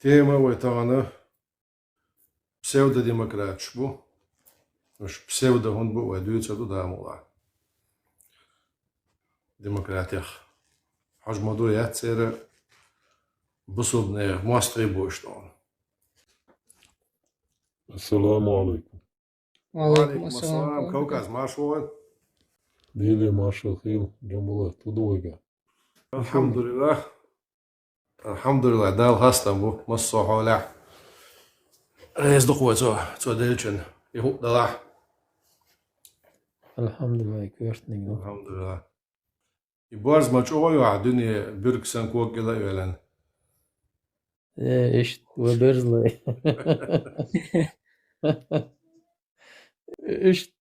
Тема ويتانا pseudo demokratschbu, مش pseudo هنبو ودويتو دامولا demokratich. Has modu yatsere busub ne mostri boşton. Assalamu alaikum. وعليكم السلام ورحمة الله كوكاز وبركاته. ماشوال. Dili Marshal Hill, Jamula, Tuduega. الحمد لله دال هستم بو مصو حولا. رئيس دقوة تو دلشن يهو دلاح. Alhamdulillah, ik weet het niet. الحمد لله. يبارز ما تشوفوا على الدنيا بيركسن كوك كذا يعلن. إيش وبرزلي.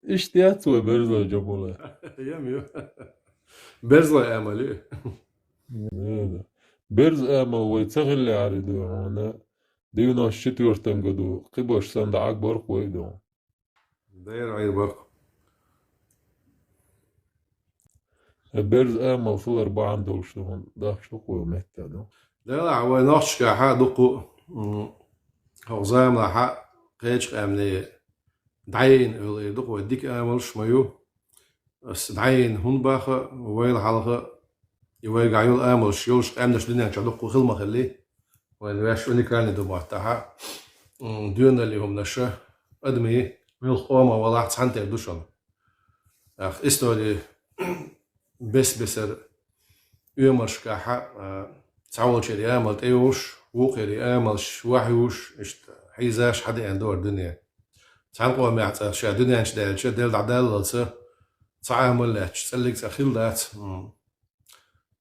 إيش تياتو برزا Jamula. يميو. برزلا أملي. برز أما ويتسغل عريدو أنا ديونا الشتي ورتنقدو قبوش سند أكبر قويدو. داير عير برق. برز أما وصل 4 عندوش هون ده شو قوي مهتا دو. لا هو نقش كحا دقو هو زام لحق قيش أمني دعين اللي دقو الديك أمل شميو بس دعين هون باخا ويل حلقة يوي قايل أمل شيوش أمنش دنيا دقو خلما خلي وين واش وني كان دو معتها دون اللي هم نشة أدمي من القوامة ولا تسانتي دوشن أخ استولي بسر يومش كحا تعول شيء يعمل تيوش وقر يعمل وحيوش حيزاش حد عنده الدنيا تعلقوا مع شيء الدنيا إيش ده شيء ده عدالة تعامل لا تسلك تخيل ذات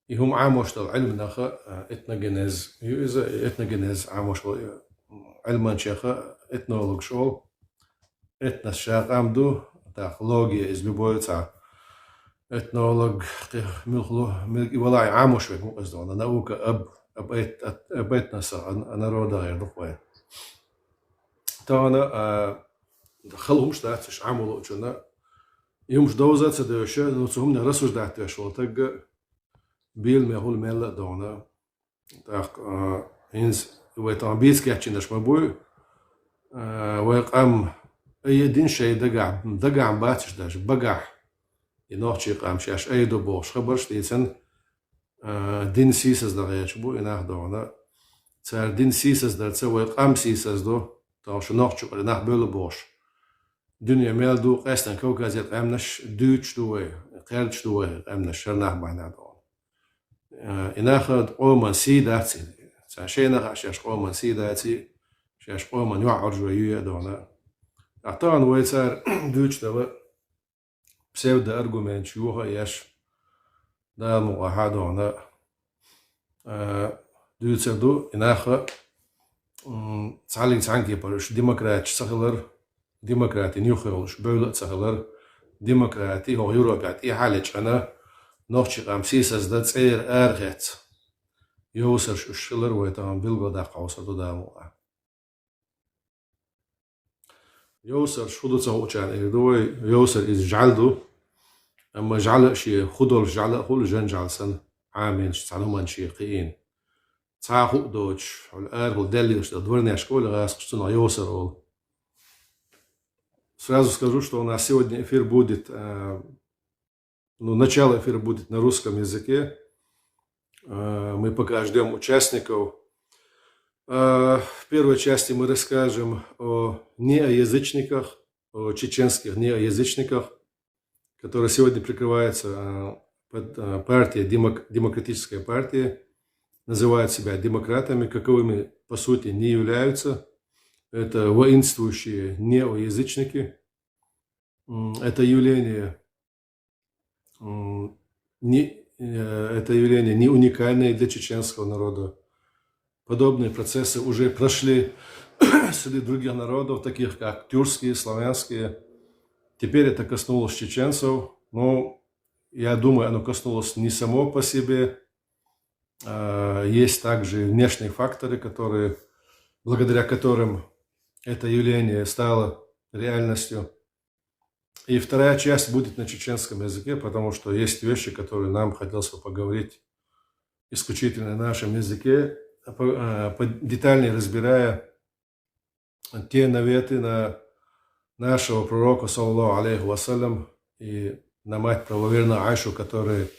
يهم عاموش العلم نخ اتنجنز يوزا اتنجنز عاموش علم شيخ اتنولوج شو اتنس شاق عمدو تاخلوجيا إز ببويتا اتنولوج ملخلو ولا عاموش بك مقصدو أنا نوك أبيت نسا أنا رودا غير دقوي تانا خلهمش داتش عملوا جنا يومش دوزات سدوشة نوتهم نرسوش داتش والتج بيل مهول ملا دونا تاق إنس ويتان بيس كاتشينش مبوي ويقام أي دين شيء دقع باتش داش بقع ينوحشي قام شاش أي دو بوش خبرش ديسن دين سيسز دغيش بو يناخ دونا تار دين سيسز دا تسوي قام سيسز دو تاوش نوحشي قرناخ بيل بوش دنيا ميل دو قاستن كوكازيت قامنش دوتش دوي قيرتش دوي قامنش شرناخ بعنا دو يناخد قوما سيداتي ساشينا شاش قوما سيداتي شاش قوما يوعر جوية دونا أعطان ويسار دوتش دو pseudo argument شوها ياش دا مقاحدونا دوتش دو يناخد تعلق عنكي برش ديمقراطي سهلر ديمقراطي نيوخيولش بولت سهلر ديمقراطي هو يوروبيات إيه حالج أنا نوحشي قام سيساس دا تسير آرغت يوسر شلر ويتام بلغو دا قوصة دامو يوسر شخدو تسهو كان إيدوي يوسر إز جعلدو أما جعل شي خدول جعل هول جنجعل سن عامين تعلومان شيقين تعاقو دوتش والآر هول دالي دورني أشكول غاس قشتنا يوسر هول Сразу скажу, что у нас сегодня эфир будет, начало эфира будет на русском языке. Мы пока ждем участников. В первой части мы расскажем о неоязычниках, о чеченских неоязычниках, которые сегодня прикрываются под партией, демократическая партия, называют себя демократами, каковыми по сути не являются. Это воинствующие неоязычники. Это явление не уникальное для чеченского народа. Подобные процессы уже прошли среди других народов, таких как тюркские, славянские. Теперь это коснулось чеченцев, но я думаю, оно коснулось не само по себе. Есть также внешние факторы, благодаря которым это явление стало реальностью. И вторая часть будет на чеченском языке, потому что есть вещи, которые нам хотелось бы поговорить исключительно на нашем языке. детальнее разбирая те наветы на нашего пророка, саллаллаху алейхи вассалям, и на мать правоверную Айшу, которые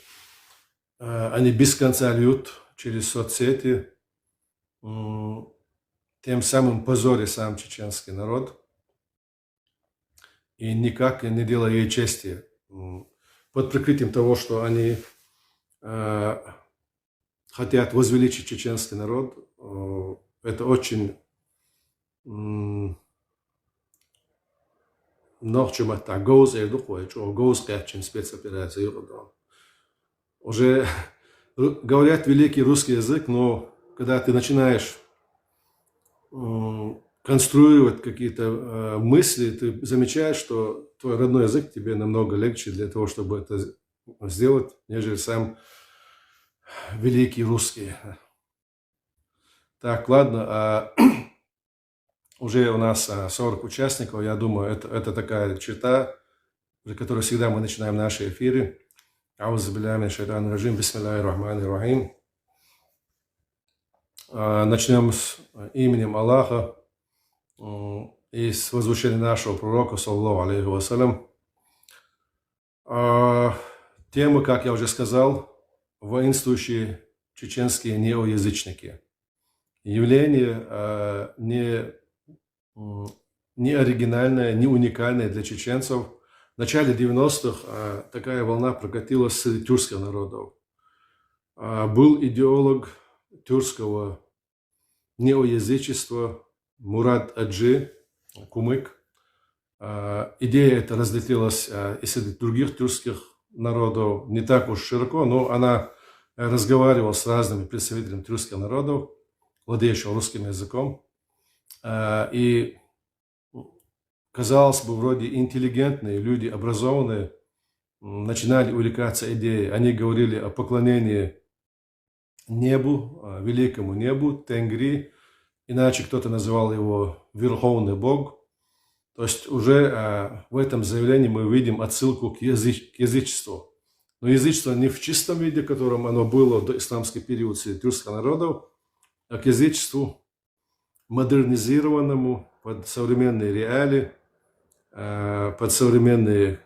они без конца льют через соцсети, тем самым позоря сам чеченский народ и никак не делая ей чести. Под прикрытием того, что они хотят возвеличить чеченский народ, это очень уже говорят великий русский язык, но когда ты начинаешь конструировать какие-то мысли, ты замечаешь, что твой родной язык тебе намного легче для того, чтобы это сделать, нежели сам великий русский. Так, ладно, уже у нас 40 участников, я думаю, это такая черта, при которой всегда мы начинаем наши эфиры. Аузу билляхи минаш шайтанир раджим, бисмиллахир рахманир рахим. Начнем с именем Аллаха и с возвышения нашего пророка, саллаллаху алейхи вассалям. Тема, как я уже сказал, воинствующие чеченские неоязычники. Явление не оригинальное, не уникальное для чеченцев. В начале 90-х такая волна прокатилась среди тюркских народов. Был идеолог тюркского неоязычества Мурад Аджи, кумык. Идея эта разлетелась и среди других тюркских народов не так уж широко, но она разговаривала с разными представителями тюркских народов, владеющих русским языком. И, казалось бы, вроде интеллигентные люди, образованные, начинали увлекаться идеей. Они говорили о поклонении небу, великому небу, Тенгри, иначе кто-то называл его Верховный Бог. То есть уже в этом заявлении мы видим отсылку к язычеству. Но язычество не в чистом виде, в котором оно было до исламский период среди тюркских народов, а к язычеству модернизированному под современные реалии, под современные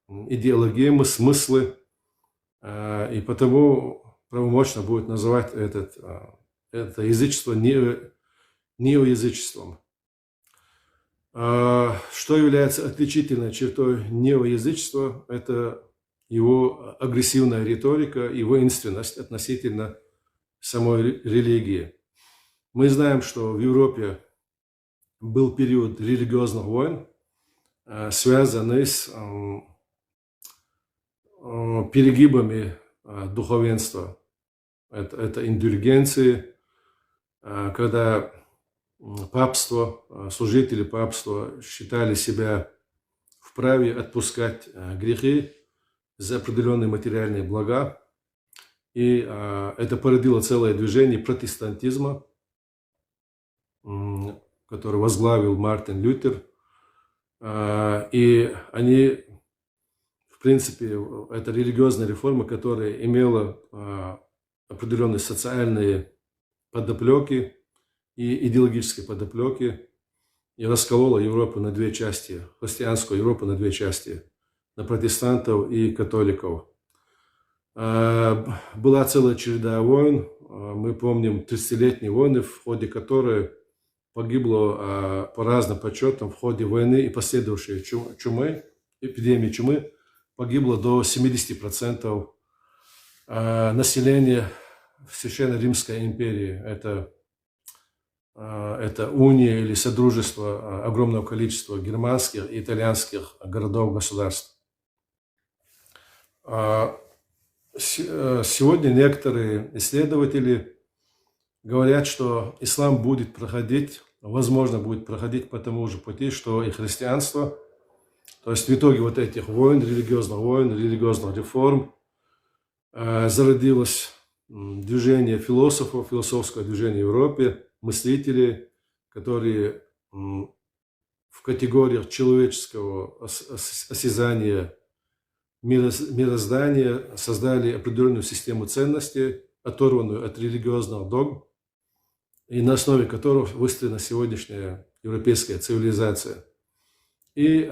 идеологемы, смыслы. И потому правомочно будет называть это язычество неоязычеством. Что является отличительной чертой неоязычества? Это его агрессивная риторика и воинственность относительно самой религии. Мы знаем, что в Европе был период религиозных войн, связанный с перегибами духовенства. Это индульгенции, когда папство, служители папства считали себя вправе отпускать грехи за определенные материальные блага. И это породило целое движение протестантизма, который возглавил Мартин Лютер. И они, в принципе, это религиозная реформа, которая имела определенные социальные подоплеки и идеологические подоплеки, и расколола Европу на две части, христианскую Европу на две части, на протестантов и католиков. Была целая череда войн, мы помним 30-летние войны, в ходе которой погибло по разным подсчетам в ходе войны и последующей чумы, эпидемии чумы, погибло до 70% населения Священной Римской империи. Это уния или содружество огромного количества германских и итальянских городов-государств. Сегодня некоторые исследователи говорят, что ислам будет проходить, возможно, будет проходить по тому же пути, что и христианство. То есть в итоге вот этих войн, религиозных реформ зародилось движение философов, философское движение в Европе, мыслители, которые в категориях человеческого осязания, мироздания создали определенную систему ценностей, оторванную от религиозных догм, и на основе которых выстроена сегодняшняя европейская цивилизация. И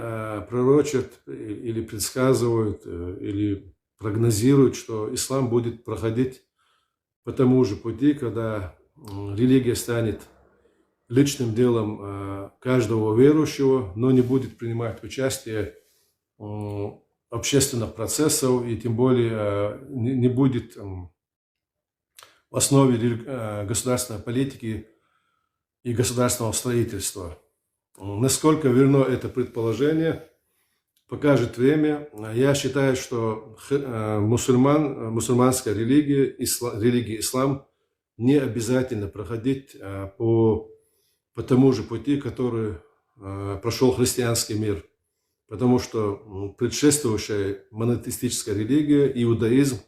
пророчат или предсказывают, или прогнозируют, что ислам будет проходить по тому же пути, когда религия станет личным делом каждого верующего, но не будет принимать участие в общественных процессах, и тем более не будет в основе государственной политики и государственного строительства. Насколько верно это предположение, покажет время. Я считаю, что мусульманская религия, религия ислам, не обязательно проходить по тому же пути, который прошел христианский мир. Потому что предшествующая монотеистическая религия, иудаизм,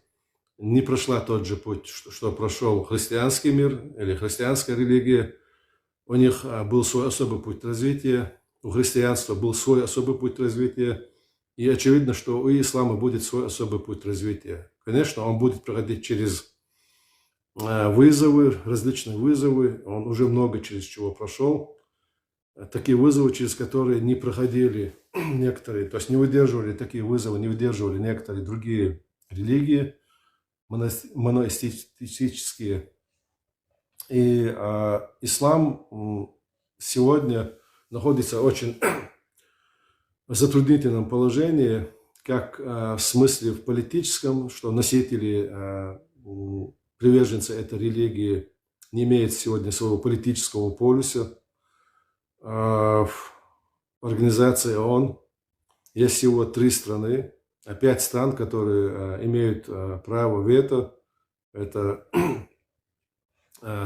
не прошла тот же путь, что прошел христианский мир или христианская религия. У них был свой особый путь развития, у христианства был свой особый путь развития, и очевидно, что у ислама будет свой особый путь развития. Конечно, он будет проходить через вызовы, различные вызовы, он уже много через чего прошел. Такие вызовы, через которые не проходили некоторые, то есть не выдерживали такие вызовы, не выдерживали некоторые другие религии, моноэстетические. И ислам сегодня находится в очень затруднительном положении, как в смысле в политическом, что носители, приверженцы этой религии не имеют сегодня своего политического полюса. В организации ООН есть всего 3 страны, 5 стран, которые имеют право вето. Это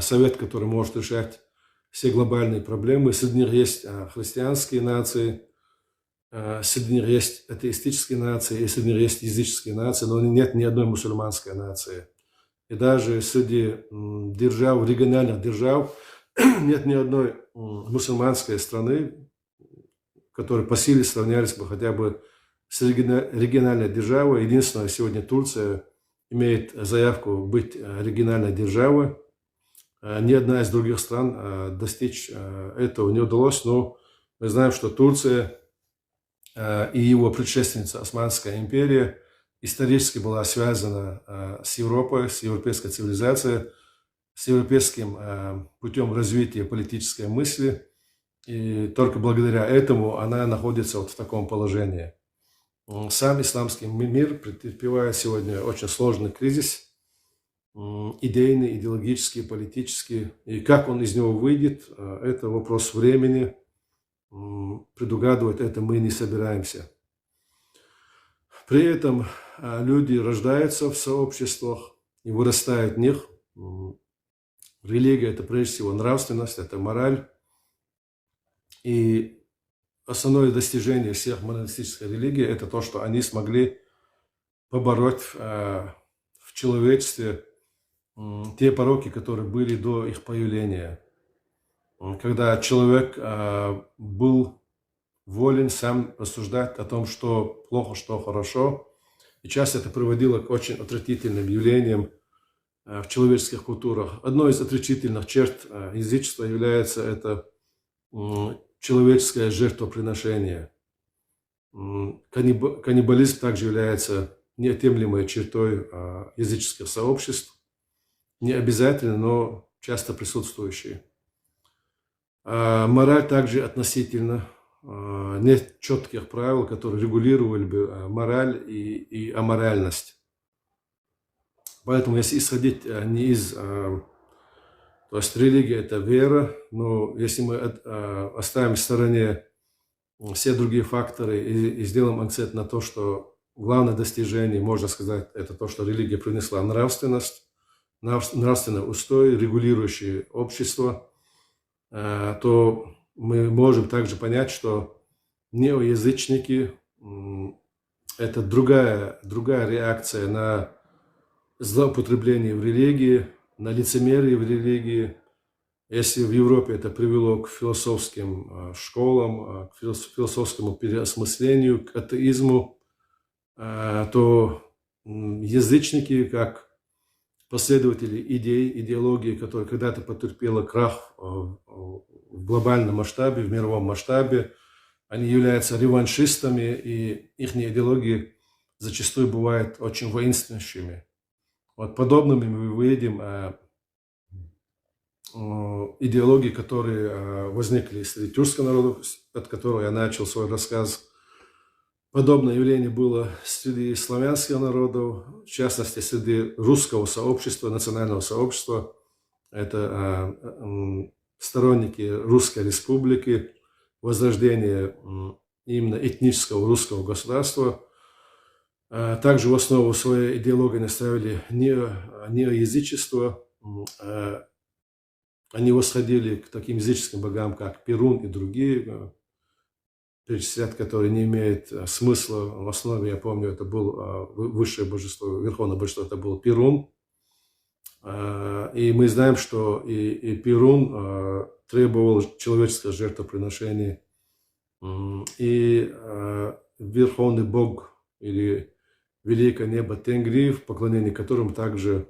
совет, который может решать все глобальные проблемы. Среди них есть христианские нации, среди них есть атеистические нации, и среди них есть языческие нации, но нет ни одной мусульманской нации. И даже среди держав, региональных держав, нет ни одной мусульманской страны, которые по силе сравнялись бы хотя бы с региональной державой. Единственное, сегодня Турция имеет заявку быть региональной державой. Ни одна из других стран достичь этого не удалось, но мы знаем, что Турция и его предшественница Османская империя исторически была связана с Европой, с европейской цивилизацией, с европейским путем развития политической мысли. И только благодаря этому она находится вот в таком положении. Сам исламский мир претерпевает сегодня очень сложный кризис, идейный, идеологический, политический. И как он из него выйдет, это вопрос времени. Предугадывать это мы не собираемся. При этом люди рождаются в сообществах и вырастают в них. Религия – это прежде всего нравственность, это мораль. И основное достижение всех монотеистических религий – это то, что они смогли побороть в человечестве те пороки, которые были до их появления. Когда человек был волен сам рассуждать о том, что плохо, что хорошо, и часто это приводило к очень отвратительным явлениям в человеческих культурах. Одной из отличительных черт язычества является это человеческое жертвоприношение. Каннибализм также является неотъемлемой чертой языческих сообществ, не обязательно, но часто присутствующей. Мораль также относительно. Нет четких правил, которые регулировали бы мораль и аморальность. Поэтому если исходить не из... То есть религия – это вера, но если мы оставим в стороне все другие факторы и сделаем акцент на то, что главное достижение, можно сказать, это то, что религия принесла нравственность, нравственный устой, регулирующий общество, то мы можем также понять, что неоязычники – это другая реакция на злоупотребление в религии, на лицемерие в религии. Если в Европе это привело к философским школам, к философскому переосмыслению, к атеизму, то язычники, как последователи идеологии, которая когда-то потерпела крах в глобальном масштабе, в мировом масштабе. Они являются реваншистами, и их идеологии зачастую бывают очень воинствующими. Вот подобными мы видим идеологии, которые возникли среди тюркского народа, от которого я начал свой рассказ. Подобное явление было среди славянских народов, в частности, среди русского сообщества, национального сообщества. Это сторонники Русской Республики, возрождение именно этнического русского государства. Также в основу своей идеологии наставили неоязычество. Они восходили к таким языческим богам, как Перун и другие, перечислять которые не имеют смысла. В основе, я помню, это было высшее божество, верховное божество, это был Перун. И мы знаем, что и Перун требовал человеческого жертвоприношения. И верховный бог или великое небо Тенгри, в поклонении которому также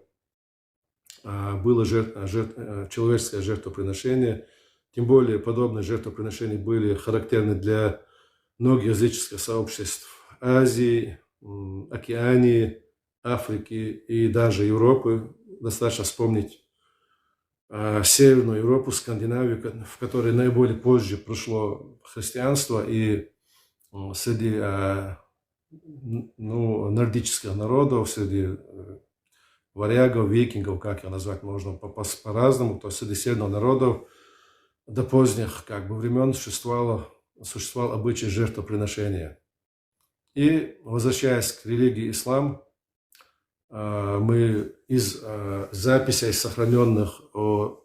было человеческое жертвоприношение. Тем более подобные жертвоприношения были характерны для многих языческих сообществ Азии, Океании, Африки и даже Европы. Достаточно вспомнить Северную Европу, Скандинавию, в которой наиболее позже пришло христианство, и среди нордических народов, среди варягов, викингов, как их назвать можно по-разному, то среди северных народов до поздних времен существовал обычай жертвоприношения. И, возвращаясь к религии ислам, мы из записей, сохраненных о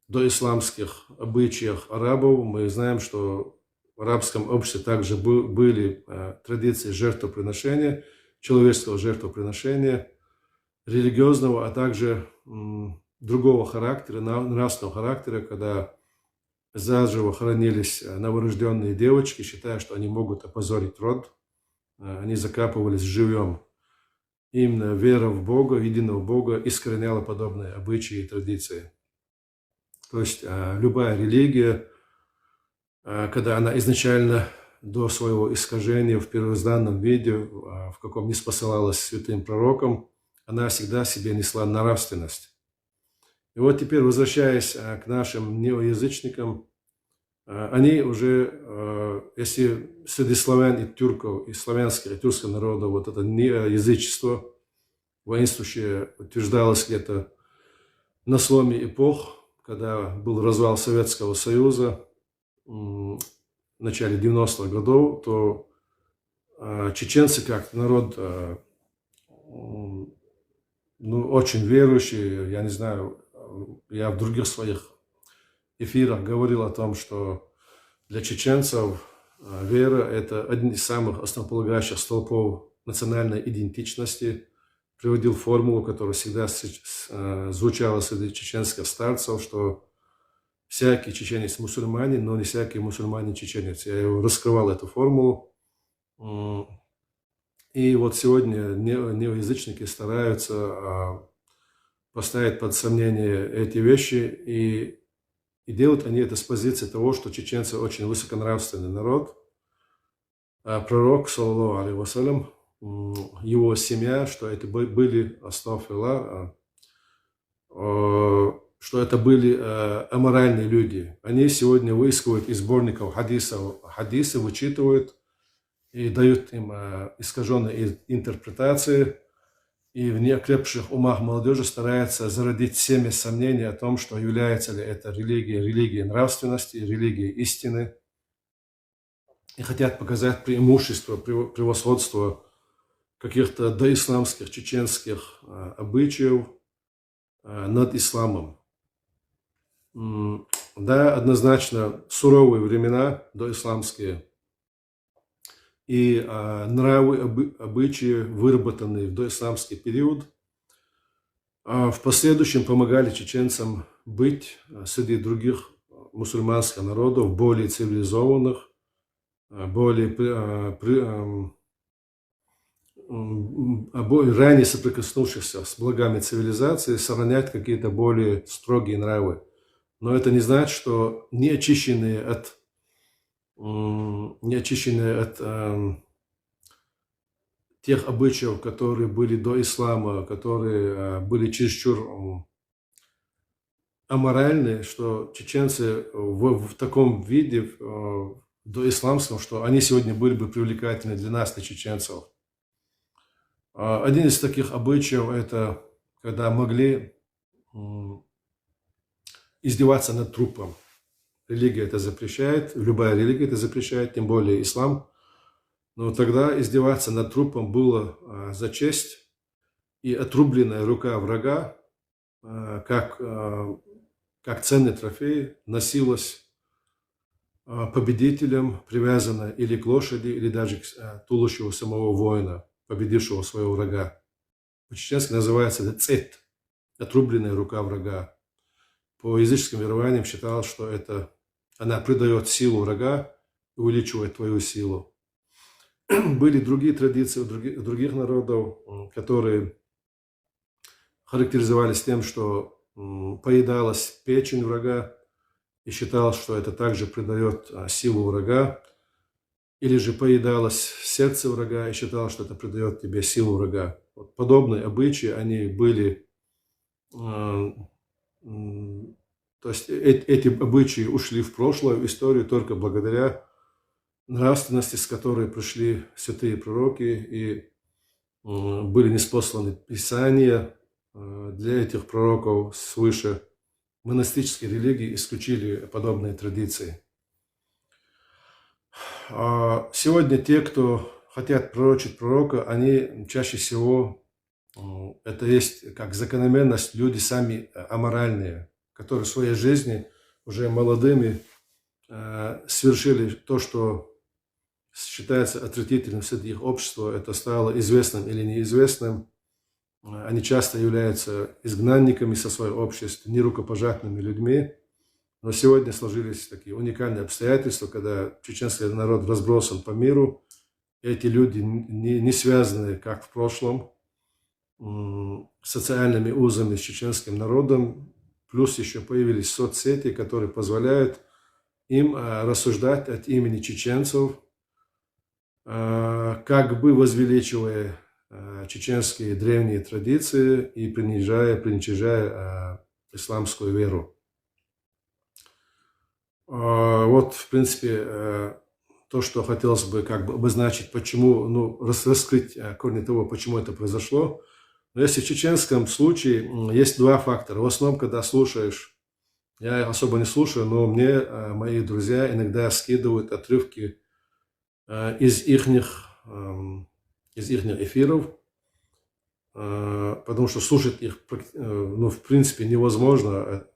доисламских обычаях арабов, мы знаем, что в арабском обществе также были традиции жертвоприношения, человеческого жертвоприношения, религиозного, а также другого характера, нравственного характера, когда заживо хоронились новорожденные девочки, считая, что они могут опозорить род. Они закапывались живьем. Именно вера в Бога, в единого Бога, искореняла подобные обычаи и традиции. То есть любая религия, когда она изначально до своего искажения в первозданном виде, в каком не спосылалась святым пророком, она всегда в себе несла нравственность. И вот теперь, возвращаясь к нашим неоязычникам, они уже, если среди славян и тюрков, и славянских, и тюркского народа, вот это неоязычество воинствующее утверждалось где-то на сломе эпох, когда был развал Советского Союза в начале 90-х годов, то чеченцы, как народ, очень верующий, я не знаю, я в других своих эфирах говорил о том, что для чеченцев вера – это один из самых основополагающих столпов национальной идентичности. Приводил формулу, которая всегда звучала среди чеченских старцев, что всякий чеченец мусульманин, но не всякий мусульманин чеченец. Я его раскрывал, эту формулу. И вот сегодня неоязычники стараются поставить под сомнение эти вещи, и делают они это с позиции того, что чеченцы очень высоконравственный народ. Пророк, саллаллаху алейхи вассалям, его семья, что это были, что это были аморальные люди. Они сегодня выискивают из сборников хадисы, вычитывают и дают им искаженные интерпретации, и в неокрепших умах молодежи стараются зародить семя сомнений о том, что является ли это религией нравственности, религией истины, и хотят показать преимущество, превосходство каких-то доисламских, чеченских обычаев над исламом. Да, однозначно суровые времена доисламские, и нравы, обычаи, выработанные в доисламский период, в последующем помогали чеченцам быть среди других мусульманских народов, более цивилизованных, более ранее соприкоснувшихся с благами цивилизации, сохранять какие-то более строгие нравы. Но это не значит, что не очищенные от тех обычаев, которые были до ислама, которые были чересчур аморальные, что чеченцы в таком виде, до исламском, что они сегодня были бы привлекательны для нас, для чеченцев. Один из таких обычаев – это когда могли издеваться над трупом. Религия это запрещает, любая религия это запрещает, тем более ислам. Но тогда издеваться над трупом было за честь, и отрубленная рука врага, как ценный трофей, носилась победителем, привязана или к лошади, или даже к туловищу самого воина, победившего своего врага. По-чеченски называется это цет, отрубленная рука врага. По языческим верованиям считалось, что она придает силу врага и увеличивает твою силу. Были другие традиции у других народов, которые характеризовались тем, что поедалась печень врага и считалось, что это также придает силу врага, или же поедалось сердце врага и считалось, что это придает тебе силу врага. Вот подобные обычаи, они были, то есть эти обычаи ушли в прошлое, в историю только благодаря нравственности, с которой пришли святые пророки, и были ниспосланы писания для этих пророков свыше. Монастырские религии исключили подобные традиции. Сегодня те, кто хотят пророчить пророка, они чаще всего, это есть как закономерность, люди сами аморальные, которые в своей жизни уже молодыми совершили то, что считается отвратительным среди их общества, это стало известным или неизвестным. Они часто являются изгнанниками со своего общества, нерукопожатными людьми. Но сегодня сложились такие уникальные обстоятельства, когда чеченский народ разбросан по миру. Эти люди не связаны, как в прошлом, социальными узами с чеченским народом. Плюс еще появились соцсети, которые позволяют им рассуждать от имени чеченцев, как бы возвеличивая чеченские древние традиции и приничижая исламскую веру. Вот, в принципе, то, что хотелось бы как бы обозначить, почему, раскрыть корни того, почему это произошло. Но если в чеченском случае есть два фактора. В основном, когда слушаешь, я особо не слушаю, но мне мои друзья иногда скидывают отрывки из ихних эфиров, потому что слушать их, в принципе, невозможно.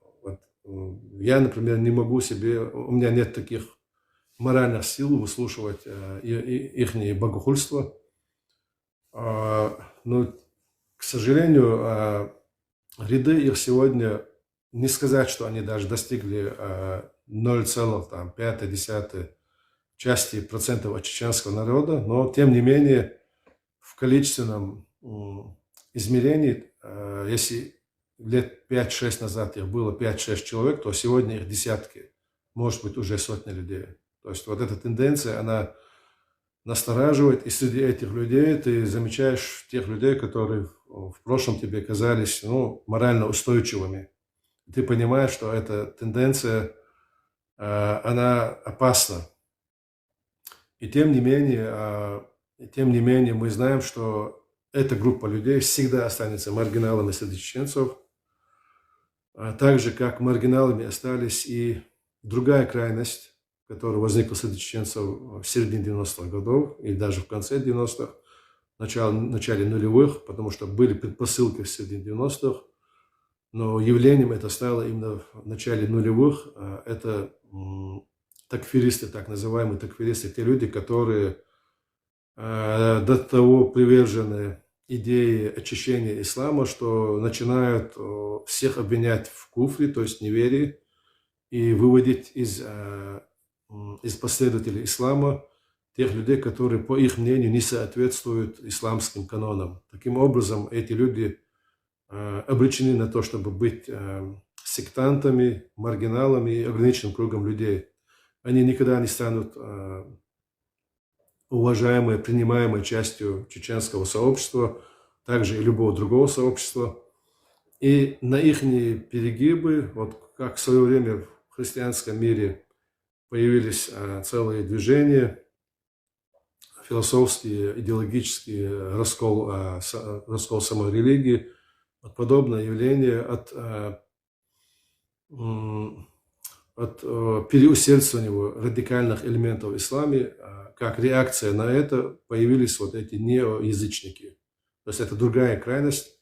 Я, например, не могу себе, у меня нет таких моральных сил выслушивать ихние богохульства. Но, к сожалению, ряды их сегодня, не сказать, что они даже достигли 0,5 части процентов от чеченского народа, но, тем не менее, в количественном измерении, если лет 5-6 назад их было 5-6 человек, то сегодня их десятки, может быть, уже сотни людей. То есть вот эта тенденция, она настораживает, и среди этих людей ты замечаешь тех людей, которые в прошлом тебе казались морально устойчивыми. Ты понимаешь, что эта тенденция, она опасна. И тем не менее мы знаем, что эта группа людей всегда останется маргиналами среди чеченцев, так же, как маргиналами остались и другая крайность, которая возникла среди чеченцев в середине 90-х годов и даже в конце 90-х, начале нулевых, потому что были предпосылки в середине 90-х, но явлением это стало именно в начале нулевых. Это такфиристы, так называемые такфиристы, те люди, которые до того привержены идее очищения ислама, что начинают всех обвинять в куфре, то есть неверии, и выводить из последователей ислама тех людей, которые, по их мнению, не соответствуют исламским канонам. Таким образом, эти люди обречены на то, чтобы быть сектантами, маргиналами и ограниченным кругом людей. Они никогда не станут уважаемой, принимаемой частью чеченского сообщества, также и любого другого сообщества. И на их перегибы, вот как в свое время в христианском мире появились целые движения, философские, идеологические, раскол самой религии, вот подобное явление от переусердствования радикальных элементов в исламе, как реакция на это появились вот эти неоязычники. То есть это другая крайность.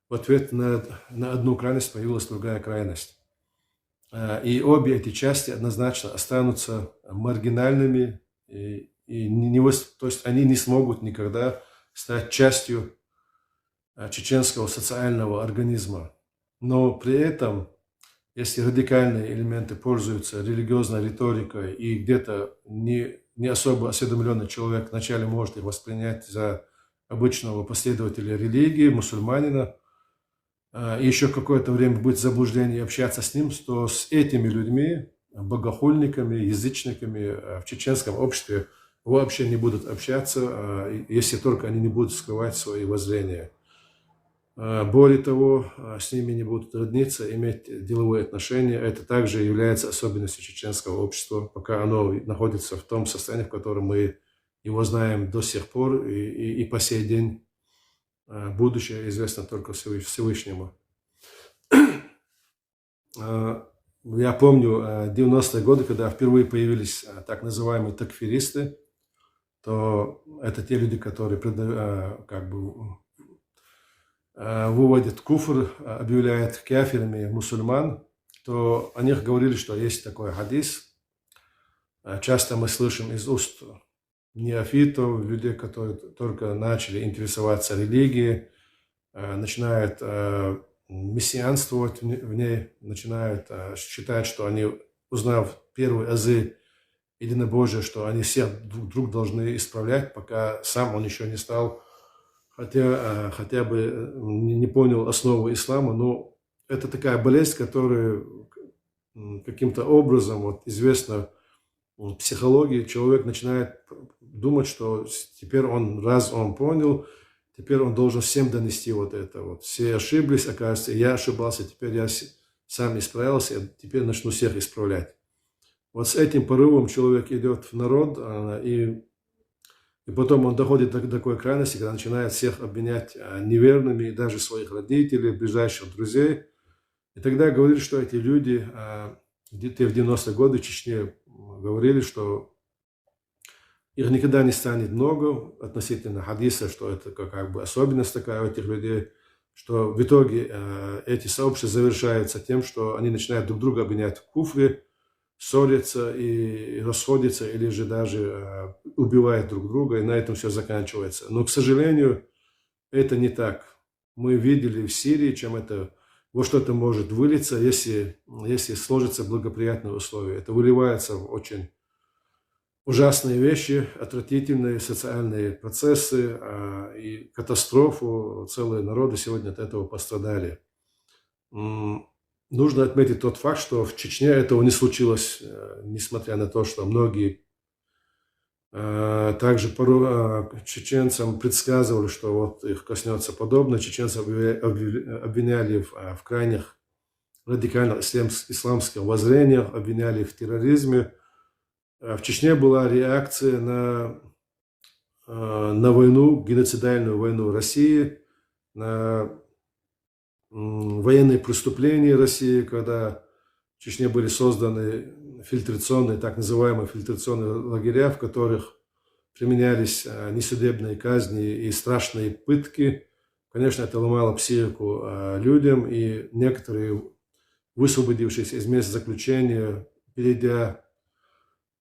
В ответ на одну крайность появилась другая крайность. И обе эти части однозначно останутся маргинальными, то есть они не смогут никогда стать частью чеченского социального организма. Но при этом, если радикальные элементы пользуются религиозной риторикой, и где-то не особо осведомленный человек вначале может их воспринять за обычного последователя религии, мусульманина, и еще какое-то время быть в заблуждении и общаться с ним, то с этими людьми, богохульниками, язычниками в чеченском обществе вообще не будут общаться, если только они не будут скрывать свои воззрения. Более того, с ними не будут родниться, иметь деловые отношения. Это также является особенностью чеченского общества, пока оно находится в том состоянии, в котором мы его знаем до сих пор и по сей день. Будущее известно только Всевышнему. Я помню 90-е годы, когда впервые появились так называемые такфиристы, то это те люди, которые выводят куфр, объявляют кафирами мусульман, то о них говорили, что есть такой хадис. Часто мы слышим из уст неофитов, людей, которые только начали интересоваться религией, начинают мессианствовать в ней, начинают считать, что они, узнав первые азы единобожия, что они всех друг должны исправлять, пока сам он еще не стал, хотя бы не понял основы ислама. Но это такая болезнь, которая каким-то образом известна в психологии. Человек начинает думать, что теперь раз он понял, теперь он должен всем донести вот это. Вот. Все ошиблись, оказывается, я ошибался, теперь я сам исправился, теперь начну всех исправлять. Вот с этим порывом человек идет в народ, и потом он доходит до такой крайности, когда начинает всех обвинять неверными, и даже своих родителей, ближайших друзей. И тогда говорили, что эти люди, где-то в 90-е годы в Чечне говорили, что их никогда не станет много относительно хадиса, что это как бы особенность такая у этих людей, что в итоге эти сообщества завершаются тем, что они начинают друг друга обвинять в куфре, ссорятся и расходятся, или же даже убивают друг друга, и на этом все заканчивается. Но, к сожалению, это не так. Мы видели в Сирии, во что это может вылиться, если сложатся благоприятные условия. Это выливается в очень ужасные вещи, отвратительные социальные процессы и катастрофу. Целые народы сегодня от этого пострадали. Нужно отметить тот факт, что в Чечне этого не случилось, несмотря на то, что многие также чеченцам предсказывали, что вот их коснется подобное. Чеченцев обвиняли в крайних радикальных исламских воззрениях, обвиняли в терроризме. В Чечне была реакция на войну, геноцидальную войну России, на военные преступления России, когда в Чечне были созданы так называемые фильтрационные лагеря, в которых применялись несудебные казни и страшные пытки. Конечно, это ломало психику людям, и некоторые, высвободившись из мест заключения, перейдя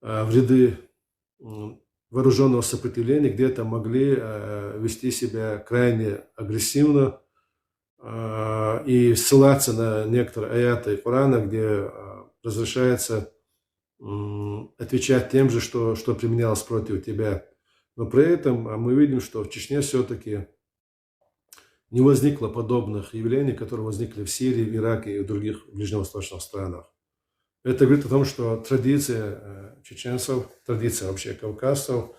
в ряды вооруженного сопротивления, где-то могли вести себя крайне агрессивно и ссылаться на некоторые аяты Корана, где разрешается отвечать тем же, что применялось против тебя. Но при этом мы видим, что в Чечне все-таки не возникло подобных явлений, которые возникли в Сирии, в Ираке и в других ближневосточных странах. Это говорит о том, что традиция чеченцев, традиция вообще кавказцев,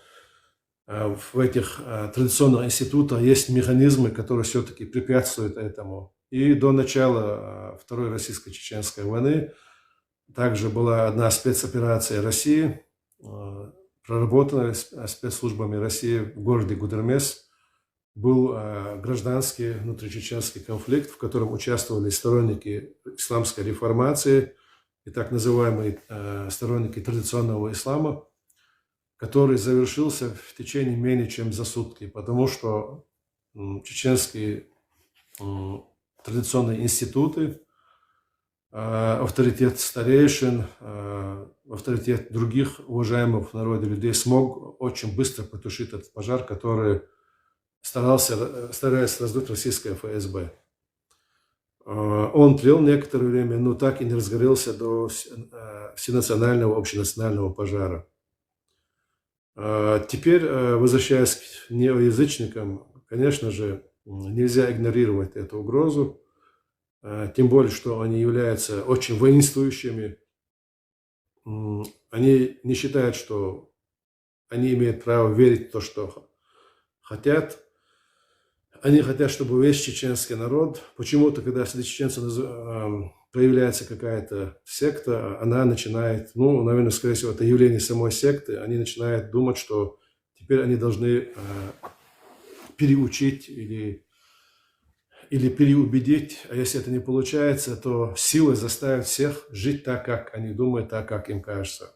в этих традиционных институтах есть механизмы, которые все-таки препятствуют этому. И до начала Второй российско-чеченской войны также была одна спецоперация России, проработанная спецслужбами России в городе Гудермес. Был гражданский внутричеченский конфликт, в котором участвовали сторонники исламской реформации и так называемые сторонники традиционного ислама, который завершился в течение менее чем за сутки, потому что чеченские традиционные институты, авторитет старейшин, авторитет других уважаемых в народе людей смог очень быстро потушить этот пожар, который старались раздуть российское ФСБ. Он тлел некоторое время, но так и не разгорелся до всенационального, общенационального пожара. Теперь, возвращаясь к неоязычникам, конечно же, нельзя игнорировать эту угрозу, тем более, что они являются очень воинствующими. Они не считают, что они имеют право верить в то, что хотят. Они хотят, чтобы весь чеченский народ, почему-то, когда среди чеченцев появляется какая-то секта, она начинает, наверное, скорее всего, это явление самой секты, они начинают думать, что теперь они должны переучить или переубедить, а если это не получается, то силой заставить всех жить так, как они думают, так, как им кажется.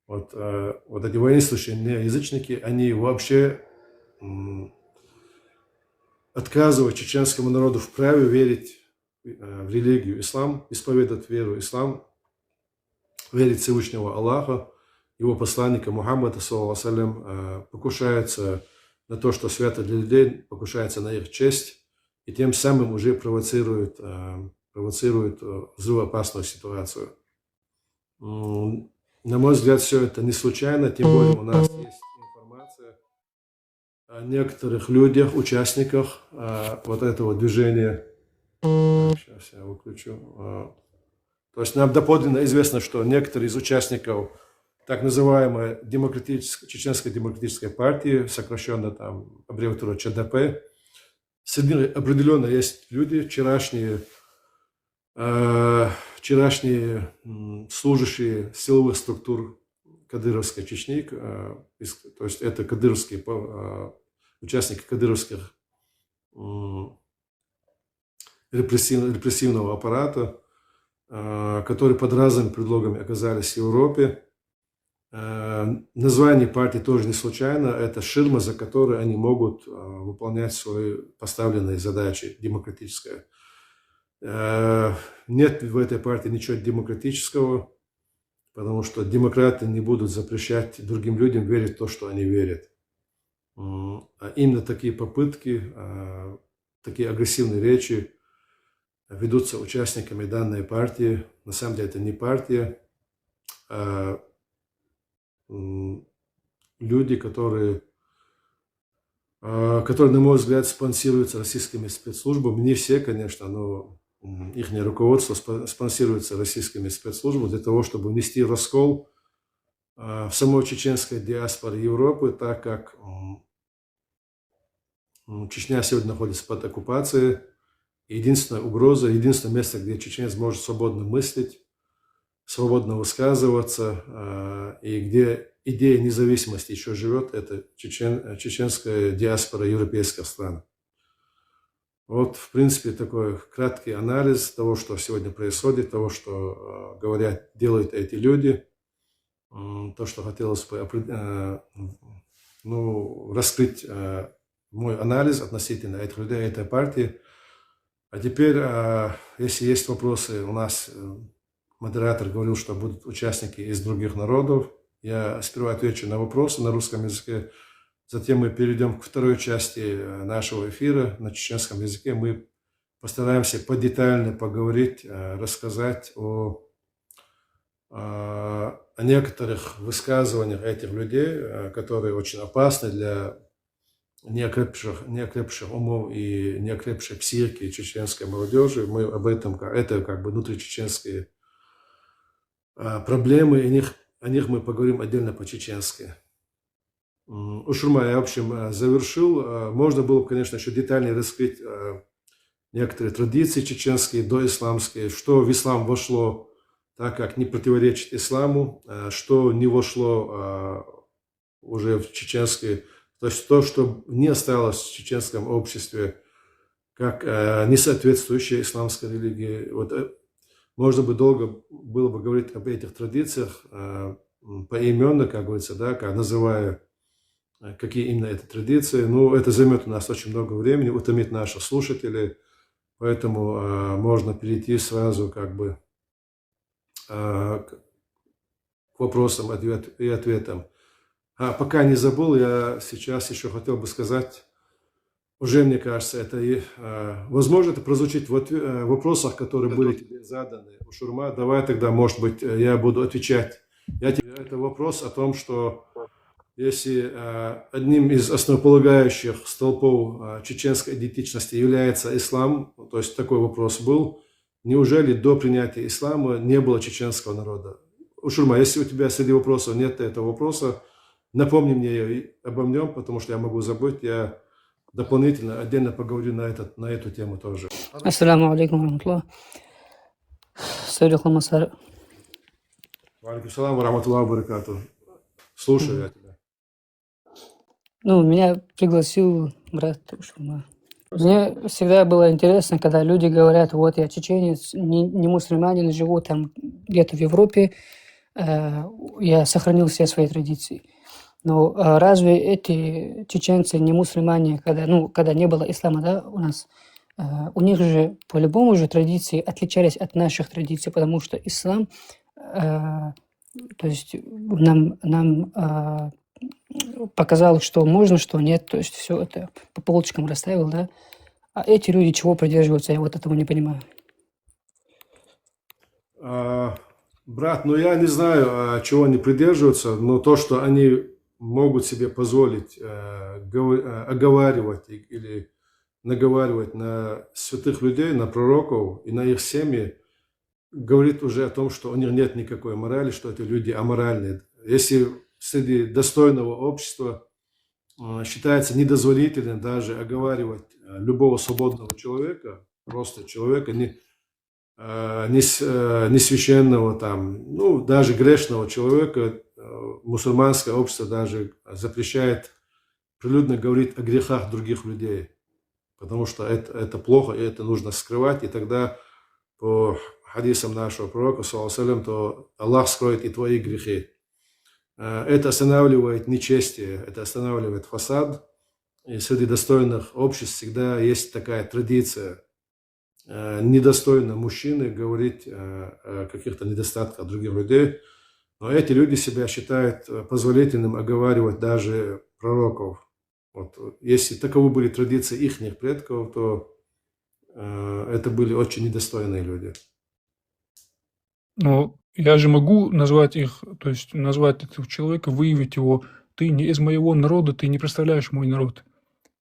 Вот эти воинствующие неязычники, они вообще отказывают чеченскому народу в праве верить в религию ислам, исповедовать веру ислам, верить в Всевышнего Аллаха, его посланника Мухаммада, саллаллаху алейхи, покушаются на то, что свято для людей, покушаются на их честь, и тем самым уже провоцируют взрывоопасную ситуацию. На мой взгляд, все это не случайно, тем более у нас есть информация о некоторых людях, участниках вот этого движения. Сейчас я выключу. То есть нам доподлинно известно, что некоторые из участников так называемой Чеченской демократической партии, сокращенно там аббревиатура ЧДП, среди определенно есть люди, вчерашние служащие силовых структур кадыровской Чечни, то есть это кадыровские участники кадыровских репрессивного аппарата, которые под разными предлогами оказались в Европе. Название партии тоже не случайно, это ширма, за которой они могут выполнять свои поставленные задачи демократические. Нет в этой партии ничего демократического, потому что демократы не будут запрещать другим людям верить в то, что они верят. А именно такие попытки, такие агрессивные речи ведутся участниками данной партии. На самом деле это не партия, а люди, которые, на мой взгляд, спонсируются российскими спецслужбами. Не все, конечно, но их руководство спонсируется российскими спецслужбами для того, чтобы внести раскол в самой чеченской диаспоре Европы, так как Чечня сегодня находится под оккупацией. Единственная угроза, единственное место, где чеченец может свободно мыслить, свободно высказываться, и где идея независимости еще живет, это чеченская диаспора европейских стран. Вот, в принципе, такой краткий анализ того, что сегодня происходит, того, что говорят, делают эти люди, то, что хотелось бы раскрыть мой анализ относительно этих людей, этой партии. А теперь, если есть вопросы, у нас модератор говорил, что будут участники из других народов. Я сперва отвечу на вопросы на русском языке, затем мы перейдем к второй части нашего эфира на чеченском языке. Мы постараемся подетально поговорить, рассказать о о некоторых высказываниях этих людей, которые очень опасны для неокрепших умов и неокрепшей психики чеченской молодежи. Мы об этом, это как бы внутричеченские проблемы, о них мы поговорим отдельно по-чеченски. Ушурма, я, в общем, завершил. Можно было бы, конечно, еще детальнее раскрыть некоторые традиции чеченские, доисламские, что в ислам вошло так, как не противоречит исламу, что не вошло уже в чеченские, то есть то, что не осталось в чеченском обществе, как несоответствующее исламской религии. Вот, можно бы долго было бы говорить об этих традициях поименно, как говорится, да, называя, какие именно это традиции. Ну, это займет у нас очень много времени, утомит наших слушателей, поэтому можно перейти сразу как бы к вопросам и ответам. Пока не забыл, я сейчас еще хотел бы сказать, уже, мне кажется, это возможно, это прозвучит в вопросах, которые были тебе заданы. Ушурма, давай тогда, может быть, я буду отвечать. Это вопрос о том, что если одним из основополагающих столпов чеченской идентичности является ислам, то есть такой вопрос был, неужели до принятия ислама не было чеченского народа? Ушурма, если у тебя среди вопросов нет этого вопроса, напомни мне обо нем, потому что я могу забыть, я дополнительно отдельно поговорю на эту тему тоже. Ассаламу алейкум рахматуллах. Саудихла Масар. Валикум салам ва рахматуллахи ва баракату. Слушаю я тебя. Ну, меня пригласил брат Ушурма. Мне всегда было интересно, когда люди говорят, вот я чеченец, не мусульманин, живу там где-то в Европе, я сохранил все свои традиции. Но разве эти чеченцы, не мусульмане, когда не было ислама, да, у нас, у них же по-любому же традиции отличались от наших традиций, потому что ислам, то есть нам показал, что можно, что нет, то есть все это по полочкам расставил, да. А эти люди чего придерживаются, я вот этого не понимаю. Брат, ну я не знаю, чего они придерживаются, но то, что они могут себе позволить оговаривать или наговаривать на святых людей, на пророков и на их семьи, говорит уже о том, что у них нет никакой морали, что это люди аморальные. Если среди достойного общества считается недозволительным даже оговаривать любого свободного человека, просто человека, не священного, там, ну, даже грешного человека, мусульманское общество даже запрещает прилюдно говорить о грехах других людей, потому что это плохо, и это нужно скрывать, и тогда по хадисам нашего пророка, то Аллах скроет и твои грехи. Это останавливает нечестие, это останавливает фасад, и среди достойных обществ всегда есть такая традиция. Недостойно мужчины говорить о каких-то недостатках других людей, но эти люди себя считают позволительным оговаривать даже пророков. Вот. Если таковы были традиции их предков, то это были очень недостойные люди. Но я же могу назвать их, то есть назвать этого человека, выявить его. Ты не из моего народа, ты не представляешь мой народ.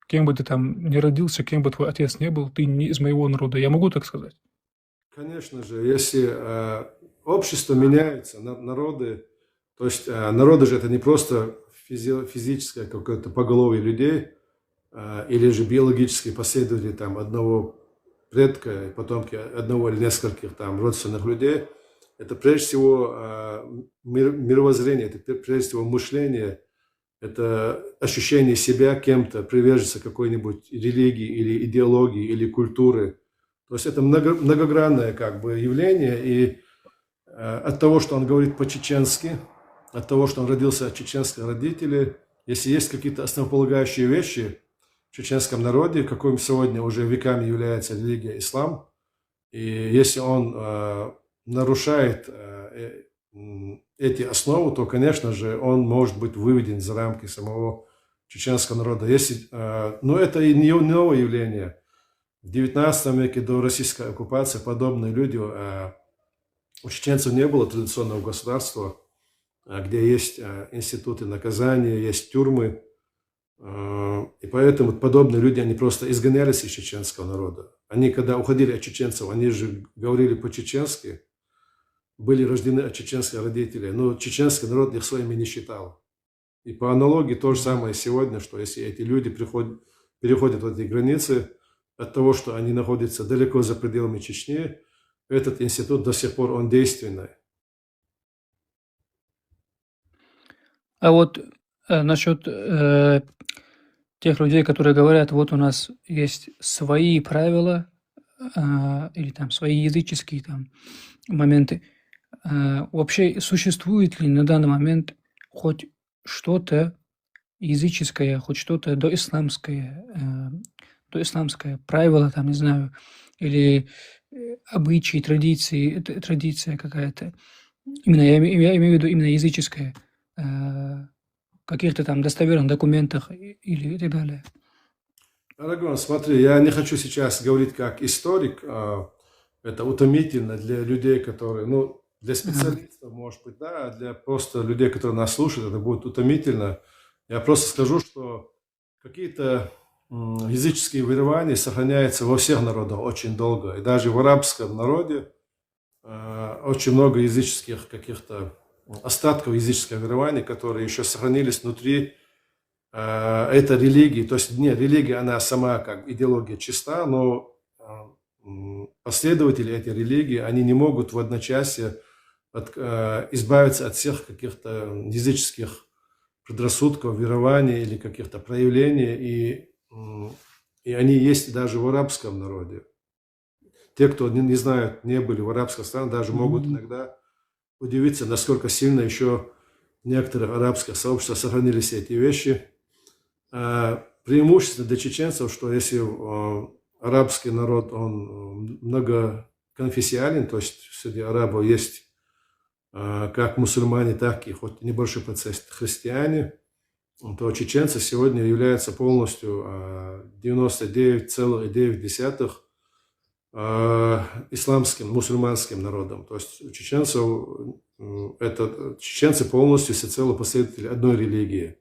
Кем бы ты там ни родился, кем бы твой отец не был, ты не из моего народа. Я могу так сказать? Конечно же, если общество меняется, народы, то есть народы же это не просто физическое какое-то поголовье людей, или же биологические последователи там одного предка, потомки одного или нескольких там родственных людей. Это прежде всего мировоззрение, это прежде всего мышление, это ощущение себя кем-то, приверженца какой-нибудь религии или идеологии или культуры. То есть это многогранное как бы явление, и от того, что он говорит по-чеченски, от того, что он родился от чеченских родителей, если есть какие-то основополагающие вещи в чеченском народе, каким сегодня уже веками является религия ислам, и если он нарушает эти основы, то, конечно же, он может быть выведен за рамки самого чеченского народа. Но это и не новое явление. В 19 веке до российской оккупации подобные люди, у чеченцев не было традиционного государства, где есть институты наказания, есть тюрьмы. И поэтому подобные люди, они просто изгонялись из чеченского народа. Они, когда уходили от чеченцев, они же говорили по-чеченски, были рождены от чеченских родителей, но чеченский народ их своими не считал. И по аналогии то же самое сегодня, что если эти люди переходят вот эти границы от того, что они находятся далеко за пределами Чечни, этот институт до сих пор он действенный. А вот насчет тех людей, которые говорят, вот у нас есть свои правила или там свои языческие там моменты. Вообще существует ли на данный момент хоть что-то языческое, хоть что-то доисламское правило, там, не знаю, или обычаи, традиции, традиция какая-то. Именно, я имею в виду именно языческое, каких-то там достоверных документах или и так далее. Арагон, смотри, я не хочу сейчас говорить как историк, это утомительно для людей, которые, ну, для специалистов, может быть, да, а для просто людей, которые нас слушают, это будет утомительно. Я просто скажу, что какие-то языческие верования сохраняются во всех народах очень долго. И даже в арабском народе очень много языческих каких-то остатков языческого верования, которые еще сохранились внутри этой религии. То есть, нет, религия, она сама как идеология чиста, но последователи этой религии, они не могут в одночасье избавиться от всех каких-то языческих предрассудков, верований или каких-то проявлений, и они есть даже в арабском народе. Те, кто не знают, не были в арабских странах, даже могут иногда удивиться, насколько сильно еще в некоторых арабских сообществах сохранились эти вещи. Преимущественно для чеченцев, что если арабский народ, он многоконфессионален, то есть среди арабов есть как мусульмане, так и хоть небольшой процент христиане, то чеченцы сегодня являются полностью 99,9% исламским, мусульманским народом. То есть у чеченцев, чеченцы полностью всецело последователи одной религии.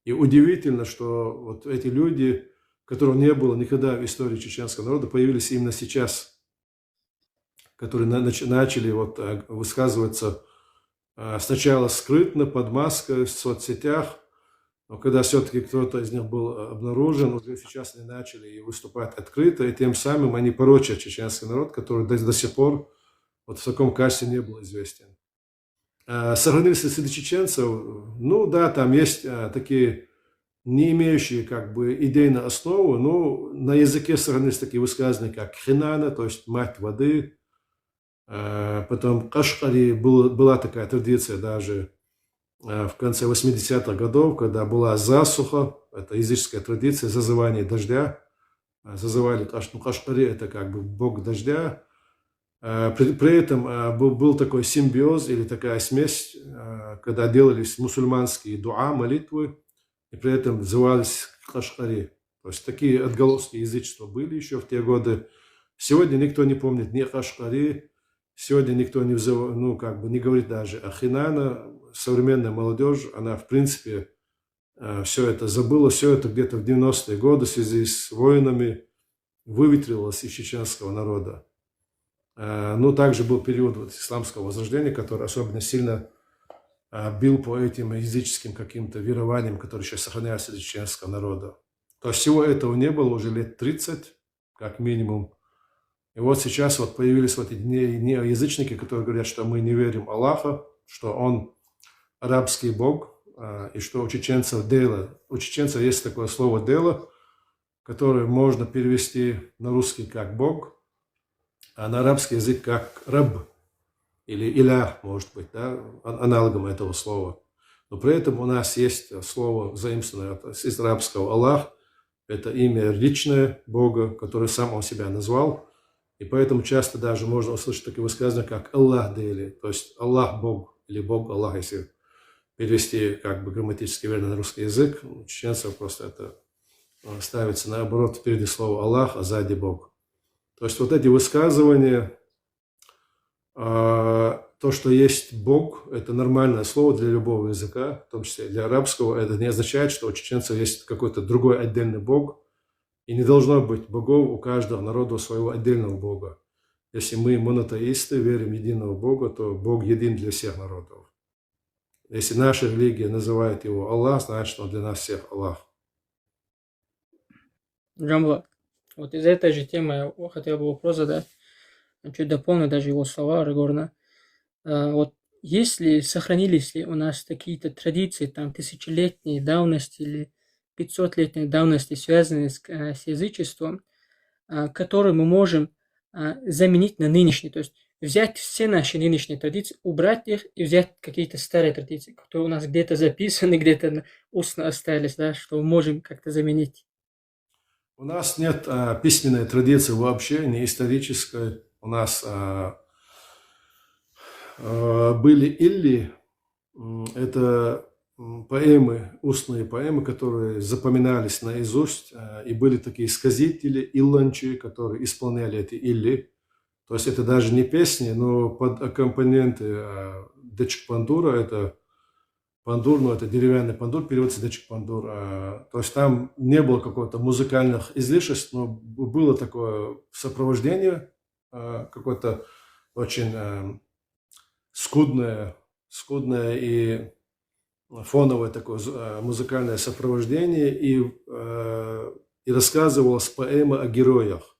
И удивительно, что вот эти люди, которых не было никогда в истории чеченского народа, появились именно сейчас, которые начали вот высказываться сначала скрытно, под маской, в соцсетях, но когда все-таки кто-то из них был обнаружен, уже сейчас они начали выступать открыто, и тем самым они порочат чеченский народ, который до сих пор вот в таком качестве не был известен. Сохранились ли среди чеченцев? Ну да, там есть такие не имеющие как бы идейную основу, но на языке сохранились такие высказывания, как хинана, то есть мать воды. Потом Кашкари была такая традиция даже в конце 80-х годов, когда была засуха, это языческая традиция, зазывание дождя. Зазывали Кашкари, это как бы бог дождя. При этом был такой симбиоз или такая смесь, когда делались мусульманские дуа, молитвы, и при этом назывались Кашкари. То есть такие отголоски язычества были еще в те годы. Сегодня никто не помнит ни Кашкари, сегодня никто не не говорит даже о хинана. Современная молодежь, она в принципе все это забыла, все это где-то в 90-е годы в связи с войнами выветрилось из чеченского народа. Ну, также был период вот исламского возрождения, который особенно сильно бил по этим языческим каким-то верованиям, которые сейчас сохраняются для чеченского народа. То есть всего этого не было уже лет 30, как минимум. И вот сейчас вот появились вот эти неоязычники, которые говорят, что мы не верим в Аллаха, что он арабский бог, и что у чеченцев дело. У чеченцев есть такое слово дело, которое можно перевести на русский как бог, а на арабский язык как раб или иля, может быть, да, аналогом этого слова. Но при этом у нас есть слово, заимствованное из арабского Аллах, это имя личное Бога, которое сам он себя назвал. И поэтому часто даже можно услышать такие высказывания, как Аллах дели, то есть Аллах Бог или Бог Аллах, если перевести как бы грамматически верно на русский язык. У чеченцев просто это ставится наоборот впереди слова Аллах, а сзади Бог. То есть вот эти высказывания, то, что есть Бог, это нормальное слово для любого языка, в том числе для арабского. Это не означает, что у чеченцев есть какой-то другой отдельный Бог. И не должно быть богов у каждого народа своего отдельного Бога. Если мы монотеисты, верим в единого Бога, то Бог един для всех народов. Если наша религия называет его Аллах, значит, он для нас всех Аллах. Джамбла, вот из этой же темы я хотел бы вопрос задать, чуть дополню даже его слова Регорна. Вот сохранились ли у нас какие-то традиции, там, тысячелетней давности или 500-летней давности, связанные с язычеством, которые мы можем заменить на нынешние, то есть взять все наши нынешние традиции, убрать их и взять какие-то старые традиции, которые у нас где-то записаны, где-то устно остались, да, что мы можем как-то заменить. У нас нет письменной традиции вообще, не исторической. У нас были илли, это поэмы, устные поэмы, которые запоминались наизусть, и были такие сказители, илланчи, которые исполняли эти илли. То есть это даже не песни, но под аккомпанементы дечик-пандура, это пандур, но это деревянный пандур, переводится дечик-пандур. То есть там не было какого-то музыкальных излишеств, но было такое сопровождение, какое-то очень скудное и фоновое такое музыкальное сопровождение, и рассказывалась поэма о героях.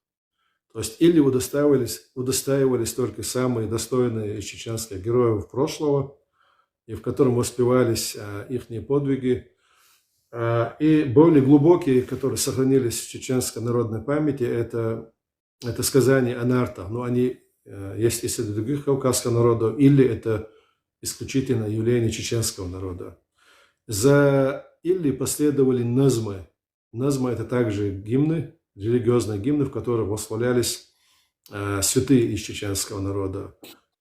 То есть или удостаивались только самые достойные из чеченских героев прошлого, и в котором воспевались их подвиги. И более глубокие, которые сохранились в чеченской народной памяти, это сказания о нартах. Но они есть и среди других кавказских народов, или это исключительно явление чеченского народа. За илли последовали назмы. Назмы – это также гимны, религиозные гимны, в которых восхвалялись святые из чеченского народа.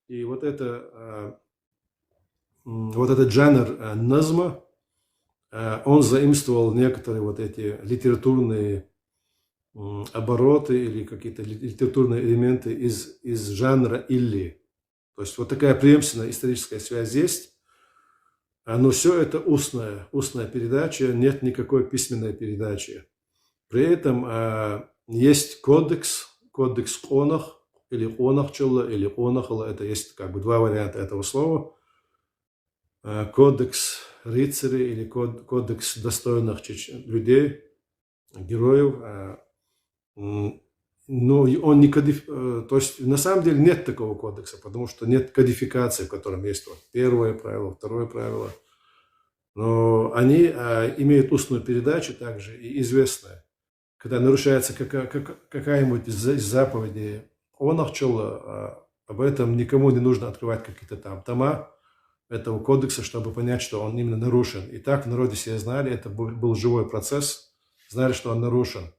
И вот этот жанр назма, он заимствовал некоторые вот эти литературные обороты или какие-то литературные элементы из жанра илли. То есть вот такая преемственная историческая связь есть, но все это устная передача, нет никакой письменной передачи. При этом есть кодекс онах, или онахчелла, или онахала, это есть как бы два варианта этого слова. Кодекс рыцарей или кодекс достойных людей, героев. Но он не то есть на самом деле нет такого кодекса, потому что нет кодификации, в котором есть вот первое правило, второе правило. Но они имеют устную передачу также и известная. Когда нарушается какая-нибудь из заповедей онахчелла, об этом никому не нужно открывать какие-то там тома этого кодекса, чтобы понять, что он именно нарушен. И так в народе все знали, это был живой процесс, знали, что он нарушен.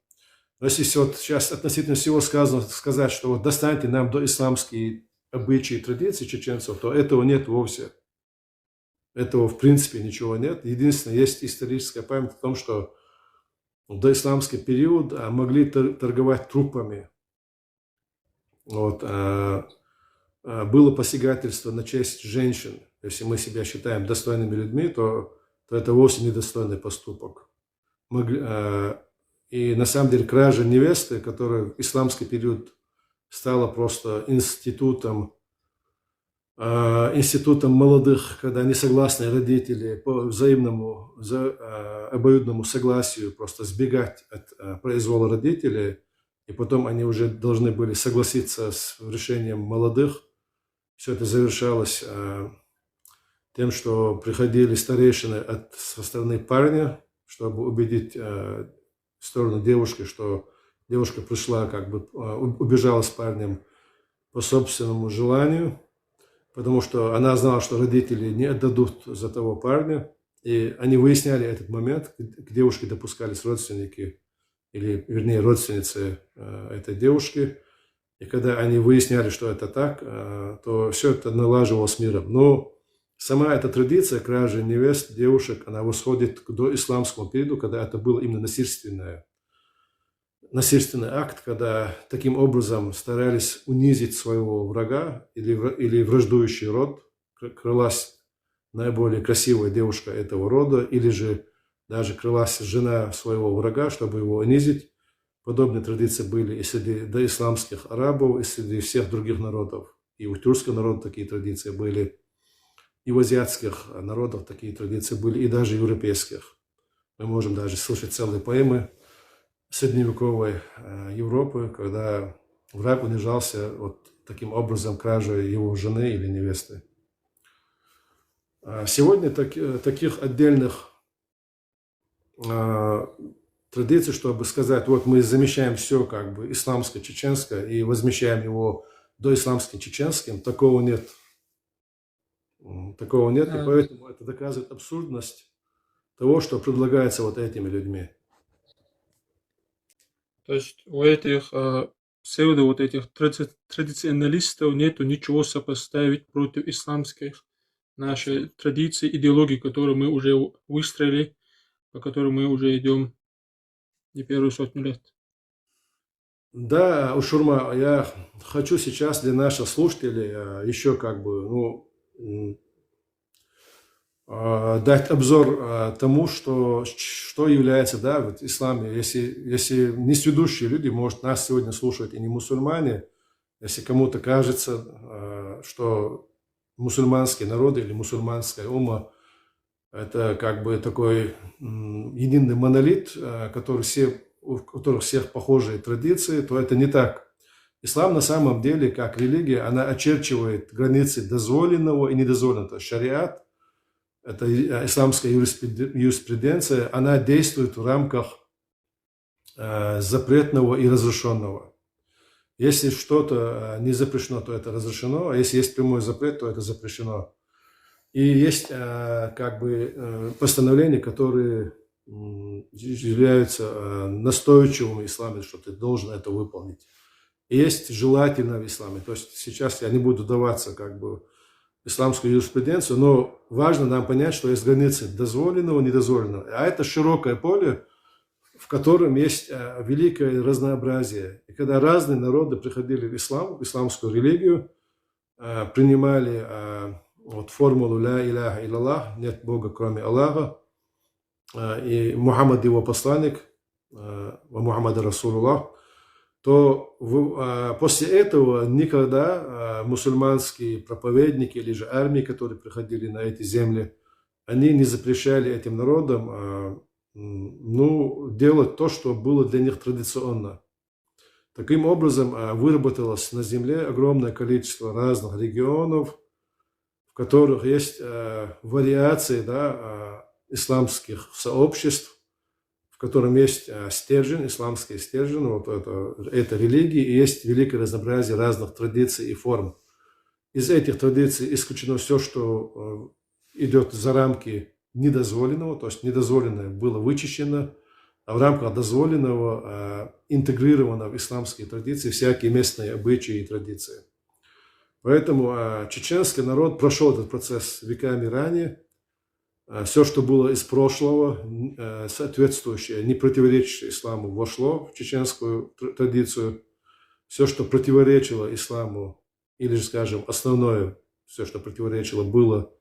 Но если вот сейчас относительно всего сказать, что вот достаньте нам доисламские обычаи и традиции чеченцев, то этого нет вовсе. Этого в принципе ничего нет. Единственное, есть историческая память о том, что в доисламский период могли торговать трупами. Вот, было посягательство на честь женщин. Если мы себя считаем достойными людьми, то это вовсе недостойный поступок. И на самом деле кража невесты, которая в исламский период стала просто институтом молодых, когда несогласные родители по взаимному обоюдному согласию просто сбегать от произвола родителей, и потом они уже должны были согласиться с решением молодых. Все это завершалось тем, что приходили старейшины со стороны парня, чтобы убедить в сторону девушки, что девушка пришла, как бы убежала с парнем по собственному желанию, потому что она знала, что родители не отдадут за того парня. И они выясняли этот момент, к девушке допускались родственники, или, вернее, родственницы этой девушки. И когда они выясняли, что это так, то все это налаживалось миром. Но сама эта традиция кражи невест, девушек, она восходит к доисламскому периоду, когда это было именно насильственное насильственный акт, когда таким образом старались унизить своего врага или враждующий род, крылась наиболее красивая девушка этого рода, или же даже крылась жена своего врага, чтобы его унизить. Подобные традиции были и среди доисламских арабов, и среди всех других народов. И у тюркского народа такие традиции были, и у азиатских народов такие традиции были, и даже европейских. Мы можем даже слышать целые поэмы средневековой Европы, когда враг унижался вот таким образом кражей его жены или невесты. Сегодня таких отдельных традиций, чтобы сказать, вот мы замещаем все как бы исламско-чеченское и возмещаем его доисламско-чеченским, такого нет. Такого нет, и поэтому это доказывает абсурдность того, что предлагается вот этими людьми. То есть у этих псевдо вот этих традиционалистов нету ничего сопоставить против исламских нашей традиции, идеологии, которую мы уже выстроили, по которой мы уже идем не первую сотню лет. Да, Ушурма, я хочу сейчас для наших слушателей еще как бы, дать обзор тому, что является, да, вот исламе. Если несведущие люди, может, нас сегодня слушают и не мусульмане, если кому-то кажется, что мусульманские народы или мусульманская умма – это как бы такой единый монолит, у которых всех похожие традиции, то это не так. Ислам на самом деле, как религия, она очерчивает границы дозволенного и недозволенного. То есть шариат, это исламская юриспруденция, она действует в рамках запретного и разрешенного. Если что-то не запрещено, то это разрешено, а если есть прямой запрет, то это запрещено. И есть как бы постановления, которые являются настойчивыми в исламе, что ты должен это выполнить. И есть желательно в исламе. То есть сейчас я не буду вдаваться как бы в исламскую юриспруденцию, но важно нам понять, что есть границы дозволенного и недозволенного. А это широкое поле, в котором есть великое разнообразие. И когда разные народы приходили в ислам, в исламскую религию, принимали вот формулу «Ля иляха илляллах», «Нет Бога, кроме Аллаха», и Мухаммад его посланник, Мухаммад Расулуллах, то после этого никогда мусульманские проповедники или же армии, которые приходили на эти земли, они не запрещали этим народам делать то, что было для них традиционно. Таким образом, выработалось на земле огромное количество разных регионов, в которых есть вариации, да, исламских сообществ, в котором есть стержень, исламский стержень, вот это религии, и есть великое разнообразие разных традиций и форм. Из этих традиций исключено все, что идет за рамки недозволенного, то есть недозволенное было вычищено, а в рамках дозволенного интегрировано в исламские традиции всякие местные обычаи и традиции. Поэтому чеченский народ прошел этот процесс веками ранее. Все, что было из прошлого, соответствующее, не противоречащее исламу, вошло в чеченскую традицию. Все, что противоречило исламу, или же, скажем, основное, все, что противоречило, было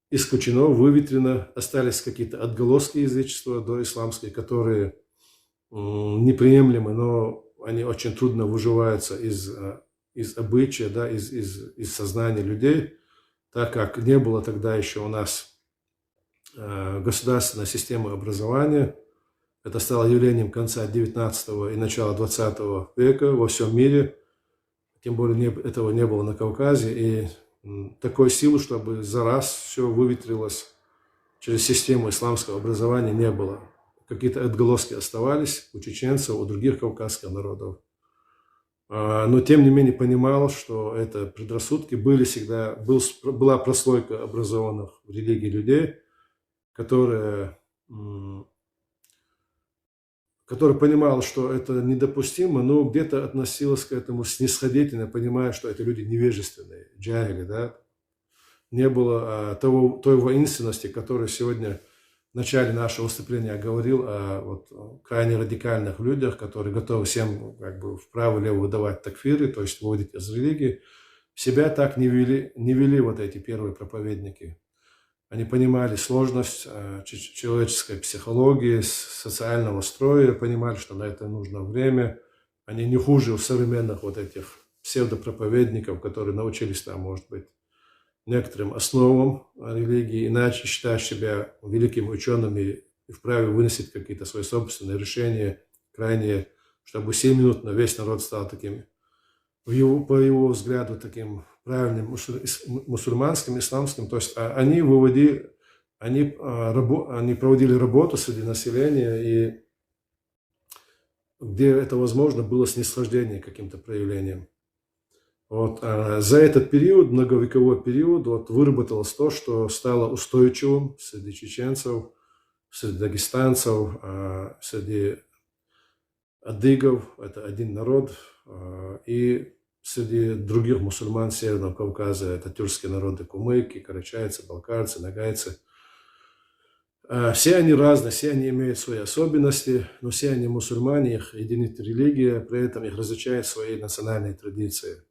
исключено, выветрено. Остались какие-то отголоски язычества доисламские, которые неприемлемы, но они очень трудно выживаются из обычая, да, из сознания людей, так как не было тогда еще у нас государственной системы образования. Это стало явлением конца 19 и начала 20 века во всем мире. Тем более этого не было на Кавказе. И такой силы, чтобы за раз все выветрилось через систему исламского образования, не было. Какие-то отголоски оставались у чеченцев, у других кавказских народов. Но тем не менее понимал, что это предрассудки была прослойка образованных в религии людей, которая понимала, что это недопустимо, но где-то относилась к этому снисходительно, понимая, что это люди невежественные, джахили, да. Не было той воинственности, которая сегодня начале нашего выступления я говорил о вот крайне радикальных людях, которые готовы всем как бы вправо-лево выдавать такфиры, то есть выводить из религии. Себя так не вели вот эти первые проповедники. Они понимали сложность человеческой психологии, социального строя, понимали, что на это нужно время. Они не хуже современных вот этих псевдопроповедников, которые научились там, может быть, некоторым основам религии, иначе считают себя великими учеными и вправе выносить какие-то свои собственные решения, крайние, чтобы сиюминутно весь народ стал таким, по его взгляду, таким правильным мусульманским, исламским. То есть они проводили работу среди населения, и где это возможно, было снисхождение каким-то проявлением. Вот, за этот период, многовековой период, вот, выработалось то, что стало устойчивым среди чеченцев, среди дагестанцев, среди адыгов, это один народ, и среди других мусульман Северного Кавказа, это тюркские народы кумыки, карачайцы, балкарцы, нагайцы. Все они разные, все они имеют свои особенности, но все они мусульмане, их единит религия, при этом их различают свои национальные традиции.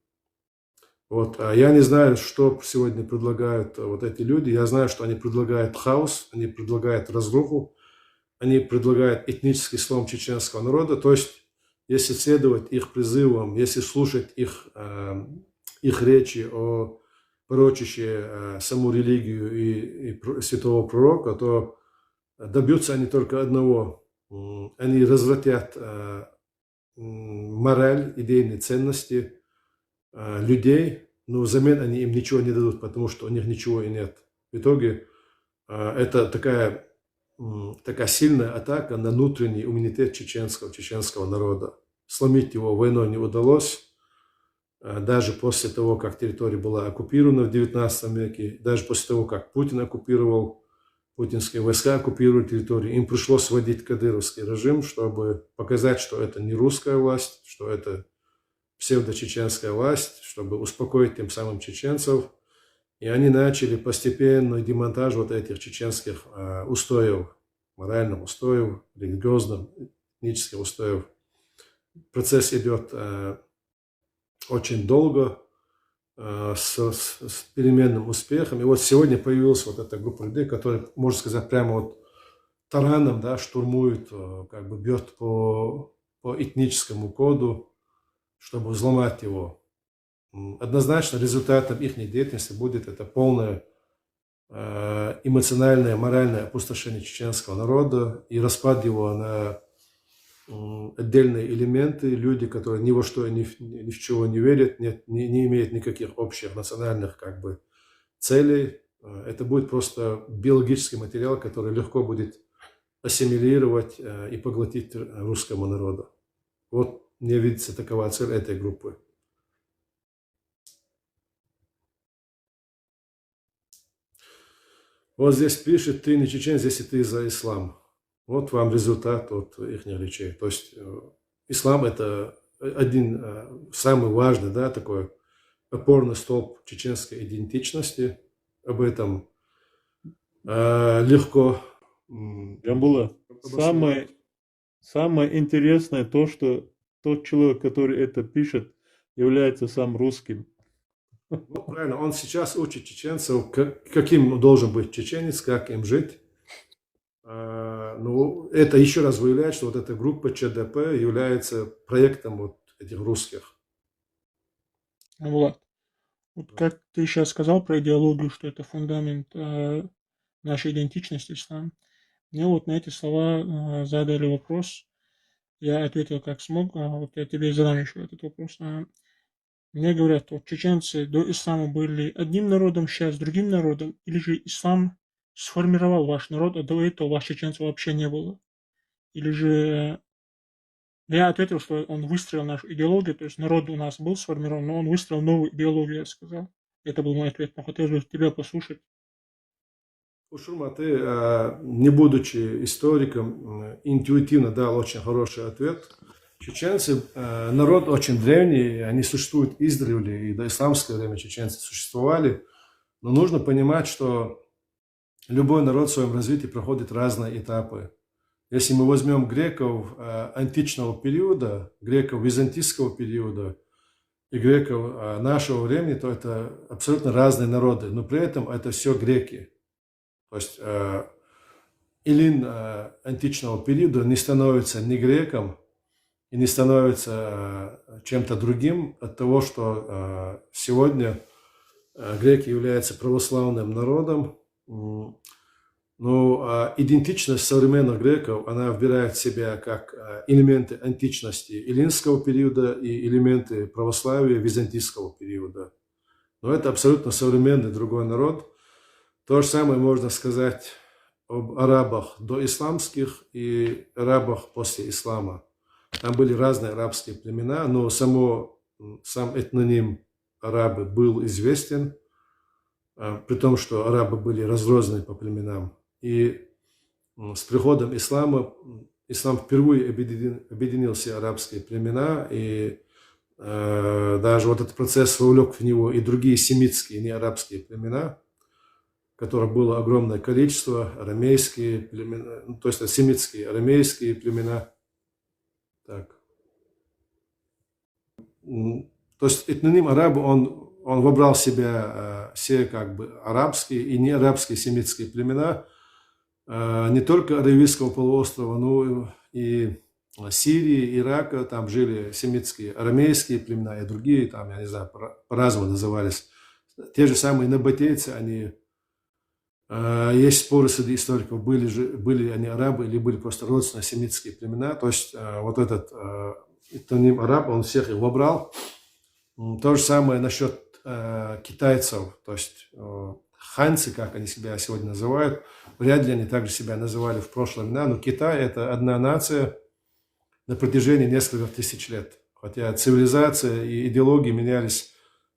Вот. Я не знаю, что сегодня предлагают вот эти люди. Я знаю, что они предлагают хаос, они предлагают разруху, они предлагают этнический слом чеченского народа. То есть, если следовать их призывам, если слушать их речи, порочащие саму религию и святого пророка, то добьются они только одного. Они развратят мораль, идейные ценности людей, но взамен они им ничего не дадут, потому что у них ничего и нет. В итоге это такая сильная атака на внутренний иммунитет чеченского народа. Сломить его войной не удалось. Даже после того, как территория была оккупирована в XIX веке, даже после того, как путинские войска оккупировали территорию, им пришлось вводить кадыровский режим, чтобы показать, что это не русская власть, что это псевдочеченская власть, чтобы успокоить тем самым чеченцев. И они начали постепенно демонтаж вот этих чеченских устоев, моральных устоев, религиозных, этнических устоев. Процесс идет очень долго, с переменным успехом. И вот сегодня появилась вот эта группа людей, которые, можно сказать, прямо вот тараном, да, штурмуют, как бы бьет по этническому коду, чтобы взломать его. Однозначно результатом их деятельности будет это полное эмоциональное, моральное опустошение чеченского народа и распад его на отдельные элементы, люди, которые ни во что, ни в чего не верят, не имеют никаких общих национальных как бы целей. Это будет просто биологический материал, который легко будет ассимилировать и поглотить русскому народу. Вот мне видится такова цель этой группы. Вот здесь пишет, ты не чеченец, если ты за ислам. Вот вам результат от их речей. То есть ислам – это один самый важный, да, такой опорный столб чеченской идентичности. Об этом легко. Джамбула, самое интересное то, что тот человек, который это пишет, является сам русским. Ну, правильно, он сейчас учит чеченцев, каким должен быть чеченец, как им жить. Ну, это еще раз выявляет, что вот эта группа ЧДП является проектом вот этих русских. Влад, вот как ты сейчас сказал про идеологию, что это фундамент нашей идентичности, ислам. Мне вот на эти слова задали вопрос. Я ответил как смог. Вот я тебе задам еще этот вопрос. Мне говорят, вот чеченцы до ислама были одним народом, сейчас другим народом, или же ислам сформировал ваш народ, а до этого вас чеченцев вообще не было. Или же я ответил, что он выстроил нашу идеологию, то есть народ у нас был сформирован, но он выстроил новую идеологию, я сказал. Это был мой ответ, но хотелось бы тебя послушать. Ушурма, ты, не будучи историком, интуитивно дал очень хороший ответ. Чеченцы народ очень древний, они существуют издревле, и до исламского времени чеченцы существовали. Но нужно понимать, что любой народ в своем развитии проходит разные этапы. Если мы возьмем греков античного периода, греков византийского периода и греков нашего времени, то это абсолютно разные народы, но при этом это все греки. То есть эллин античного периода не становится ни греком и не становится чем-то другим от того, что сегодня греки являются православным народом. Но идентичность современных греков, она вбирает в себя как элементы античности эллинского периода и элементы православия византийского периода. Но это абсолютно современный другой народ. То же самое можно сказать об арабах доисламских и арабах после ислама. Там были разные арабские племена, но сам этноним арабы был известен, при том, что арабы были разрознены по племенам. И с приходом ислама, ислам впервые объединил все арабские племена, и даже вот этот процесс вовлек в него и другие семитские, не арабские племена, которых было огромное количество, арамейские племена, то есть семитские, арамейские племена. Так. То есть этноним арабы, он вобрал в себя все как бы арабские и не арабские семитские племена, не только Аравийского полуострова, но и Сирии, Ирака, там жили семитские, арамейские племена и другие, там, я не знаю, по-разному назывались. Те же самые набатейцы, они, есть споры среди историков, были они арабы или были просто родственные семитские племена, то есть вот этот этноним араб, он всех их вобрал. То же самое насчет китайцев, то есть ханьцы, как они себя сегодня называют, вряд ли они также себя называли в прошлые времена, но Китай – это одна нация на протяжении нескольких тысяч лет. Хотя цивилизация и идеологии менялись,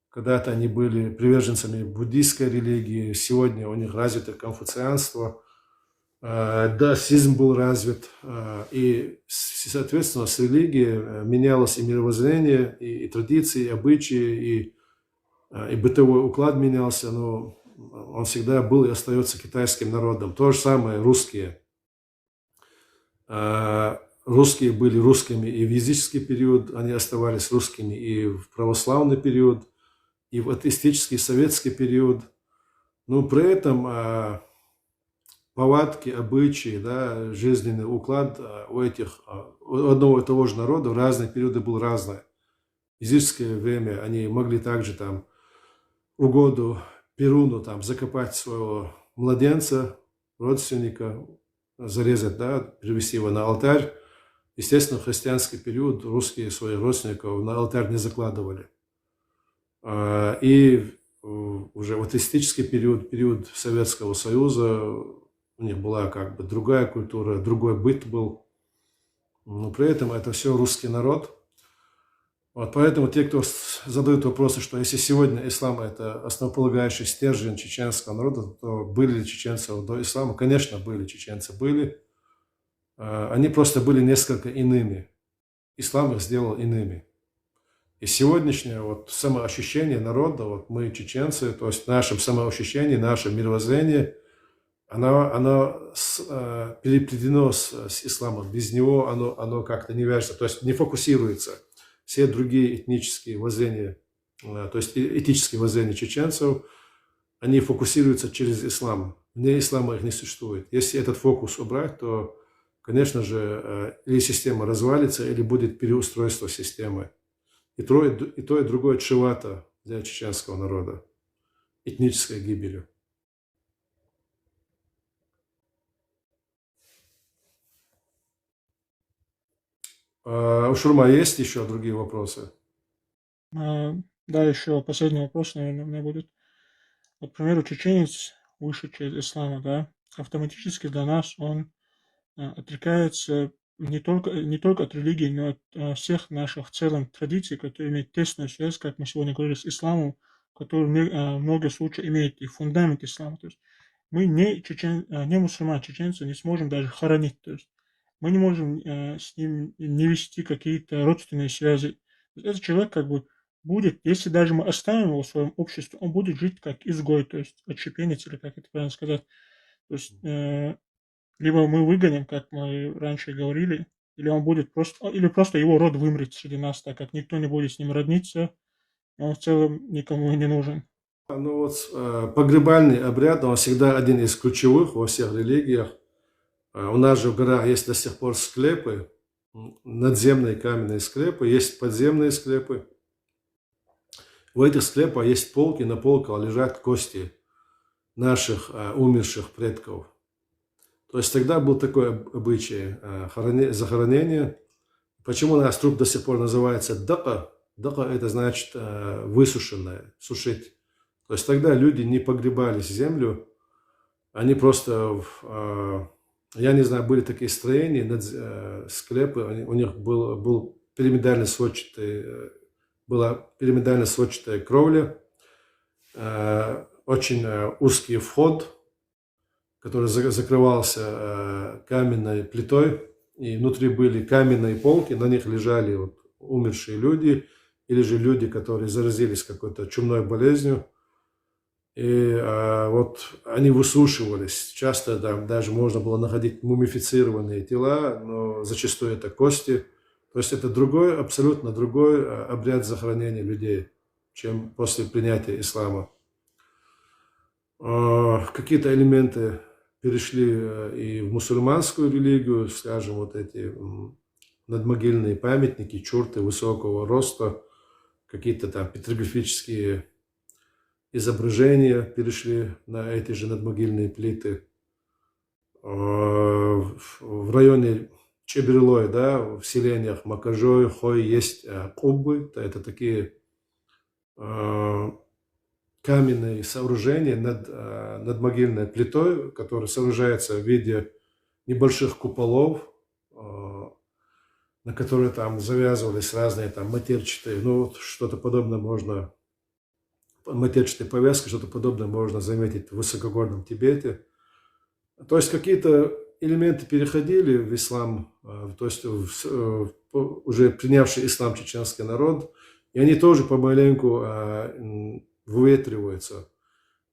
когда-то они были приверженцами буддийской религии, сегодня у них развито конфуцианство, даосизм был развит, и, соответственно, с религией менялось и мировоззрение, и традиции, и обычаи, и бытовой уклад менялся, но он всегда был и остается китайским народом. То же самое русские. Русские были русскими и в языческий период, они оставались русскими и в православный период, и в атеистический советский период. Но при этом повадки, обычаи, да, жизненный уклад у одного и того же народа в разные периоды был разный. В языческое время они могли также там угоду Перуну там закопать своего младенца, родственника, зарезать, да, привести его на алтарь. Естественно, в христианский период русские своих родственников на алтарь не закладывали. И уже в атеистический период Советского Союза у них была как бы другая культура, другой быт был. Но при этом это все русский народ. Вот поэтому те, кто задают вопросы, что если сегодня ислам – это основополагающий стержень чеченского народа, то были ли чеченцы до ислама? Конечно, были, чеченцы были. Они просто были несколько иными. Ислам их сделал иными. И сегодняшнее вот самоощущение народа, вот мы чеченцы, то есть наше самоощущение, наше мировоззрение, оно переплетено с исламом. Без него оно как-то не вяжется, то есть не фокусируется. Все другие этнические воззрения, то есть этические воззрения чеченцев, они фокусируются через ислам. Вне ислама их не существует. Если этот фокус убрать, то, конечно же, или система развалится, или будет переустройство системы. И то, и другое чревато для чеченского народа этнической гибелью. У Шурма есть еще другие вопросы? Да, еще последний вопрос, наверное, у меня будет. Вот, к примеру, чеченец, вышедший из ислама, да, автоматически для нас он отрекается не только от религии, но от всех наших в целом традиций, которые имеют тесную связь, как мы сегодня говорили, с исламом, который в многих случаях имеет и фундамент ислама. То есть мы не мусульмане, чеченцы, не сможем даже хоронить. То есть мы не можем с ним не вести какие-то родственные связи. Этот человек как бы будет, если даже мы оставим его в своем обществе, он будет жить как изгой, то есть отщепенец, или как это правильно сказать. То есть либо мы выгоним, как мы раньше говорили, или он будет просто его род вымрет среди нас, так как никто не будет с ним родниться, и он в целом никому и не нужен. Ну вот погребальный обряд, он всегда один из ключевых во всех религиях. У нас же в горах есть до сих пор склепы, надземные каменные склепы, есть подземные склепы. В этих склепах есть полки, на полках лежат кости наших умерших предков. То есть тогда был такой обычай захоронения. Почему наш труп до сих пор называется дака? Дака – это значит высушенное, сушить. То есть тогда люди не погребались в землю, они просто, я не знаю, были такие строения, склепы, у них была пирамидально сводчатая кровля, очень узкий вход, который закрывался каменной плитой, и внутри были каменные полки, на них лежали вот умершие люди, или же люди, которые заразились какой-то чумной болезнью. И вот они высушивались. Часто даже можно было находить мумифицированные тела, но зачастую это кости. То есть это абсолютно другой обряд захоронения людей, чем после принятия ислама. Какие-то элементы перешли и в мусульманскую религию, скажем, вот эти надмогильные памятники, чурты высокого роста, какие-то там петрографические изображения перешли на эти же надмогильные плиты. В районе Чеберлой, да, в селениях Макажой, Хой есть куббы, это такие каменные сооружения над могильной плитой, которые сооружаются в виде небольших куполов, на которые там завязывались разные там матерчатые, ну вот что-то подобное можно, матерчатые повязки, что-то подобное можно заметить в высокогорном Тибете. То есть какие-то элементы переходили в ислам, то есть уже принявший ислам чеченский народ, и они тоже помаленьку выветриваются.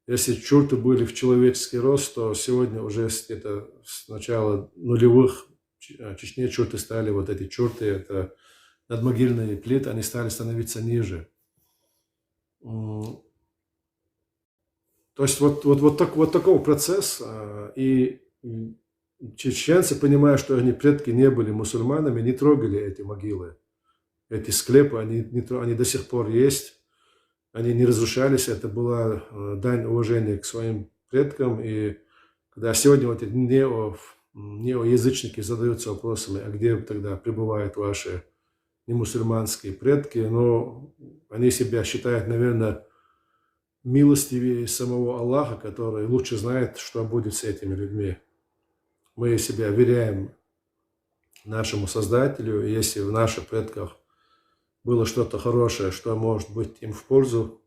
Если чурты были в человеческий рост, то сегодня уже где-то с начала нулевых в Чечне чурты стали, вот эти чурты, это надмогильные плиты, они стали становиться ниже. То есть вот такой процесс. И чеченцы, понимая, что они предки не были мусульманами, не трогали эти могилы. Эти склепы, они до сих пор есть. Они не разрушались, это была дань уважения к своим предкам. И когда сегодня вот эти неоязычники задаются вопросами, а где тогда пребывают ваши немусульманские предки, но они себя считают, наверное, милостивее самого Аллаха, который лучше знает, что будет с этими людьми. Мы себя веряем нашему Создателю, и если в наших предках было что-то хорошее, что может быть им в пользу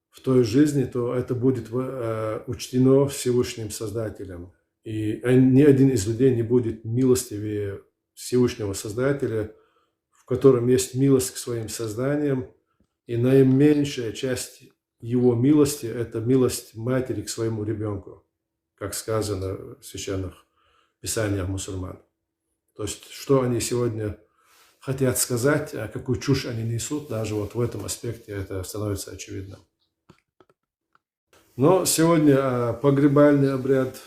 в той жизни, то это будет учтено Всевышним Создателем. И ни один из людей не будет милостивее Всевышнего Создателя, в котором есть милость к своим созданиям, и наименьшая часть его милости – это милость матери к своему ребенку, как сказано в священных писаниях мусульман. То есть, что они сегодня хотят сказать, а какую чушь они несут, даже вот в этом аспекте это становится очевидным. Но сегодня погребальный обряд,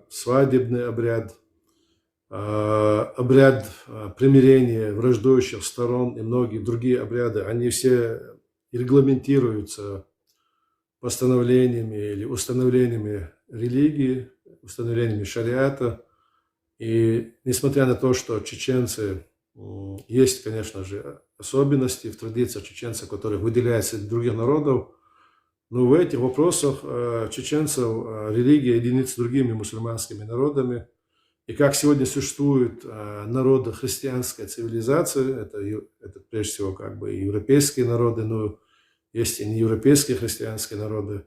свадебный обряд, обряд примирения враждующих сторон и многие другие обряды, они все регламентируются постановлениями или установлениями религии, установлениями шариата. И несмотря на то, что чеченцы, есть, конечно же, особенности в традициях чеченцев, которые выделяются от других народов, но в этих вопросах чеченцев религия единится с другими мусульманскими народами. И как сегодня существуют народы христианской цивилизации, это прежде всего как бы европейские народы, но есть и неевропейские христианские народы.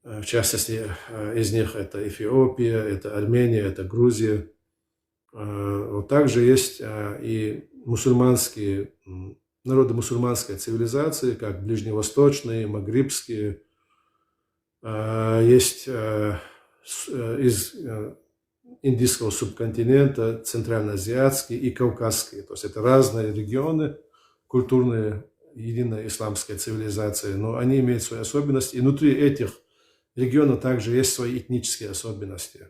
В частности, из них это Эфиопия, это Армения, это Грузия. Вот также есть и мусульманские народы мусульманской цивилизации, как ближневосточные, магрибские. Есть из индийского субконтинента, центральноазиатские и кавказские. То есть это разные регионы, культурные, единая исламская цивилизация, но они имеют свои особенности. И внутри этих регионов также есть свои этнические особенности.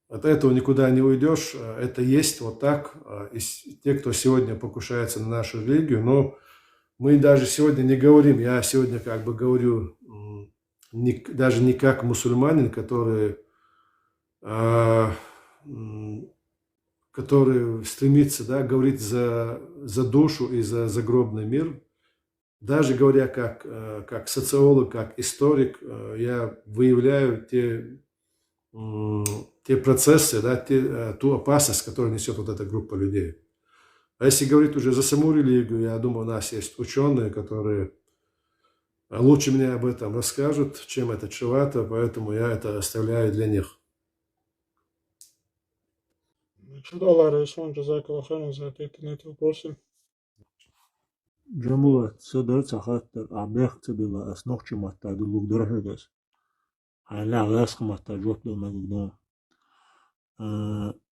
От этого никуда не уйдешь. Это есть вот так. И те, кто сегодня покушается на нашу религию, но мы даже сегодня не говорим, я сегодня как бы говорю даже не как мусульманин, который стремится, да, говорить за душу и за загробный мир. Даже говоря как социолог, как историк, я выявляю те процессы, да, ту опасность, которую несет вот эта группа людей. А если говорить уже за саму религию, я думаю, у нас есть ученые, которые лучше меня об этом расскажут, чем этот Шивата, поэтому я это оставляю для них. Значит, Аллах Расул, джазакаллаху хайран за ответы на эти вопросы. Джамула цедер цахаттер абех цедила аснох чиматта дулук дорхегас. Аля гасхматта жопдо магудон.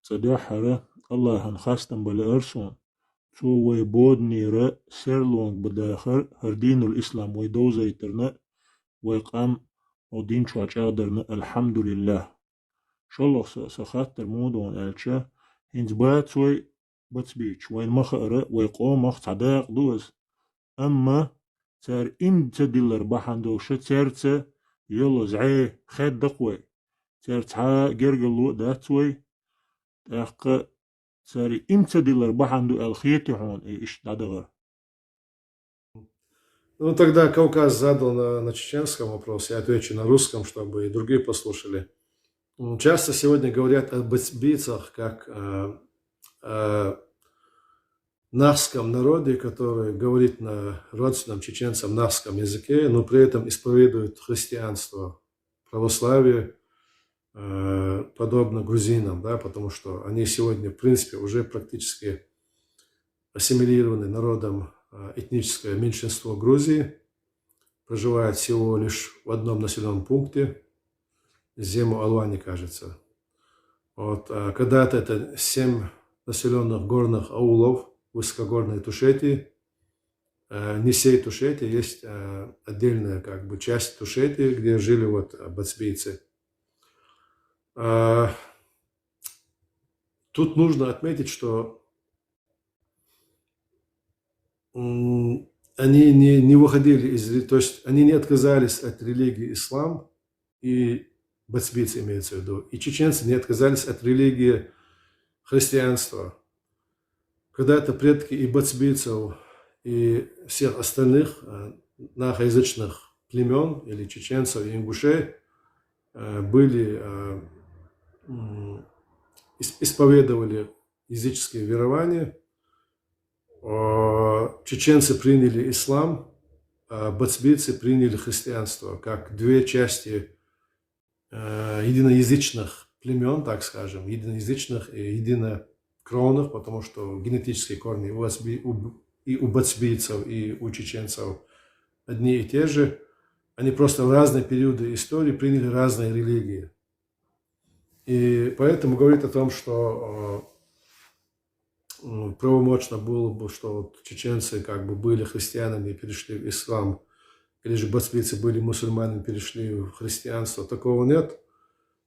Цедя хара Аллах хастам бали арсон. Цу вай bod нира серлонг бадахар хардинул ислам вай доузайтерна вай қам один чуачадерна алхамдулиллах. Шаллах сахаттер мудон алча هنز بات شوي بتسبيش وين مخأرة ويقوم مخ صداق دوز أما صار إمتى ديلر بحندو شتيرتة يلا زعي خد دقوي صار تحا جرجلو داتوي تحقق صار إمتى ديلر بحندو الخيتي هون إيش دادغر. Ну, тогда Кавказ задал на чеченском вопрос, я отвечу на русском, чтобы и другие послушали. Часто сегодня говорят об бацбийцах как о нахском народе, который говорит на родственном чеченцам нахском языке, но при этом исповедует христианство, православие, подобно грузинам, да, потому что они сегодня, в принципе, уже практически ассимилированы народом, этническое меньшинство Грузии, проживает всего лишь в одном населенном пункте, Зему Алвани, кажется. Вот, когда-то это 7 населенных горных аулов, высокогорной Тушетии. Не всей Тушетии, есть отдельная как бы часть Тушетии, где жили вот бацбийцы. Тут нужно отметить, что они не выходили то есть они не отказались от религии ислам, и бацбийцы имеется в виду, и чеченцы не отказались от религии христианства. Когда-то предки и бацбийцев, и всех остальных нахоязычных племен, или чеченцев, и ингушей, исповедовали языческие верования. Чеченцы приняли ислам, а бацбийцы приняли христианство, как две части единоязычных племен, так скажем, единоязычных и единокровных, потому что генетические корни и у бацбийцев, и у чеченцев одни и те же. Они просто в разные периоды истории приняли разные религии. И поэтому говорит о том, что правомочно было бы, что вот чеченцы как бы были христианами и перешли в ислам, или же бацбийцы были мусульманами и перешли в христианство. Такого нет.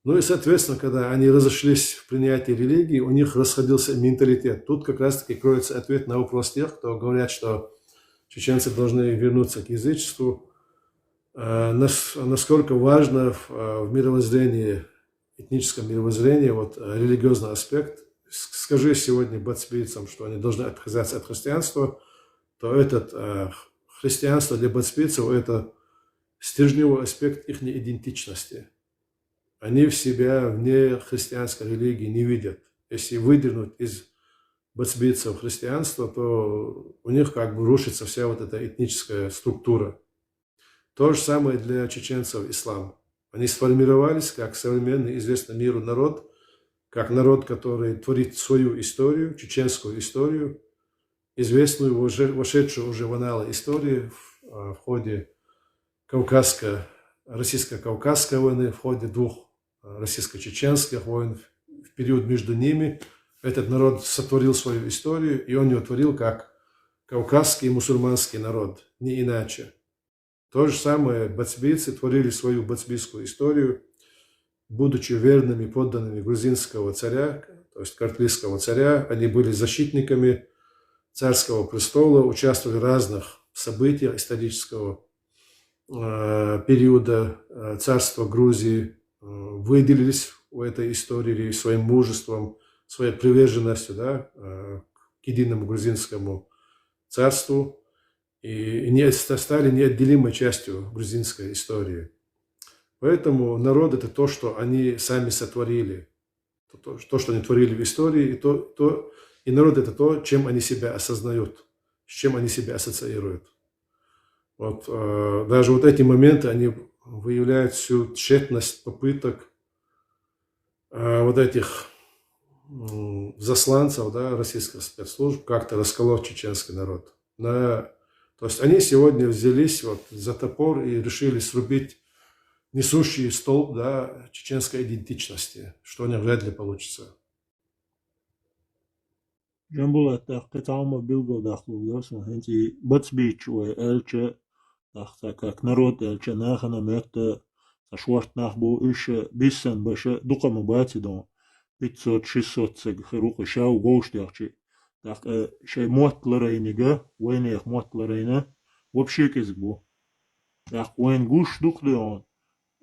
Ну и, соответственно, когда они разошлись в принятии религии, у них расходился менталитет. Тут как раз-таки кроется ответ на вопрос тех, кто говорят, что чеченцы должны вернуться к язычеству. Насколько важно в мировоззрении, этническом мировоззрении, вот религиозный аспект. Скажи сегодня бацбийцам, что они должны отказаться от христианства, то этот христианство для бацбийцев – это стержневой аспект их идентичности. Они в себя вне христианской религии не видят. Если выдернуть из бацбийцев христианство, то у них как бы рушится вся вот эта этническая структура. То же самое для чеченцев ислам. Они сформировались как современный, известный миру народ, как народ, который творит свою историю, чеченскую историю, известную, вошедшую уже в аналы истории в ходе Кавказской российско-кавказской войны, в ходе 2 российско-чеченских войн, в период между ними этот народ сотворил свою историю, и он ее творил как кавказский мусульманский народ, не иначе. То же самое бацбийцы творили свою бацбийскую историю, будучи верными подданными грузинского царя, то есть картлийского царя. Они были защитниками царского престола, участвовали в разных событиях исторического периода царства Грузии, выделились в этой истории своим мужеством, своей приверженностью, да, к единому грузинскому царству, и стали неотделимой частью грузинской истории. Поэтому народ – это то, что они сами сотворили, то, что они творили в истории, и народ – это то, чем они себя осознают, с чем они себя ассоциируют. Вот, даже вот эти моменты, они выявляют всю тщетность попыток вот этих засланцев, да, российских спецслужб как-то расколоть чеченский народ. То есть они сегодня взялись вот за топор и решили срубить несущий столб, да, чеченской идентичности, что у них вряд ли получится. جنبولا قطعة بيلقوا داخلوا يوسف هنتي بس بيتش وإلش تاك نرود إلش ناخنا ميت تشوارت ناخبو إيش بيسن باش دوقا مباتي دون بيتسوت شيسوت سج خروق شاو غوش داخشي تاك شي موت لرينيغا وين يخ موت لرينا وبشيك إزبو تاك وين غوش دوق ديون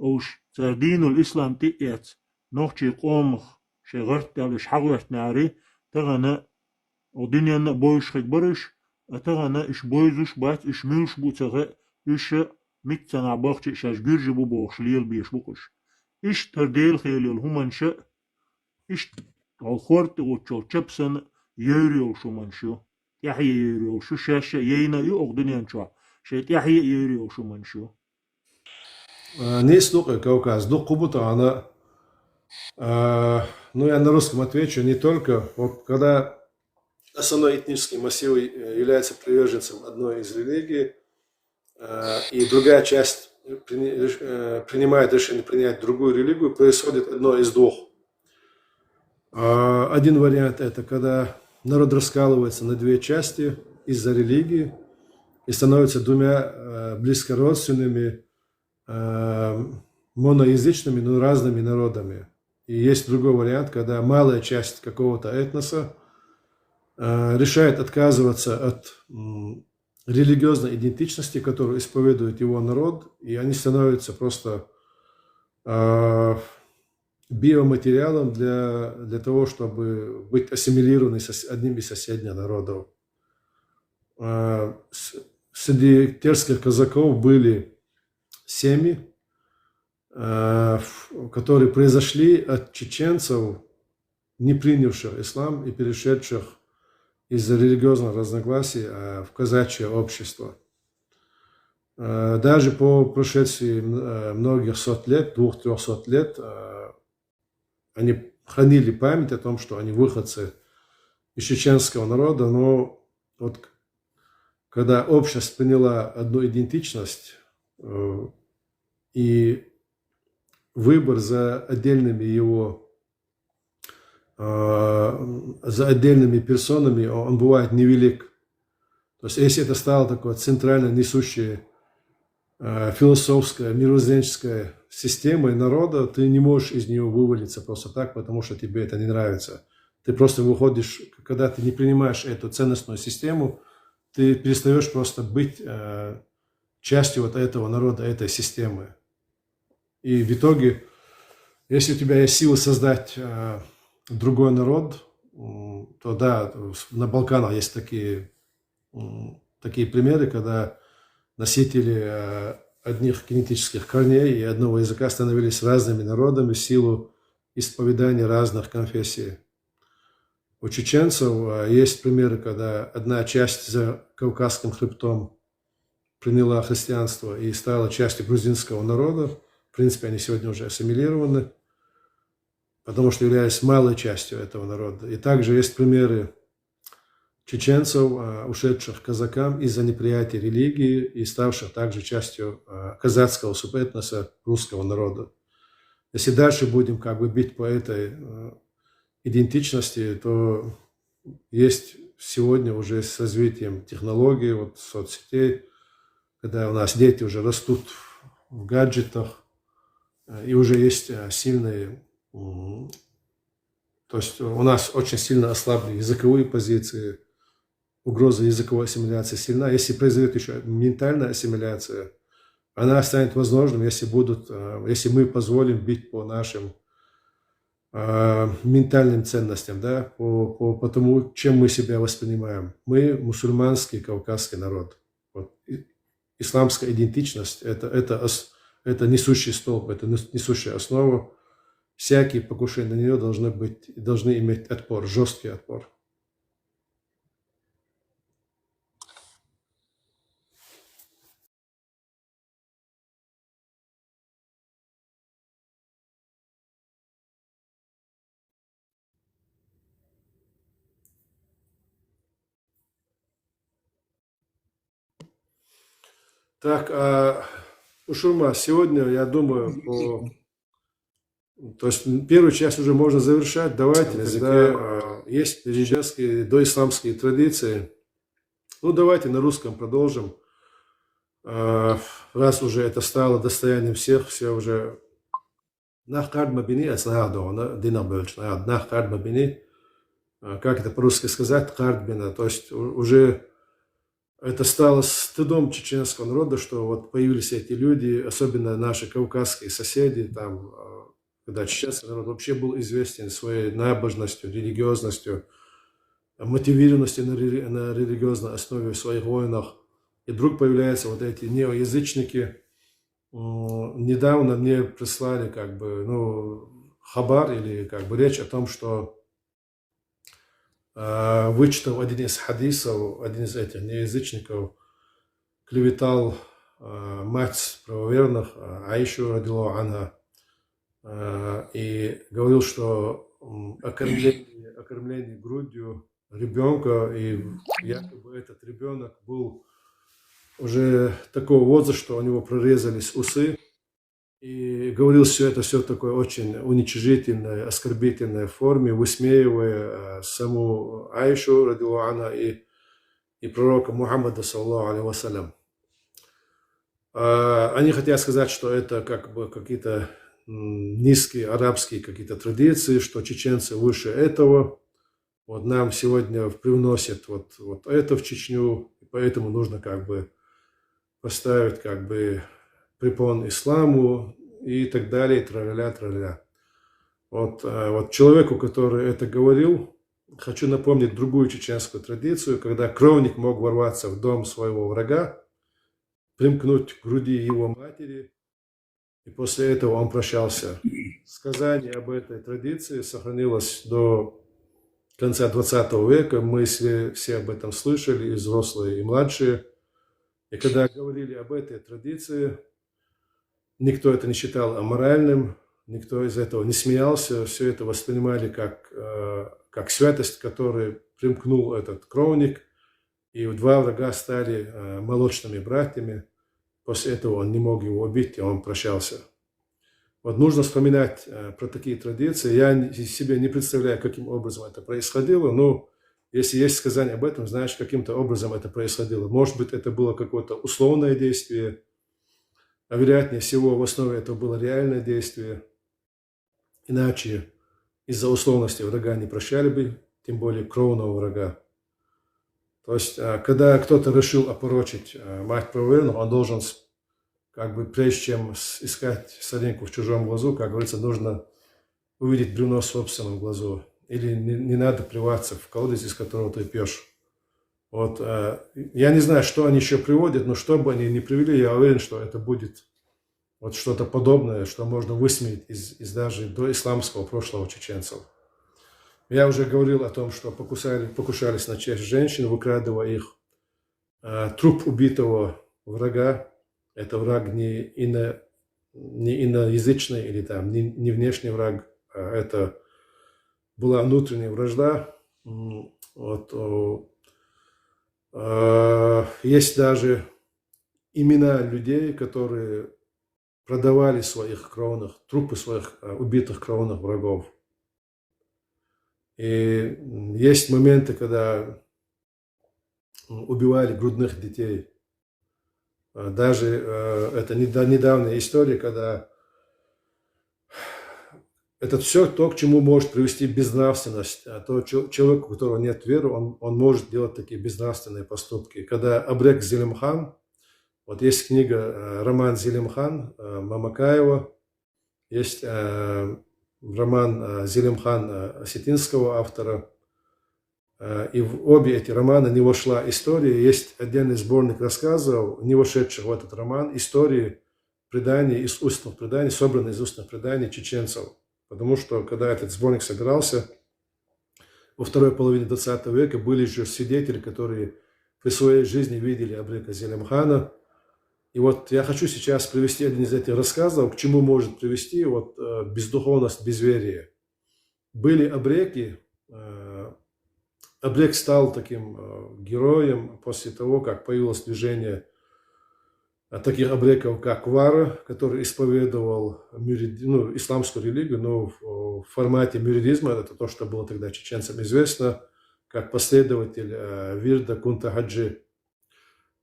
أوش تردين الإسلام تيئت نوخشي قومخ شي غرت دالش حغرت ناري تغنى ودنيا بويش خيك برش أتغنى إش بويزوش بات إش ميلش بوتغى إش ميتنا باخش إش أشجرج بوبوخش ليل بيش بوكش إش ترديل خيليل همانشا إش الخورت وتشو تشبسن يوريو شو منشو يحيى يوريو شو شاشة يينا يوق دنيا نشوا شيت يحيى يوريو شو منشو Не столько Кавказ, до Кубута она, ну я на русском отвечу, не только, вот когда основной этнический массив является приверженцем одной из религий, и другая часть принимает решение принять другую религию, происходит одно из двух. Один вариант – это когда народ раскалывается на 2 части из-за религии и становится 2 близкородственными, моноязычными, но разными народами. И есть другой вариант, когда малая часть какого-то этноса решает отказываться от религиозной идентичности, которую исповедует его народ, и они становятся просто биоматериалом для того, чтобы быть ассимилированы с одним из соседних народов. Среди терских казаков были семьи, которые произошли от чеченцев, не принявших ислам и перешедших из-за религиозных разногласий в казачье общество. Даже по прошествии многих сот лет, 200-300 лет, они хранили память о том, что они выходцы из чеченского народа, но вот когда общность приняла одну идентичность и выбор за отдельными персонами, он бывает невелик. То есть если это стало такое центрально несущее философская, мировоззренческая система народа, ты не можешь из нее вывалиться просто так, потому что тебе это не нравится. Ты просто выходишь, когда ты не принимаешь эту ценностную систему, ты перестаешь просто быть частью вот этого народа, этой системы. И в итоге, если у тебя есть сила создать другой народ, то да, на Балканах есть такие примеры, когда носители одних генетических корней и одного языка становились разными народами в силу исповедания разных конфессий. У чеченцев есть примеры, когда одна часть за Кавказским хребтом приняла христианство и стала частью грузинского народа. В принципе, они сегодня уже ассимилированы, потому что являются малой частью этого народа. И также есть примеры чеченцев, ушедших к казакам из-за неприятия религии и ставших также частью казацкого субэтноса русского народа. Если дальше будем как бы бить по этой идентичности, то есть сегодня уже с развитием технологий, вот соцсетей, когда у нас дети уже растут в гаджетах, и уже есть сильные, то есть у нас очень сильно ослабли языковые позиции, угроза языковой ассимиляции сильна. Если произойдет еще ментальная ассимиляция, она станет возможным, если мы позволим бить по нашим ментальным ценностям, да, по тому, чем мы себя воспринимаем. Мы мусульманский кавказский народ. Вот. Исламская идентичность это несущий столб, это несущая основа. Всякие покушения на нее должны иметь отпор, жесткий отпор. Так, Ушурма, сегодня, я думаю, то есть первую часть уже можно завершать. Давайте, тогда есть религиозные доисламские традиции. Ну, давайте на русском продолжим. Раз уже это стало достоянием всех, все уже... Как это по-русски сказать? То есть уже... Это стало стыдом чеченского народа, что вот появились эти люди, особенно наши кавказские соседи, там, когда чеченский народ вообще был известен своей набожностью, религиозностью, мотивированностью на религиозной основе в своих войнах. И вдруг появляются вот эти неоязычники. Недавно мне прислали хабар или речь о том, что вычитал один из хадисов, один из этих неязычников клеветал мать правоверных Аишу радиллаху анха и говорил, что окормление грудью ребенка, и якобы этот ребенок был уже такого возраста, что у него прорезались усы, и говорил все в такой очень уничижительной, оскорбительной форме, высмеивая саму Аишу радиллаху анха и пророка Мухаммада саллаллаху алейхи вассалям. Они хотят сказать, что это какие-то низкие арабские какие-то традиции, что чеченцы выше этого. Вот нам сегодня привносят вот это в Чечню, и поэтому нужно поставить препон исламу и так далее, тра-ля-ля. Вот человеку, который это говорил, хочу напомнить другую чеченскую традицию, когда кровник мог ворваться в дом своего врага, примкнуть к груди его матери, и после этого он прощался. Сказание об этой традиции сохранилось до конца 20 века, мы все об этом слышали, и взрослые, и младшие. И когда говорили об этой традиции, никто это не считал аморальным, никто из этого не смеялся, все это воспринимали как святость, к которой примкнул этот кровник, и два врага стали молочными братьями. После этого он не мог его убить, и он прощался. Вот нужно вспоминать про такие традиции. Я себе не представляю, каким образом это происходило, но если есть сказание об этом, знаешь, каким-то образом это происходило. Может быть, это было какое-то условное действие, а вероятнее всего в основе этого было реальное действие. Иначе из-за условности врага не прощали бы, тем более кровного врага. То есть, когда кто-то решил опорочить мать правоверных, он должен, прежде чем искать соринку в чужом глазу, как говорится, нужно увидеть бревно в собственном глазу. Или не надо плеваться в колодец, из которого ты пьешь. Вот, я не знаю, что они еще приводят, но что бы они ни привели, я уверен, что это будет вот что-то подобное, что можно высмеять из даже доисламского прошлого чеченцев. Я уже говорил о том, что покушались на честь женщин, выкрадывая их. Труп убитого врага, это враг не иноязычный или не внешний враг, это была внутренняя вражда. Вот, Есть даже имена людей, которые продавали своих кровных, трупы своих убитых кровных врагов. И есть моменты, когда убивали грудных детей. Даже это недавняя история, когда это все то, к чему может привести безнравственность. А то человек, у которого нет веры, он может делать такие безнравственные поступки. Когда Абрек Зелимхан, вот есть книга, роман Зелимхан Мамакаева, есть роман Зелимхан осетинского автора. И в обе эти романы не вошла история. Есть отдельный сборник рассказов, не вошедших в этот роман, истории преданий, из устных преданий, собранные из устных преданий чеченцев. Потому что, когда этот сборник собирался, во второй половине 20 века были же свидетели, которые при своей жизни видели Абрека Зелимхана. И вот я хочу сейчас привести один из этих рассказов, к чему может привести вот бездуховность, безверие. Были абреки, Абрек стал таким героем после того, как появилось движение таких абреков, как Вара, который исповедовал исламскую религию, но в формате мюридизма, это то, что было тогда чеченцам известно, как последователь Вирда Кунта Хаджи.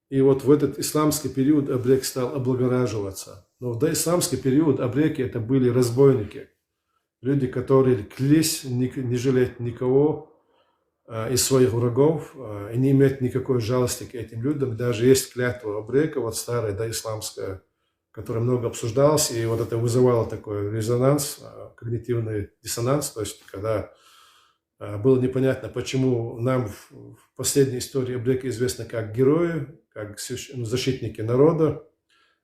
И вот в этот исламский период абрек стал облагораживаться. Но в доисламский период абреки это были разбойники, люди, которые клялись не жалеть никого из своих врагов и не иметь никакой жалости к этим людям. Даже есть клятва абрека, вот старая доисламская, которая много обсуждалась, и вот это вызывало такой резонанс, когнитивный диссонанс, то есть когда было непонятно, почему нам в последней истории абреки известны как герои, как защитники народа,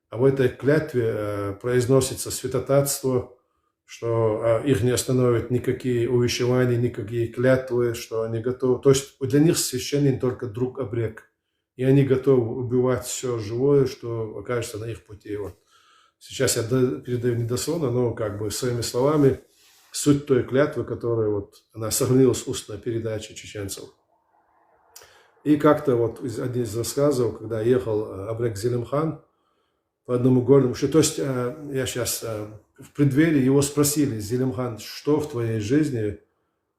а в этой клятве произносится святотатство, что их не остановят никакие увещевания, никакие клятвы, что они готовы. То есть для них священен только друг абрек. И они готовы убивать все живое, что окажется на их пути. Вот. Сейчас я передаю недословно, но как бы своими словами суть той клятвы, которая вот, она сохранилась в устной передаче чеченцев. И как-то вот один из рассказов, когда ехал Абрек Зелимхан по одному горному, то есть я сейчас в преддверии его спросили: Зелимхан, что в твоей жизни,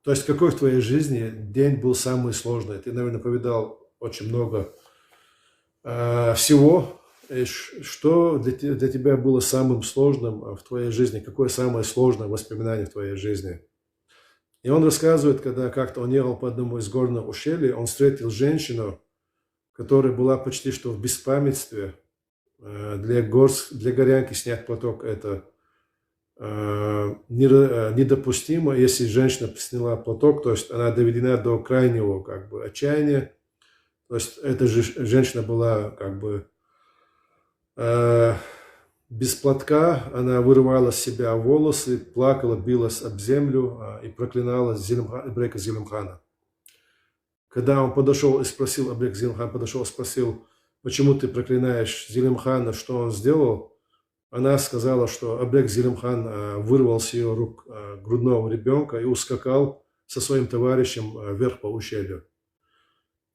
то есть какой в твоей жизни день был самый сложный? Ты, наверное, повидал очень много всего. И что для тебя было самым сложным в твоей жизни? Какое самое сложное воспоминание в твоей жизни? И он рассказывает, когда как-то он ехал по одному из горных ущелий, он встретил женщину, которая была почти что в беспамятстве. Для горянки снять платок – это недопустимо. Если женщина сняла платок, то есть она доведена до крайнего как бы отчаяния. То есть эта же женщина была как бы без платка, она вырывала с себя волосы, плакала, билась об землю и проклинала Абрека Зелимхана. Когда он подошел и спросил, Абрек Зелимхан подошел и спросил: почему ты проклинаешь Зелимхана, что он сделал? Она сказала, что Абрек Зелимхан вырвал с ее рук грудного ребенка и ускакал со своим товарищем вверх по ущелью.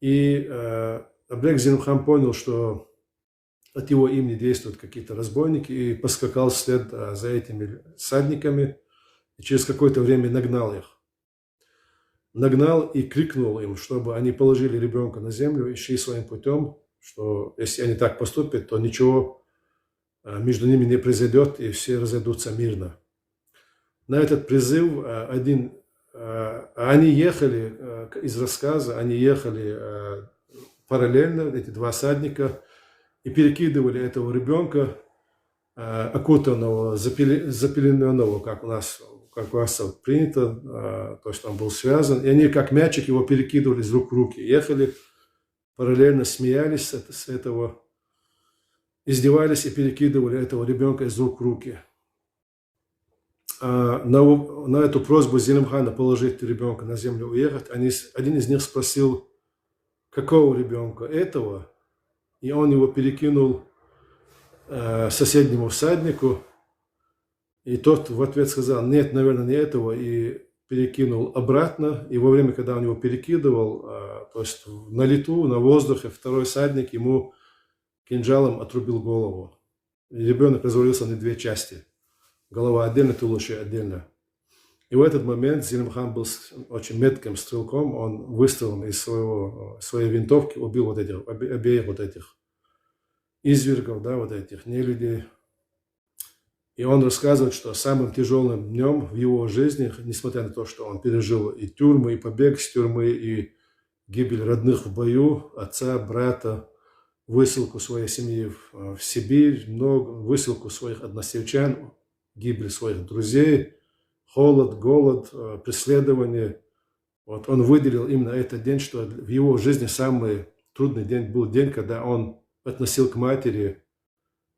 И Абрек Зелимхан понял, что от его имени действуют какие-то разбойники, и поскакал вслед за этими всадниками, и через какое-то время нагнал их. Нагнал и крикнул им, чтобы они положили ребенка на землю и шли своим путем, что если они так поступят, то ничего между ними не произойдет, и все разойдутся мирно. На этот призыв они ехали, из рассказа, они ехали параллельно, эти два всадника, и перекидывали этого ребенка, окутанного, запелененного, как у нас принято, то есть он был связан, и они как мячик его перекидывали из рук в руки, ехали параллельно, смеялись с этого, издевались и перекидывали этого ребенка из рук в руки. На эту просьбу Зелимхана положить ребенка на землю, уехать, один из них спросил: какого ребенка? Этого? И он его перекинул соседнему всаднику, и тот в ответ сказал: нет, наверное, не этого. И перекинул обратно, и во время, когда он его перекидывал, то есть на лету, на воздухе, второй всадник ему кинжалом отрубил голову. И ребенок развалился на две части. Голова отдельно, туловище отдельно. И в этот момент Зелимхан был очень метким стрелком, он выстрелом из своей винтовки убил вот этих, обеих вот этих извергов, да, вот этих нелюдей. И он рассказывает, что самым тяжелым днем в его жизни, несмотря на то, что он пережил и тюрьмы, и побег с тюрьмы, и гибель родных в бою, отца, брата, высылку своей семьи в Сибирь, высылку своих односельчан, гибель своих друзей, холод, голод, преследование. Вот он выделил именно этот день, что в его жизни самый трудный день был день, когда он относил к матери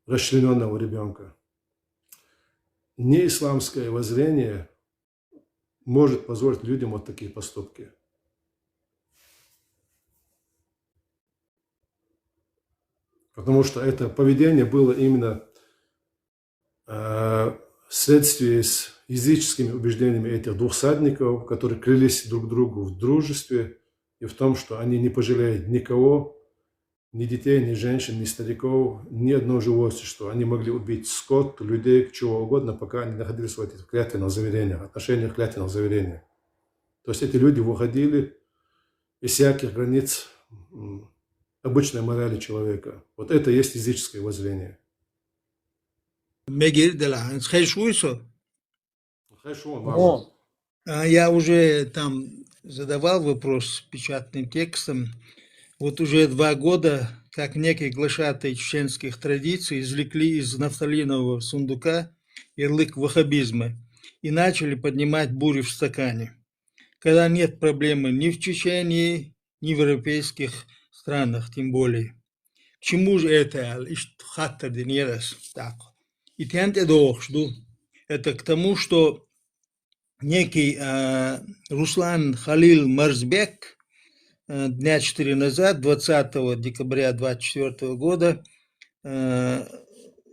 расчлененного ребенка. Неисламское воззрение может позволить людям вот такие поступки. Потому что это поведение было именно вследствие с языческими убеждениями этих двух всадников, которые клялись друг другу в дружестве и в том, что они не пожалеют никого, ни детей, ни женщин, ни стариков, ни одного живого существа. Они могли убить скот, людей, чего угодно, пока они находились в этих клятвенных заверениях, отношениях клятвенных заверений. То есть эти люди выходили из всяких границ обычной морали человека. Вот это и есть языческое воззрение. О, я уже там задавал вопрос печатным текстом. Вот уже 2 года, как некие глашатые чеченских традиций извлекли из нафталинового сундука ярлык ваххабизма и начали поднимать бурю в стакане, когда нет проблемы ни в Чечении, ни в европейских странах, тем более. К чему же это? И это к тому, что некий Руслан Халил Марзбек дня 4 назад, 20 декабря 2024 года,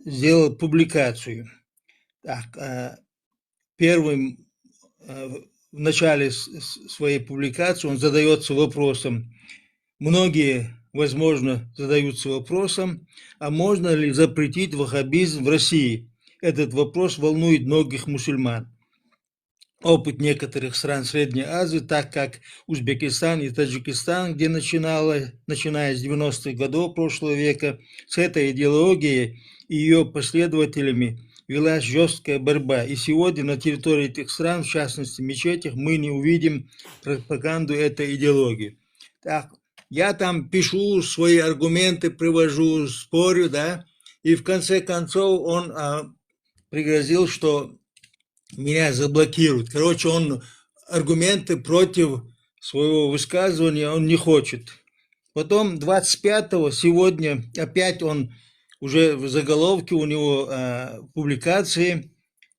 сделал публикацию. Так, первым в начале своей публикации он задается вопросом, многие, возможно, задаются вопросом, а можно ли запретить ваххабизм в России? Этот вопрос волнует многих мусульман. Опыт некоторых стран Средней Азии, так как Узбекистан и Таджикистан, где начиная с 90-х годов прошлого века, с этой идеологией и ее последователями велась жесткая борьба. И сегодня на территории этих стран, в частности в мечетях, мы не увидим пропаганду этой идеологии. Так, я там пишу свои аргументы, привожу, спорю, да, и в конце концов он пригрозил, что меня заблокируют. Короче, он аргументы против своего высказывания он не хочет. Потом 25-го, сегодня, опять он уже в заголовке у него публикации,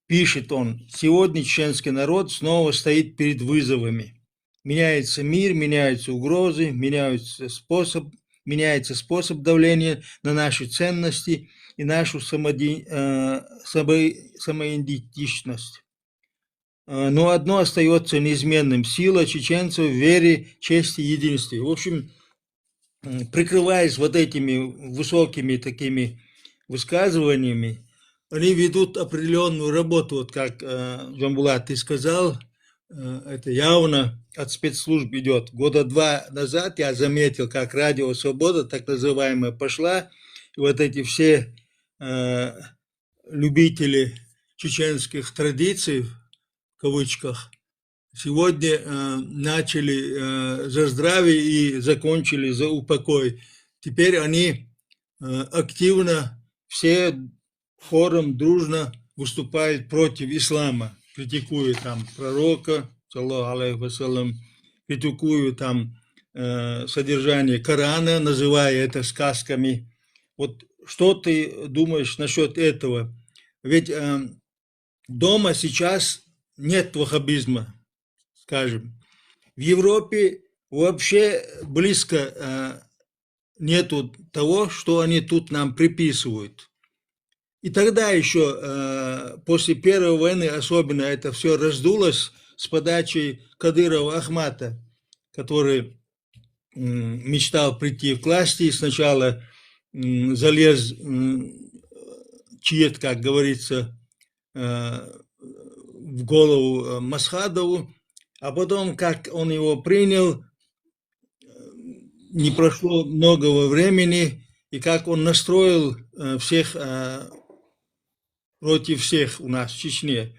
пишет он, сегодня чеченский народ снова стоит перед вызовами. Меняется мир, меняются угрозы, меняется способ давления на наши ценности и нашу самоидентичность. Но одно остается неизменным – сила чеченцев в вере, чести и единстве. В общем, прикрываясь вот этими высокими такими высказываниями, они ведут определенную работу, вот как Джамбулат, ты сказал, это явно от спецслужб идет. 2 года назад я заметил, как Радио Свобода, так называемая, пошла, и вот эти все любители чеченских традиций, в кавычках, сегодня начали за здравие и закончили за упокой. Теперь они активно, все хором, дружно выступают против ислама, критикуют там пророка, саллаллаху алейхи вассалям, критикуют там содержание Корана, называя это сказками. Вот что ты думаешь насчет этого? Ведь дома сейчас нет ваххабизма, скажем. В Европе вообще близко нету того, что они тут нам приписывают. И тогда еще, после Первой войны особенно, это все раздулось с подачи Кадырова Ахмата, который мечтал прийти к власти и сначала залез чьет, как говорится, в голову Масхадову, а потом, как он его принял, не прошло много времени, и как он настроил всех против всех у нас в Чечне.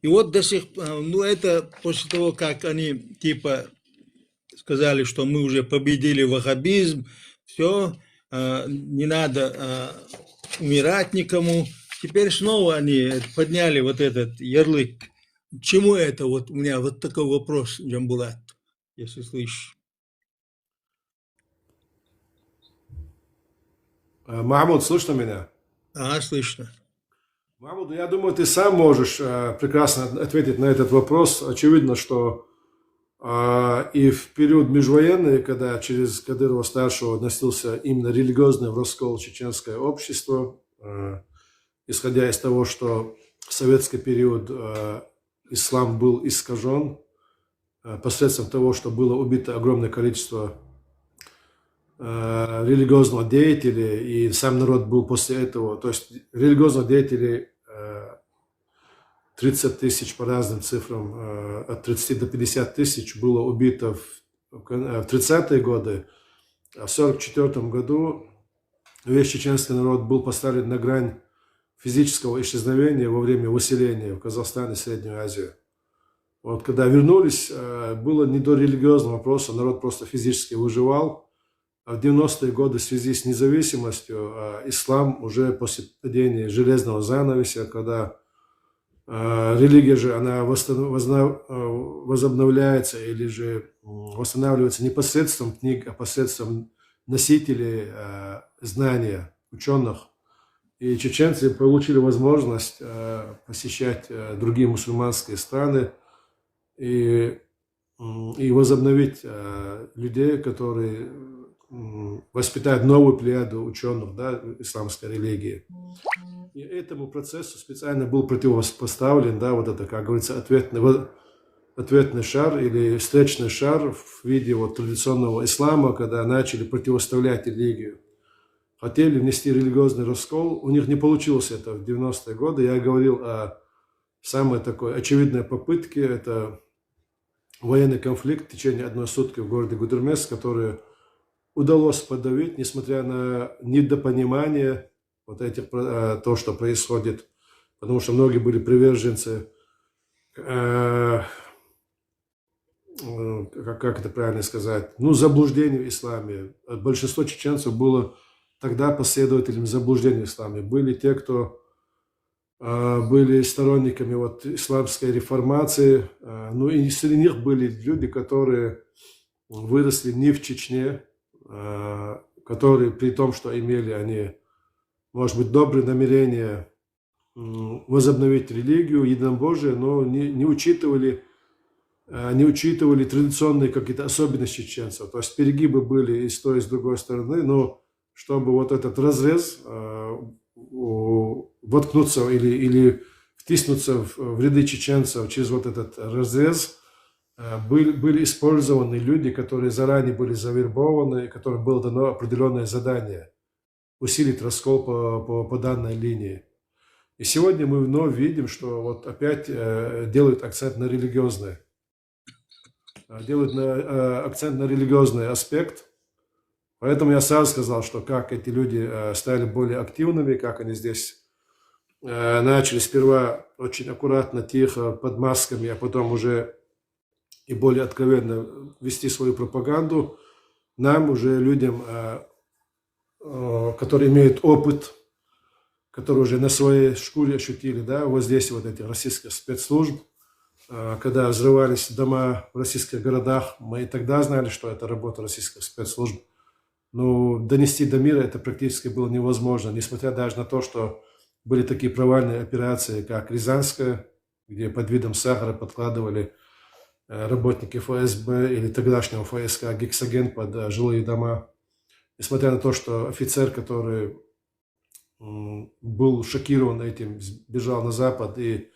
И вот до сих пор, ну это после того, как они типа сказали, что мы уже победили ваххабизм, все, не надо умирать никому. Теперь снова они подняли вот этот ярлык. Чему это? Вот у меня вот такой вопрос, Джамбулат, если слышишь. Махмуд, слышно меня? Ага, слышно. Махмуд, я думаю, ты сам можешь прекрасно ответить на этот вопрос. Очевидно, что и в период межвоенный, когда через Кадырова-старшего носился именно религиозный раскол чеченское общество, исходя из того, что в советский период ислам был искажен посредством того, что было убито огромное количество религиозных деятелей, и сам народ был после этого, то есть религиозных деятелей 30 тысяч по разным цифрам, от 30 до 50 тысяч было убито в 30-е годы, а в 1944 году весь чеченский народ был поставлен на грань физического исчезновения во время выселения в Казахстан и Среднюю Азию. Вот когда вернулись, было не до религиозного вопроса, народ просто физически выживал. А в 90-е годы в связи с независимостью ислам уже после падения железного занавеса, когда религия же она возобновляется или же восстанавливается не посредством книг, а посредством носителей знания, ученых. И чеченцы получили возможность посещать другие мусульманские страны и возобновить людей, которые воспитают новую плеяду ученых, да, исламской религии. И этому процессу специально был противопоставлен, да, вот это, как говорится, ответный шар или встречный шар в виде вот традиционного ислама, когда начали противоставлять религию. Хотели внести религиозный раскол, у них не получилось это в 90-е годы. Я говорил о самой такой очевидной попытке, это военный конфликт в течение одной сутки в городе Гудермес, который удалось подавить, несмотря на недопонимание вот этих, то, что происходит, потому что многие были приверженцы, как это правильно сказать, ну, заблуждений в исламе. Большинство чеченцев было тогда последователями заблуждений в исламе. Были те, кто были сторонниками вот исламской реформации, ну и среди них были люди, которые выросли не в Чечне, которые при том, что имели они, может быть, добрые намерения возобновить религию, единобожие, но не учитывали традиционные какие-то особенности чеченцев. То есть перегибы были и с той, и с другой стороны, но чтобы вот этот разрез воткнуться или втиснуться в ряды чеченцев через вот этот разрез, были использованы люди, которые заранее были завербованы, которым было дано определенное задание усилить раскол по данной линии. И сегодня мы вновь видим, что вот опять делают акцент на религиозный аспект. Поэтому я сразу сказал, что как эти люди стали более активными, как они здесь начали сперва очень аккуратно, тихо, под масками, а потом уже и более откровенно вести свою пропаганду. Нам уже, людям, которые имеют опыт, которые уже на своей шкуре ощутили, да, вот здесь вот этих российских спецслужб, когда взрывались дома в российских городах, мы и тогда знали, что это работа российских спецслужб. Но донести до мира это практически было невозможно, несмотря даже на то, что были такие провальные операции, как Рязанская, где под видом сахара подкладывали работники ФСБ или тогдашнего ФСК гексоген под жилые дома. Несмотря на то, что офицер, который был шокирован этим, бежал на Запад и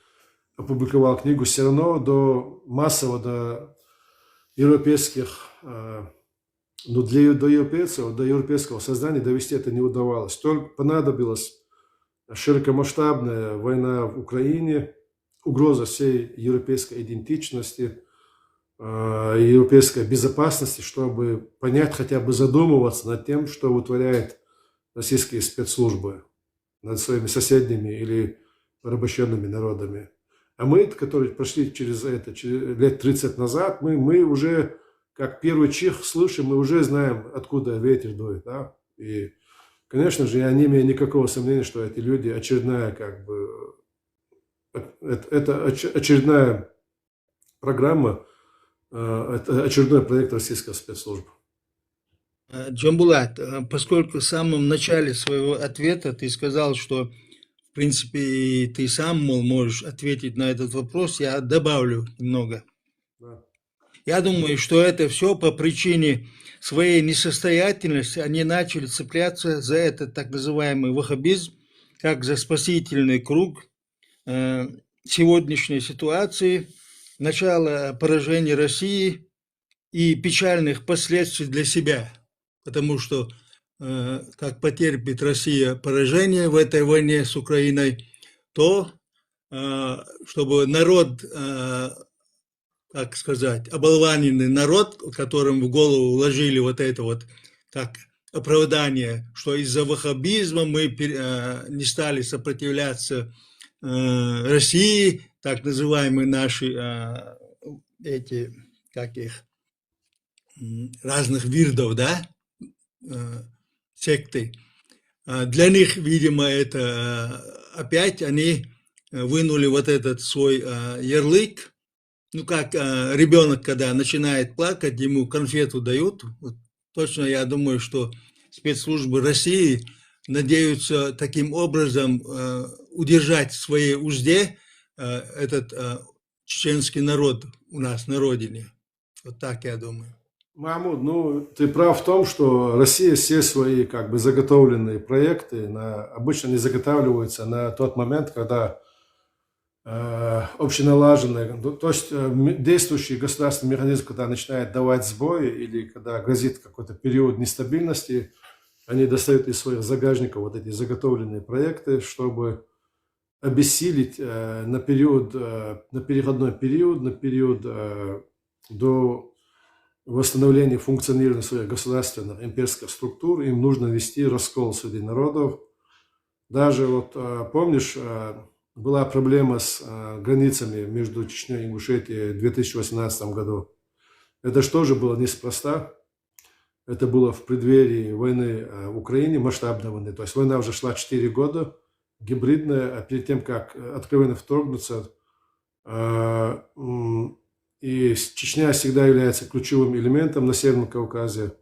опубликовал книгу, все равно до массового, до европейских, до европейского сознания довести это не удавалось. Только понадобилась широкомасштабная война в Украине, угроза всей европейской идентичности, европейской безопасности, чтобы понять, хотя бы задумываться над тем, что вытворяют российские спецслужбы над своими соседними или порабощенными народами. А мы, которые прошли через это лет 30 назад, мы уже, как первый чих, слышим, мы уже знаем, откуда ветер дует. Да? И, конечно же, я не имею никакого сомнения, что эти люди очередная, это очередная программа, это очередной проект российской спецслужбы. Джамбулат, поскольку в самом начале своего ответа ты сказал, что, в принципе, ты сам, мол, можешь ответить на этот вопрос, я добавлю немного. Да. Я думаю, что это все по причине своей несостоятельности. Они начали цепляться за этот так называемый ваххабизм, как за спасительный круг сегодняшней ситуации, начало поражения России и печальных последствий для себя. Потому что, как потерпит Россия поражение в этой войне с Украиной, то, чтобы народ, как сказать, оболваненный народ, которым в голову вложили вот это вот, как оправдание, что из-за ваххабизма мы не стали сопротивляться России, так называемые наши эти, как их, разных видов, да, секты. Для них, видимо, это опять они вынули вот этот свой ярлык. Ну, как ребенок, когда начинает плакать, ему конфету дают. Вот точно я думаю, что спецслужбы России надеются таким образом удержать в своей узде этот чеченский народ у нас на родине. Вот так я думаю. Махмуд, ну, ты прав в том, что Россия все свои заготовленные проекты обычно не заготавливаются на тот момент, когда общеналаженные, то есть действующий государственный механизм, когда начинает давать сбои или когда грозит какой-то период нестабильности, они достают из своих загажников вот эти заготовленные проекты, чтобы обессилить на переходной период, на период до восстановления функционирования своих государственных имперских структур. Им нужно вести раскол среди народов. Даже вот помнишь, была проблема с границами между Чечней и Ингушетией в 2018 году. Это же тоже было неспроста. Это было в преддверии войны в Украине, масштабной войны. То есть война уже шла 4 года, гибридная, а перед тем, как откровенно вторгнуться, и Чечня всегда является ключевым элементом на Северном Кавказе.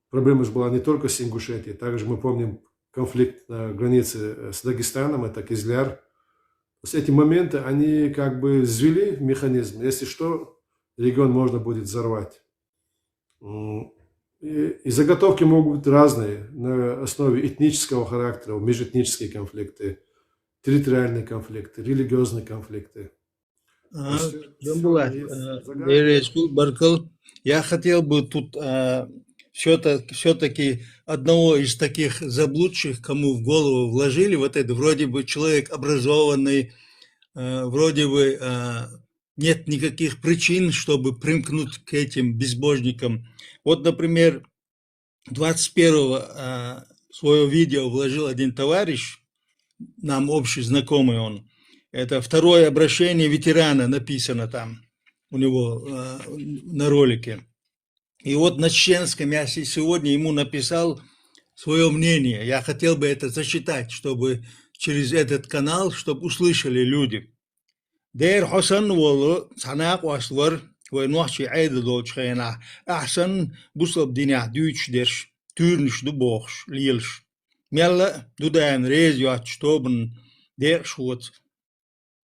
Проблема же была не только с Ингушетией. Также мы помним конфликт на границе с Дагестаном, это Кизляр. То есть эти моменты, они взвели механизм. Если что, регион можно будет взорвать. И заготовки могут быть разные на основе этнического характера, межэтнические конфликты, территориальные конфликты, религиозные конфликты. Джамбулат, Баркал, я хотел бы тут все-таки одного из таких заблудших, кому в голову вложили вот это, вроде бы человек образованный, вроде бы нет никаких причин, чтобы примкнуть к этим безбожникам. Вот, например, 21-го свое видео вложил один товарищ, нам общий знакомый он. Это второе обращение ветерана написано там у него на ролике. И вот на чеченском я сегодня ему написал свое мнение. Я хотел бы это зачитать, чтобы через этот канал, чтобы услышали люди. Дэр Хосан Волу, Санак Ваствар, Вайнуахчи Айда Дочхайна, Ахсан Бусаб Диня Дюч Дерш, Тюрниш Дубохш, Лилш. Мелла Дудаен Рез Ячтобен, Дэр Шуц.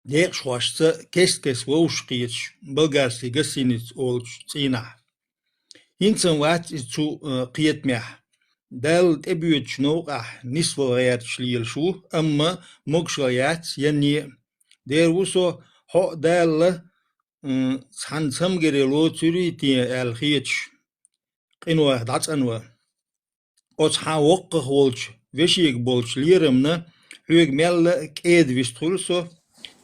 Дэр Шуашца, Кесткес Воушкич, болгарский гостиниц Олч Цина. Инцам Вац Ицу Киетмях. Дал Эбюч Ноука, Нисвалаят Шлилшу, Амма Мокшлаят Янни. Дэр Вусо هو دال سان سمجري لو تريتي الخيتش قنوة دعس أنوة أوت ها وقه ولش وشيك بولش ليرمنا هيك مل كيد ويستولسو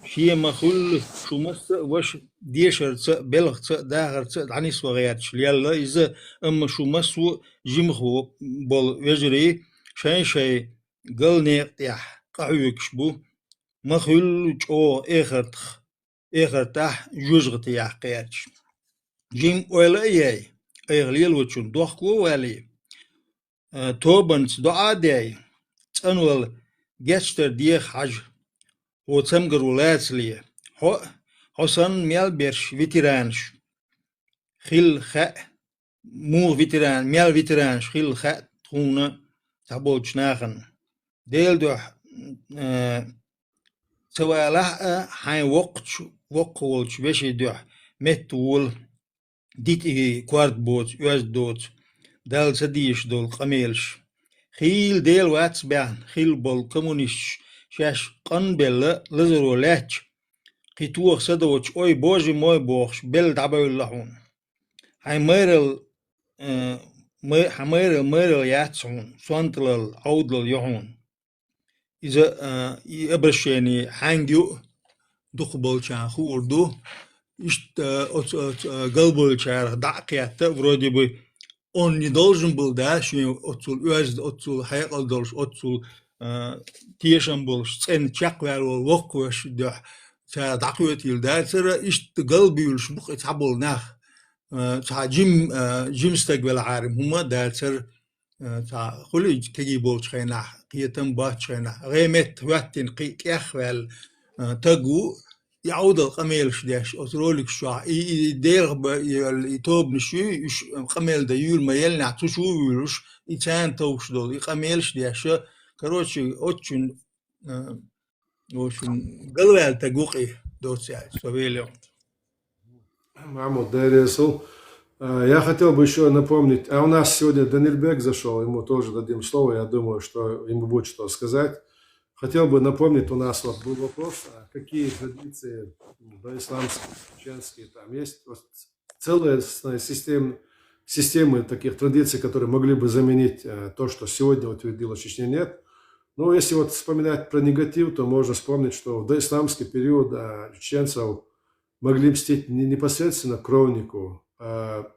شيء ما خل شو مس وش ديشر ت بلغ ت داغر ت دعني سوغياتش ليلا إذا أما شو مسو جمخو بول وجري شيء قل نيقتيح قعوكش بو ما خل جو إخرتح جوزغتيح قياتش جيم ولا إياي إغليل وتشون دوخكو والي توبنس دعا داي تنول جستر ديخ حج هو تمجر ولاتسلي هو حسن ميال بيرش فيترانش خيل خاء مو فيتران ميال فيترانش خيل خاء تخونا تابوتش ناخن ديل دوح سوالا هاي وقولش بشي دوح متول ديت كوارت بوت يوز دوت دال سديش دول قميلش خيل ديل واتس بان خيل بول كومونيش شاش قنبل لزرو لاتش قيتوخ سدوتش اوي بوجي موي بوخش بل دعبو اللحون هاي ميرل ياتسون سوانتلل عودل يهون إذا يبرشيني حانجيو دخبل شان خوردو إشت قلبل شار دعقيات ورودي بي он не должен был, да, что отцул хайкал долж, отцул тиешам был, цен чаквал локваш, да, та дакуетил, да, цера ишт قلبي الشبخ اتحبل ناخ, تا جيم استقبل عارم هما دا цер تا خلي كي بول خينا قيتم بات خينا غيمت واتن قيخ وال تقو يعود القميل شداش أترولك شو يدير يتوب نشوي قميل ديول ما يلنا تشو يلوش يتان توش دول قميل شداش كروتشي أتشون وشون قلوال تقوقي دوت ساعد سويلهم Маму Дересу. Я хотел бы еще напомнить, а у нас сегодня Данильбек зашел, ему тоже дадим слово, я думаю, что ему будет что сказать. Хотел бы напомнить, у нас вот был вопрос, какие традиции доисламские, чеченские, там есть вот целая системы таких традиций, которые могли бы заменить то, что сегодня утвердила Чечня, нет. Но если вот вспоминать про негатив, то можно вспомнить, что в доисламский период чеченцев могли мстить не непосредственно кровнику, а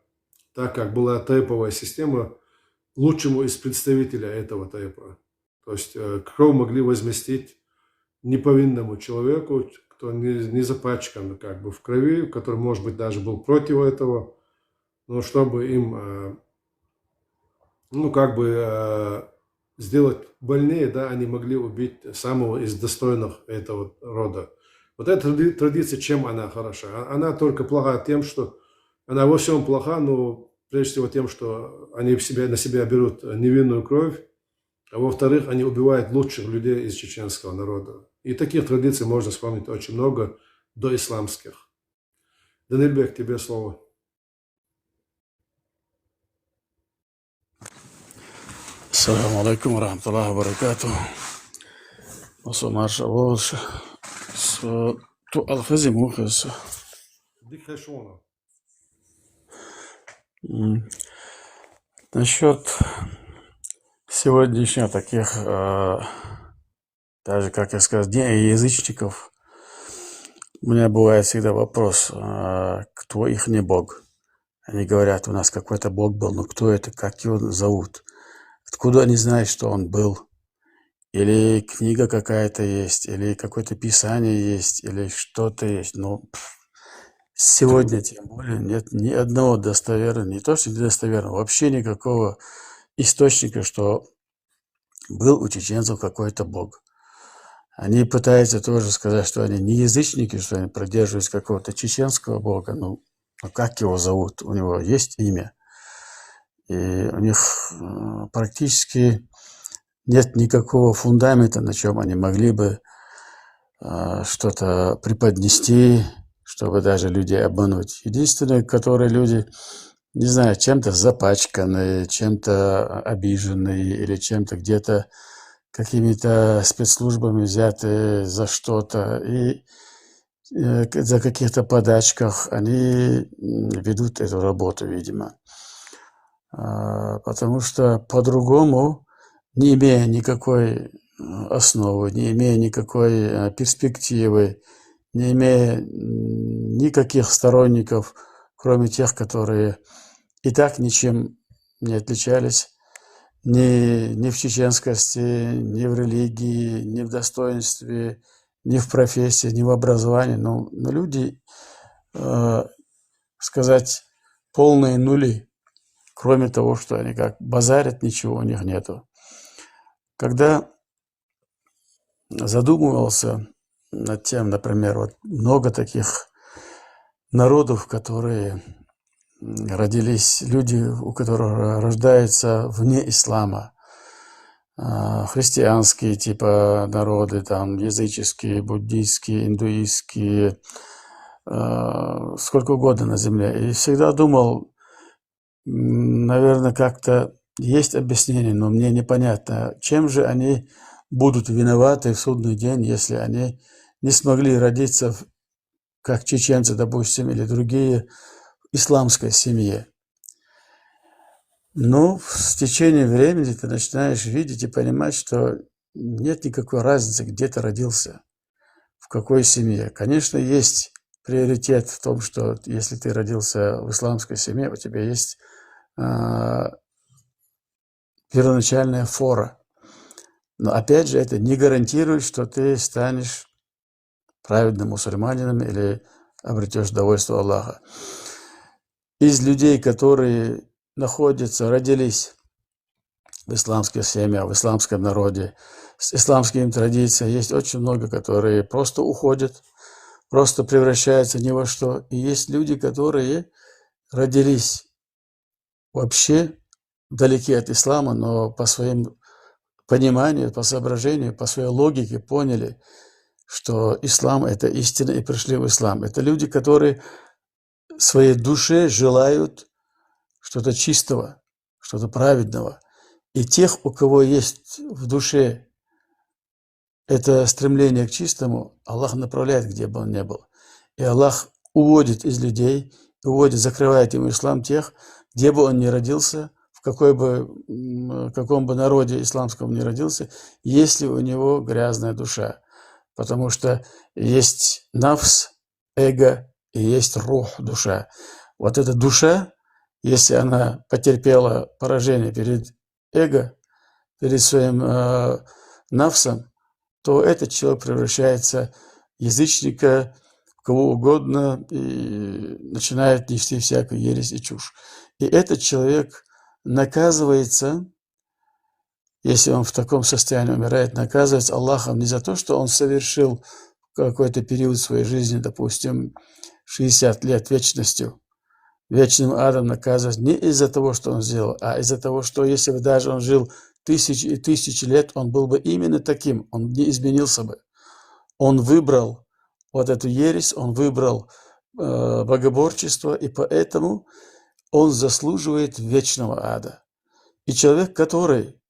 так как была тайповая система, лучшему из представителя этого тайпа. То есть кровь могли возместить неповинному человеку, кто не запачкан как бы в крови, который, может быть, даже был против этого, но чтобы им, сделать больнее, да, они могли убить самого из достойных этого рода. Вот эта традиция, чем она хороша? Она только плоха тем, что она во всем плоха, но прежде всего тем, что они на себя берут невинную кровь, а во-вторых, они убивают лучших людей из чеченского народа. И таких традиций можно вспомнить очень много доисламских. Данильбек, тебе слово. Ассаламу алейкум ва рахматуллахи ва баракатуху. Осо марша волш. Ту алфази мухас. Дикхэшона. Насчет сегодняшних таких, даже, как я сказал, язычников, у меня бывает всегда вопрос, кто их не бог. Они говорят, у нас какой-то бог был, но кто это, как его зовут? Откуда они знают, что он был? Или книга какая-то есть, или какое-то писание есть, или что-то есть. Но сегодня, тем более, нет ни одного достоверного, не то что недостоверного, вообще никакого источника, что был у чеченцев какой-то бог. Они пытаются тоже сказать, что они не язычники, что они придерживаются какого-то чеченского бога. Ну, как его зовут? У него есть имя. И у них практически нет никакого фундамента, на чем они могли бы что-то преподнести, чтобы даже людей обмануть. Единственное, которые люди, не знаю, чем-то запачканы, чем-то обижены или чем-то где-то какими-то спецслужбами взяты за что-то. И за каких-то подачках, они ведут эту работу, видимо. Потому что по-другому, не имея никакой основы, не имея никакой перспективы, не имея никаких сторонников, кроме тех, которые и так ничем не отличались, ни в чеченскости, ни в религии, ни в достоинстве, ни в профессии, ни в образовании. Но люди, сказать, полные нули, кроме того, что они как базарят, ничего у них нету. Когда задумывался над тем, например, вот много таких народов, которые родились, люди, у которых рождаются вне ислама, христианские типа народы, там, языческие, буддийские, индуистские, сколько угодно на земле. И всегда думал, наверное, как-то есть объяснение, но мне непонятно, чем же они будут виноваты в судный день, если они не смогли родиться, как чеченцы, допустим, или другие, в исламской семье. Но с течением времени ты начинаешь видеть и понимать, что нет никакой разницы, где ты родился, в какой семье. Конечно, есть приоритет в том, что если ты родился в исламской семье, у тебя есть первоначальная фора. Но опять же, это не гарантирует, что ты станешь праведным мусульманином или обретешь довольство Аллаха. Из людей, которые находятся, родились в исламской семье, в исламском народе, с исламскими традициями, есть очень много, которые просто уходят, просто превращаются ни во что. И есть люди, которые родились вообще далеки от ислама, но по своим пониманию, по соображению, по своей логике поняли, что ислам – это истина, и пришли в ислам. Это люди, которые в своей душе желают что-то чистого, что-то праведного. И тех, у кого есть в душе это стремление к чистому, Аллах направляет, где бы он ни был. И Аллах уводит из людей, уводит, закрывает ему ислам тех, где бы он ни родился, в каком бы народе исламском ни родился, если у него грязная душа. Потому что есть нафс, эго, и есть рух, душа. Вот эта душа, если она потерпела поражение перед эго, перед своим нафсом, то этот человек превращается в язычника, в кого угодно, и начинает нести всякую ересь и чушь. И этот человек наказывается, если он в таком состоянии умирает, наказывается Аллахом не за то, что он совершил какой-то период своей жизни, допустим, 60 лет вечностью, вечным адом наказывать не из-за того, что он сделал, а из-за того, что если бы даже он жил тысячи и тысячи лет, он был бы именно таким, он не изменился бы. Он выбрал вот эту ересь, он выбрал богоборчество, и поэтому он заслуживает вечного ада. И человек, который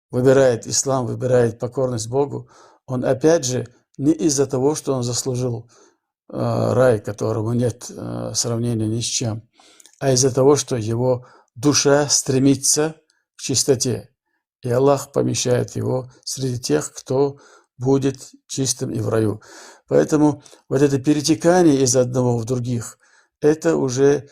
выбирает ислам, выбирает покорность Богу, он опять же не из-за того, что он заслужил рай, которому нет сравнения ни с чем, а из-за того, что его душа стремится к чистоте. И Аллах помещает его среди тех, кто будет чистым и в раю. Поэтому вот это перетекание из одного в других, это уже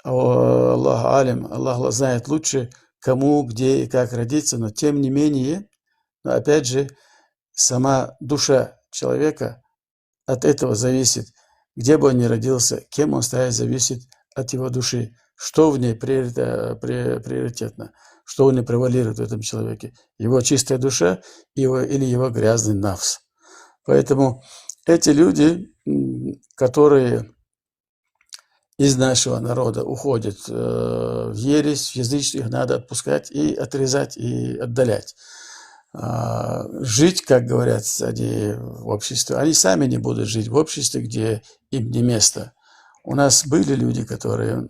Аллах алим, Аллах знает лучше, кому, где и как родиться, но тем не менее, опять же, сама душа человека от этого зависит. Где бы он ни родился, кем он станет, зависит от его души. Что в ней приоритетно, что в ней превалирует в этом человеке. Его чистая душа или его грязный нафс. Поэтому эти люди, которые из нашего народа уходят в ересь, в язычество, их надо отпускать и отрезать, и отдалять. Жить, как говорят они в обществе, они сами не будут жить в обществе, где им не место. У нас были люди, которые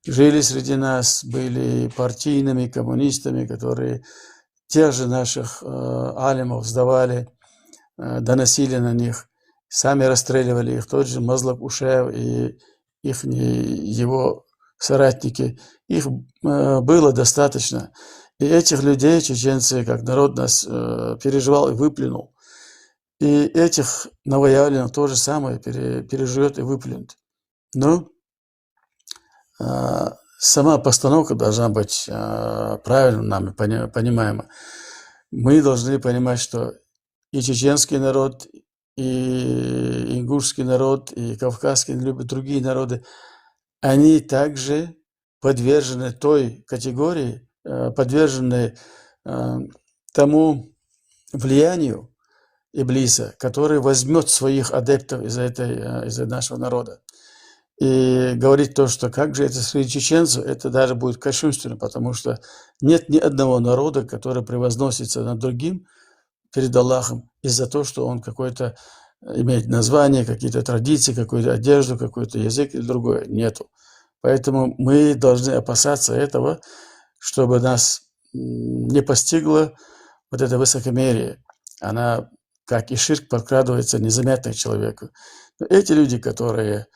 жили среди нас, были партийными, коммунистами, которые тех же наших алимов сдавали, доносили на них. сами расстреливали их, тот же Мазлак Ушаев и его соратники. Их было достаточно. И этих людей чеченцы, как народ нас переживал и выплюнул. И этих новоявленных то же самое переживет и выплюнет. Но сама постановка должна быть правильно нами понимаема. Мы должны понимать, что и чеченский народ, и ингушский народ, и кавказский, и другие народы, они также подвержены той категории, подвержены тому влиянию Иблиса, который возьмет своих адептов из нашего народа. И говорить то, что как же это среди чеченцев, это даже будет кощунственно, потому что нет ни одного народа, который превозносится над другим перед Аллахом из-за того, что он какой-то имеет название, какие-то традиции, какую-то одежду, какой-то язык или другое. Нету. Поэтому мы должны опасаться этого, чтобы нас не постигло вот это высокомерие. Она, как и ширк, подкрадывается незаметно к человеку. Но эти люди, которые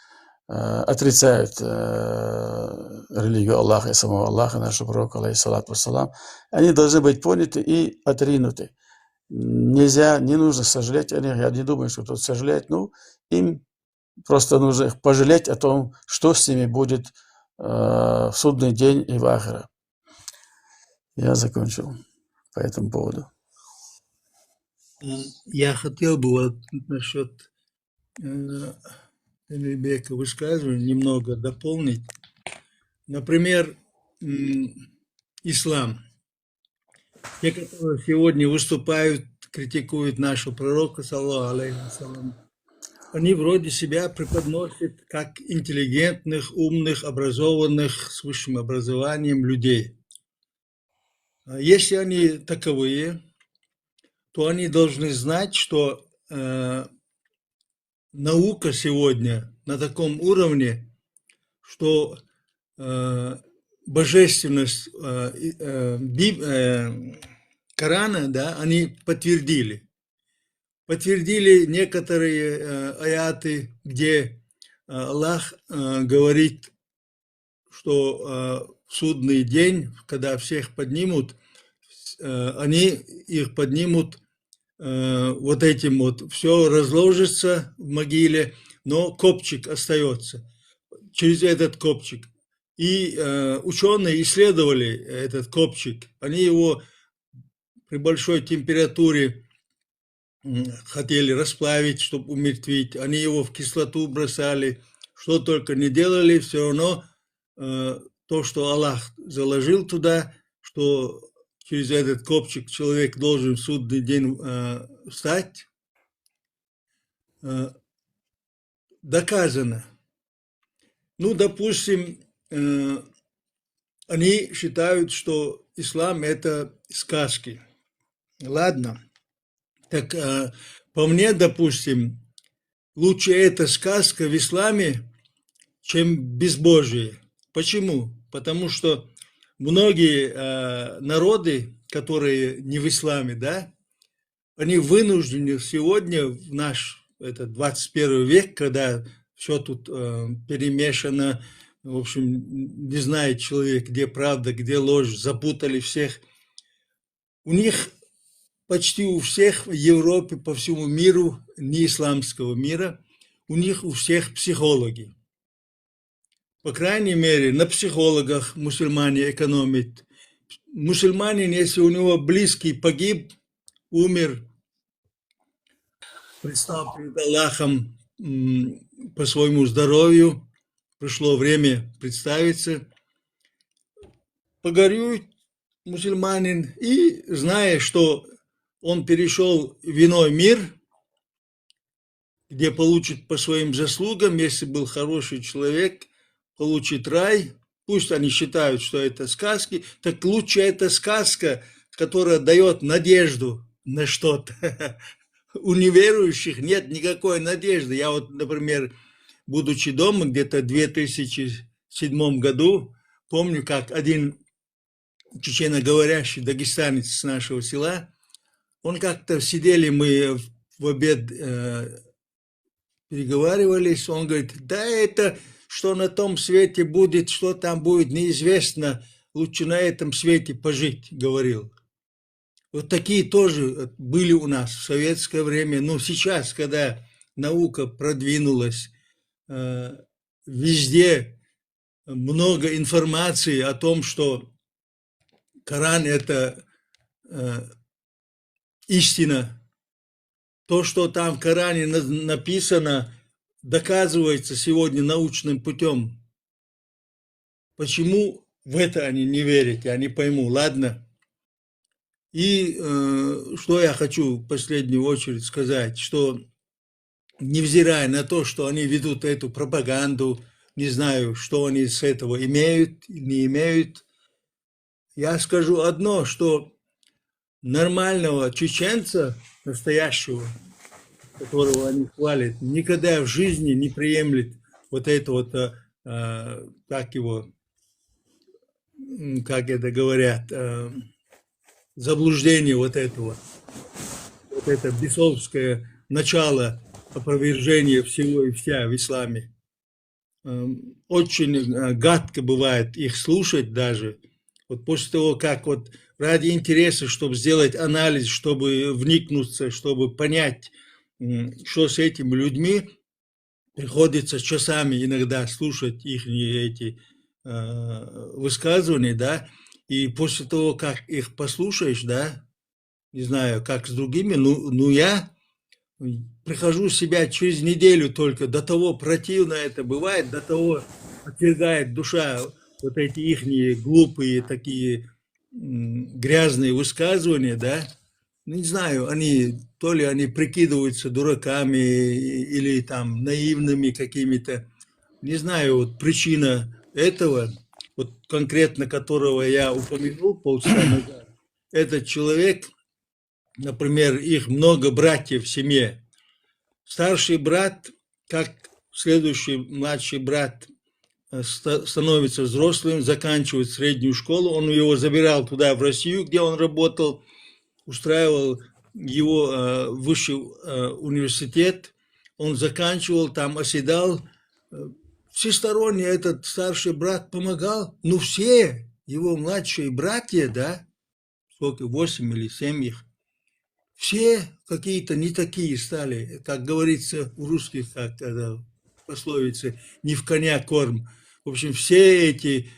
отрицают религию Аллаха и самого Аллаха, нашего пророка, алейхиссалату вассалам, они должны быть поняты и отринуты. Не нужно сожалеть о них. Я не думаю, что тут сожалеть. Им просто нужно их пожалеть о том, что с ними будет в судный день и в ахира. Я закончил по этому поводу. Я хотел бы вот насчет Эмильбека высказывания немного дополнить. Например, ислам. Те, которые сегодня выступают, критикуют нашего пророка, саллаллаху алейхи вассалям, они вроде себя преподносят как интеллигентных, умных, образованных, с высшим образованием людей. Если они таковые, то они должны знать, что наука сегодня на таком уровне, что божественность Корана, да, они подтвердили. Подтвердили некоторые аяты, где Аллах говорит, что в судный день, когда всех поднимут, они их поднимут вот этим вот, все разложится в могиле, но копчик остается через этот копчик. И ученые исследовали этот копчик, они его при большой температуре хотели расплавить, чтобы умертвить, они его в кислоту бросали, что только не делали, все равно то, что Аллах заложил туда, что через этот копчик человек должен в судный день встать, доказано. Допустим, они считают, что ислам – это сказки. Ладно. Так по мне, допустим, лучше эта сказка в исламе, чем безбожие. Почему? Потому что многие народы, которые не в исламе, да, они вынуждены сегодня, в наш 21 век, когда все тут перемешано, в общем, не знает человек, где правда, где ложь, запутали всех. У них почти у всех в Европе, по всему миру, не исламского мира, у них у всех психологи. По крайней мере, на психологах мусульмане экономят. Мусульманин, если у него близкий погиб, умер, предстал перед Аллахом по своему здоровью, пришло время представиться, погорюет мусульманин и, зная, что он перешел в иной мир, где получит по своим заслугам, если был хороший человек, получит рай. Пусть они считают, что это сказки, так лучше это сказка, которая дает надежду на что-то. У неверующих нет никакой надежды. Я вот, например, будучи дома где-то в 2007 году, помню, как один чеченоговорящий дагестанец с нашего села, он как-то сидели мы в обед переговаривались, он говорит, да это, что на том свете будет, что там будет, неизвестно, лучше на этом свете пожить, говорил. Вот такие тоже были у нас в советское время, но сейчас, когда наука продвинулась, везде много информации о том, что Коран – это истина. То, что там в Коране написано, доказывается сегодня научным путем. Почему в это они не верят, я не пойму, ладно? И что я хочу в последнюю очередь сказать, что невзирая на то, что они ведут эту пропаганду, не знаю, что они с этого имеют, не имеют, я скажу одно, что нормального чеченца, настоящего, которого они хвалят, никогда в жизни не приемлет вот это вот, как это говорят, заблуждение вот этого, вот это бесовское начало опровержения всего и вся в исламе. Очень гадко бывает их слушать даже. Вот после того, как вот ради интереса, чтобы сделать анализ, чтобы вникнуться, чтобы понять, что с этими людьми, приходится часами иногда слушать их эти высказывания, да, и после того, как их послушаешь, да, не знаю, как с другими, ну я прихожу в себя через неделю только, до того противно это бывает, до того отвергает душа вот эти ихние глупые такие грязные высказывания, да, не знаю, то ли они прикидываются дураками или там наивными какими-то, не знаю, вот причина этого, вот конкретно которого я упомянул полчаса назад, этот человек, например, их много братьев в семье. Старший брат, как следующий младший брат становится взрослым, заканчивает среднюю школу, он его забирал туда, в Россию, где он работал, устраивал его в высший университет, он заканчивал, там оседал. Всесторонне этот старший брат помогал, но все его младшие братья, да, сколько, 8 или 7 их, все какие-то не такие стали, как говорится у русских, как пословицы, не в коня корм. В общем, все эти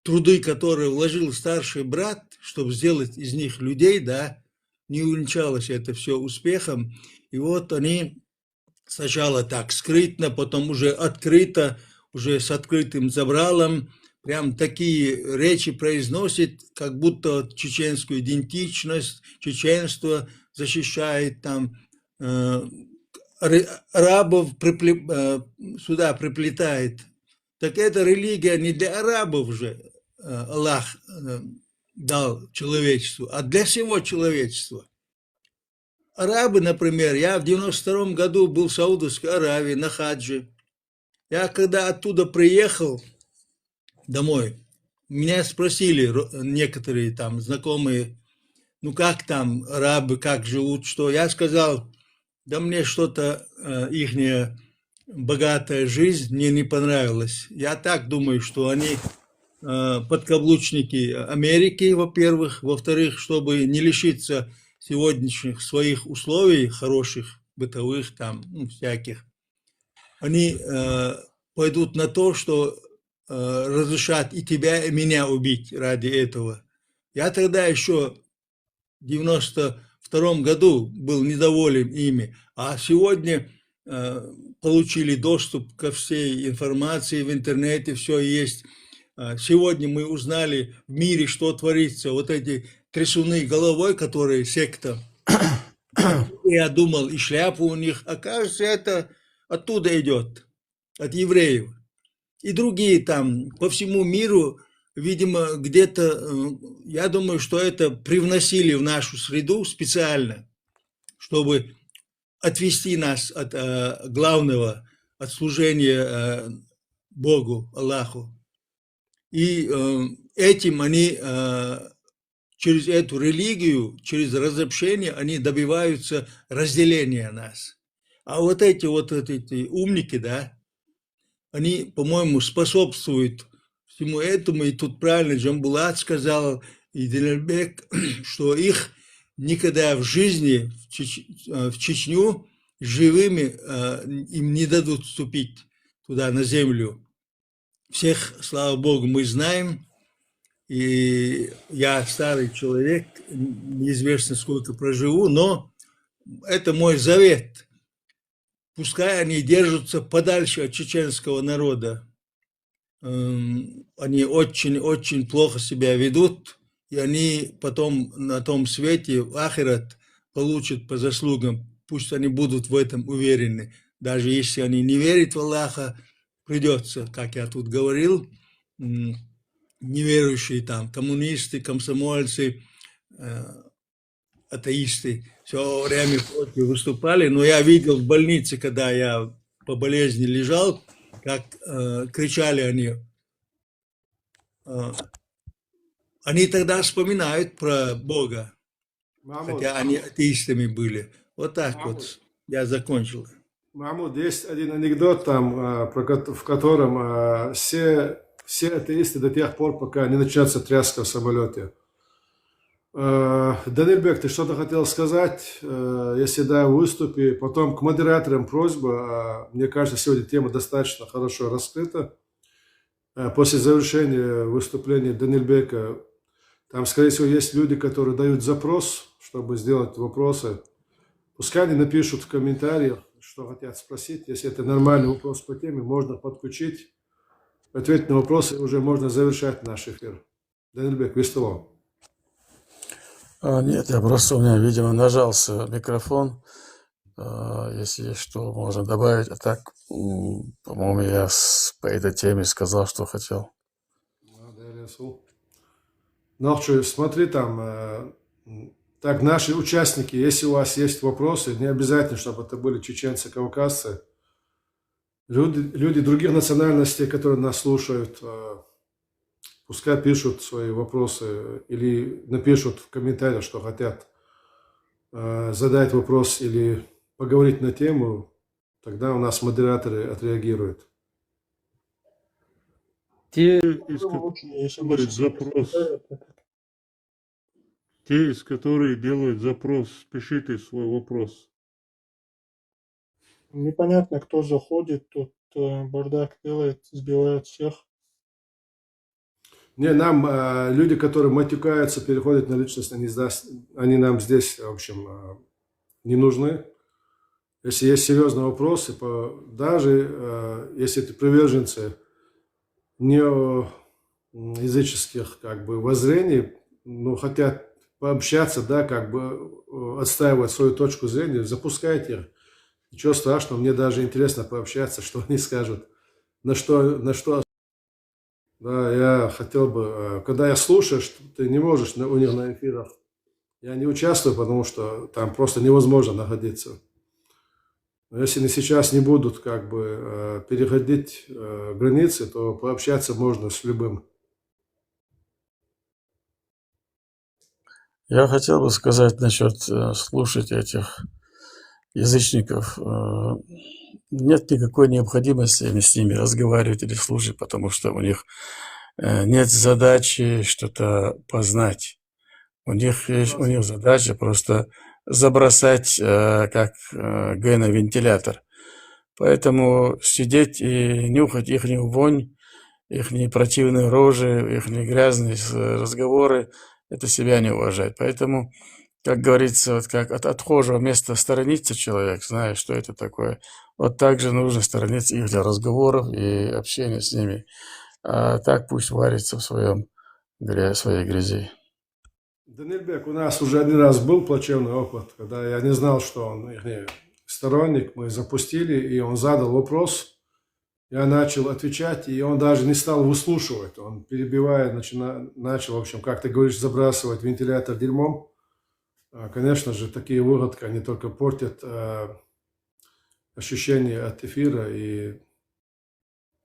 труды, которые вложил старший брат, чтобы сделать из них людей, да, не увенчалось это все успехом. И вот они сначала так скрытно, потом уже открыто, уже с открытым забралом, прям такие речи произносит, как будто чеченскую идентичность, чеченство защищает, там арабов сюда приплетает. Так эта религия не для арабов же Аллах дал человечеству, а для всего человечества. Арабы, например, я в 92 году был в Саудовской Аравии на хаджи. Я когда оттуда приехал домой, меня спросили некоторые там знакомые, ну как там арабы, как живут, что. Я сказал, да мне что-то ихняя богатая жизнь мне не понравилась. Я так думаю, что они подкаблучники Америки, во-первых. Во-вторых, чтобы не лишиться сегодняшних своих условий, хороших, бытовых, там, всяких, они пойдут на то, что разрешат и тебя, и меня убить ради этого. Я тогда еще в 92 году был недоволен ими, а сегодня получили доступ ко всей информации в интернете, все есть. Сегодня мы узнали в мире, что творится. Вот эти трясуны головой, которые секта. Я думал, и шляпа у них, оказывается, это оттуда идет, от евреев. И другие там по всему миру, видимо, где-то, я думаю, что это привносили в нашу среду специально, чтобы отвести нас от главного, от служения Богу, Аллаху. И этим они, через эту религию, через разобщение, они добиваются разделения нас. А вот эти умники, да, они, по-моему, способствуют всему этому. И тут правильно Джамбулат сказал, и Денельбек, что их никогда в жизни в Чечню живыми им не дадут вступить туда, на землю. Всех, слава Богу, мы знаем. И я старый человек, неизвестно сколько проживу, но это мой завет. Пускай они держатся подальше от чеченского народа. Они очень-очень плохо себя ведут, и они потом на том свете, в ахират, получат по заслугам. Пусть они будут в этом уверены. Даже если они не верят в Аллаха, придется, как я тут говорил, неверующие там, коммунисты, комсомольцы, атеисты все время против выступали, но я видел в больнице, когда я по болезни лежал, как кричали они. Они тогда вспоминают про Бога, хотя они атеистами были. Вот так вот я закончил. Мамуд, есть один анекдот там, в котором все атеисты до тех пор, пока не начнется тряска в самолете. Данильбек, ты что-то хотел сказать? Если да, выступи. Потом к модераторам просьба. Мне кажется, сегодня тема достаточно хорошо раскрыта. После завершения выступления Данильбека, там, скорее всего, есть люди, которые дают запрос, чтобы сделать вопросы. Пускай они напишут в комментариях, что хотят спросить. Если это нормальный вопрос по теме, можно подключить, ответить на вопросы, и уже можно завершать наш эфир. Данильбек, Вестолом. Нет, я просто, у меня, видимо, нажался микрофон. Если есть что, можно добавить. А так, по-моему, я по этой теме сказал, что хотел. Ну, что, смотри там, так, наши участники, если у вас есть вопросы, не обязательно, чтобы это были чеченцы, кавказцы, люди других национальностей, которые нас слушают, пускай пишут свои вопросы или напишут в комментариях, что хотят задать вопрос или поговорить на тему, тогда у нас модераторы отреагируют. Те, из которых делают запрос, пишите свой вопрос. Непонятно, кто заходит, тут бардак делает, сбивает всех. Не, нам люди, которые матюкаются, переходят на личность, они нам здесь, в общем, не нужны. Если есть серьезные вопросы, даже если это приверженцы не языческих как бы воззрений, но хотят пообщаться, да, как бы отстаивать свою точку зрения, запускайте их. Ничего страшного, мне даже интересно пообщаться, что они скажут, на что. Да, я хотел бы, когда я слушаю, что ты не можешь у них на эфирах, я не участвую, потому что там просто невозможно находиться. Но если они сейчас не будут как бы переходить границы, то пообщаться можно с любым. Я хотел бы сказать насчет слушать этих язычников. Нет никакой необходимости с ними разговаривать или слушать, потому что у них нет задачи что-то познать. У них задача просто забросать как вентилятор. Поэтому сидеть и нюхать их вонь, их противные рожи, их грязные разговоры, это себя не уважать. Поэтому, как говорится, вот как от отхожего места сторонится человек, зная, что это такое, вот так же нужно сторониться их для разговоров и общения с ними. А так пусть варится в своей грязи. Данильбек, у нас уже один раз был плачевный опыт, когда я не знал, что он их сторонник, мы запустили, и он задал вопрос, я начал отвечать, и он даже не стал выслушивать, он перебивая, начал, в общем, как ты говоришь, забрасывать вентилятор дерьмом. Конечно же, такие выходки, они только портят ощущение от эфира, и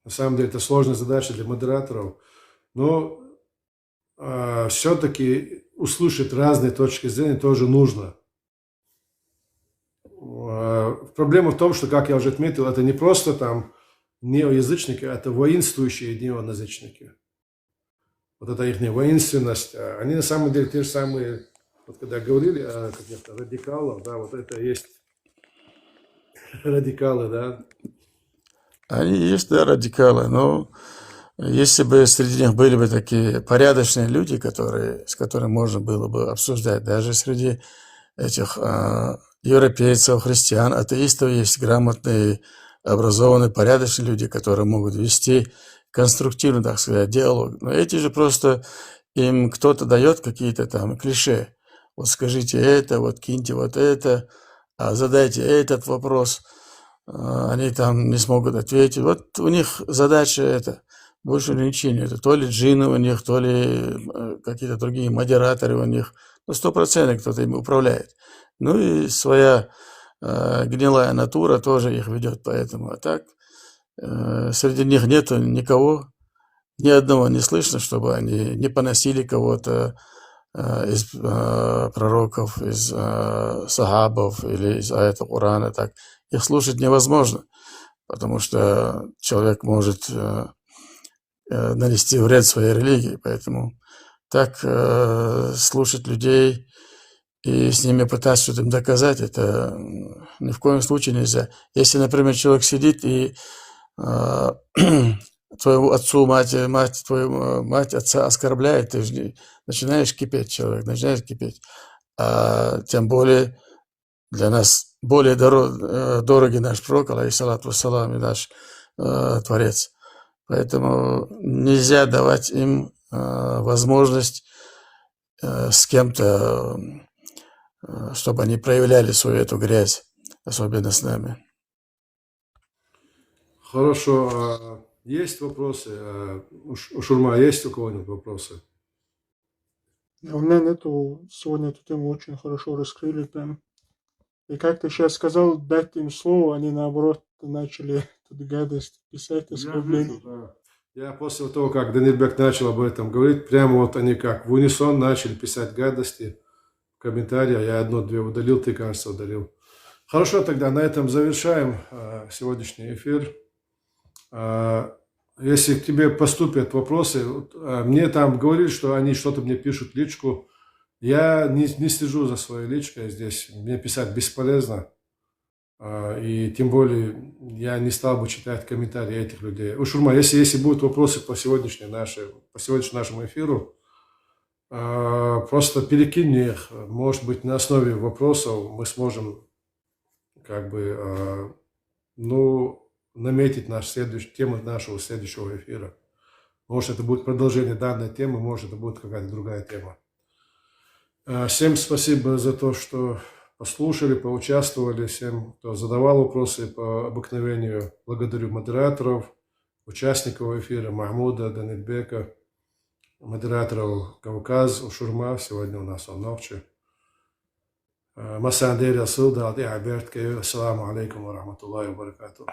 на самом деле это сложная задача для модераторов, но все-таки услышать разные точки зрения тоже нужно. Проблема в том, что, как я уже отметил, это не просто там неоязычники, это воинствующие неоязычники. Вот это их воинственность. Они на самом деле те же самые, вот когда говорили о каких-то радикалах, да, вот это и есть радикалы, да. Они есть, да, радикалы, но если бы среди них были бы такие порядочные люди, с которыми можно было бы обсуждать, даже среди этих европейцев, христиан, атеистов есть грамотные, образованные, порядочные люди, которые могут вести конструктивный, так сказать, диалог. Но эти же просто, им кто-то дает какие-то там клише. Вот скажите это, вот киньте вот это, задайте этот вопрос. Они там не смогут ответить. Вот у них задача это. Больше ничего нет. То ли джинны у них, то ли какие-то другие модераторы у них. 100% кто-то им управляет. Ну и своя гнилая натура тоже их ведет. Поэтому, а так, среди них нету никого, ни одного не слышно, чтобы они не поносили кого-то из пророков, из сахабов или из аята Корана. Так. Их слушать невозможно, потому что человек может нанести вред своей религии. Поэтому так слушать людей и с ними пытаться что-то им доказать, это ни в коем случае нельзя. Если, например, человек сидит и твоему отцу, твою мать, отца оскорбляет, ты же начинаешь кипеть, человек начинает кипеть. А тем более для нас более дорогий наш пророк, алейхиссалату вассалам, и наш Творец. Поэтому нельзя давать им возможность с кем-то, чтобы они проявляли свою эту грязь, особенно с нами. Хорошо. Есть вопросы? У Шурма есть у кого-нибудь вопросы? У меня нету. Сегодня эту тему очень хорошо раскрыли там. И как ты сейчас сказал, дать им слово, они наоборот начали тут гадость писать, оскорбления. Я после того, как Данильбек начал об этом говорить, прямо вот они как в унисон начали писать гадости в комментариях. Я одно-две удалил, ты, кажется, удалил. Хорошо, тогда на этом завершаем сегодняшний эфир. Если к тебе поступят вопросы, мне там говорили, что они что-то мне пишут в личку. Я не слежу за своей личкой здесь, мне писать бесполезно. И тем более я не стал бы читать комментарии этих людей. Шурма, если будут вопросы по сегодняшнему нашему эфиру, просто перекинь мне их. Может быть, на основе вопросов мы сможем как бы, наметить тему нашего следующего эфира. Может, это будет продолжение данной темы, может, это будет какая-то другая тема. Всем спасибо за то, что послушали, поучаствовали. Всем, кто задавал вопросы по обыкновению, благодарю модераторов, участников эфира, Махмуда, Данильбека, модераторов Кавказ, Шурма, сегодня у нас он ночью. مساء الخير يا سودة، أعطي عبيرتك. السلام عليكم ورحمة الله وبركاته.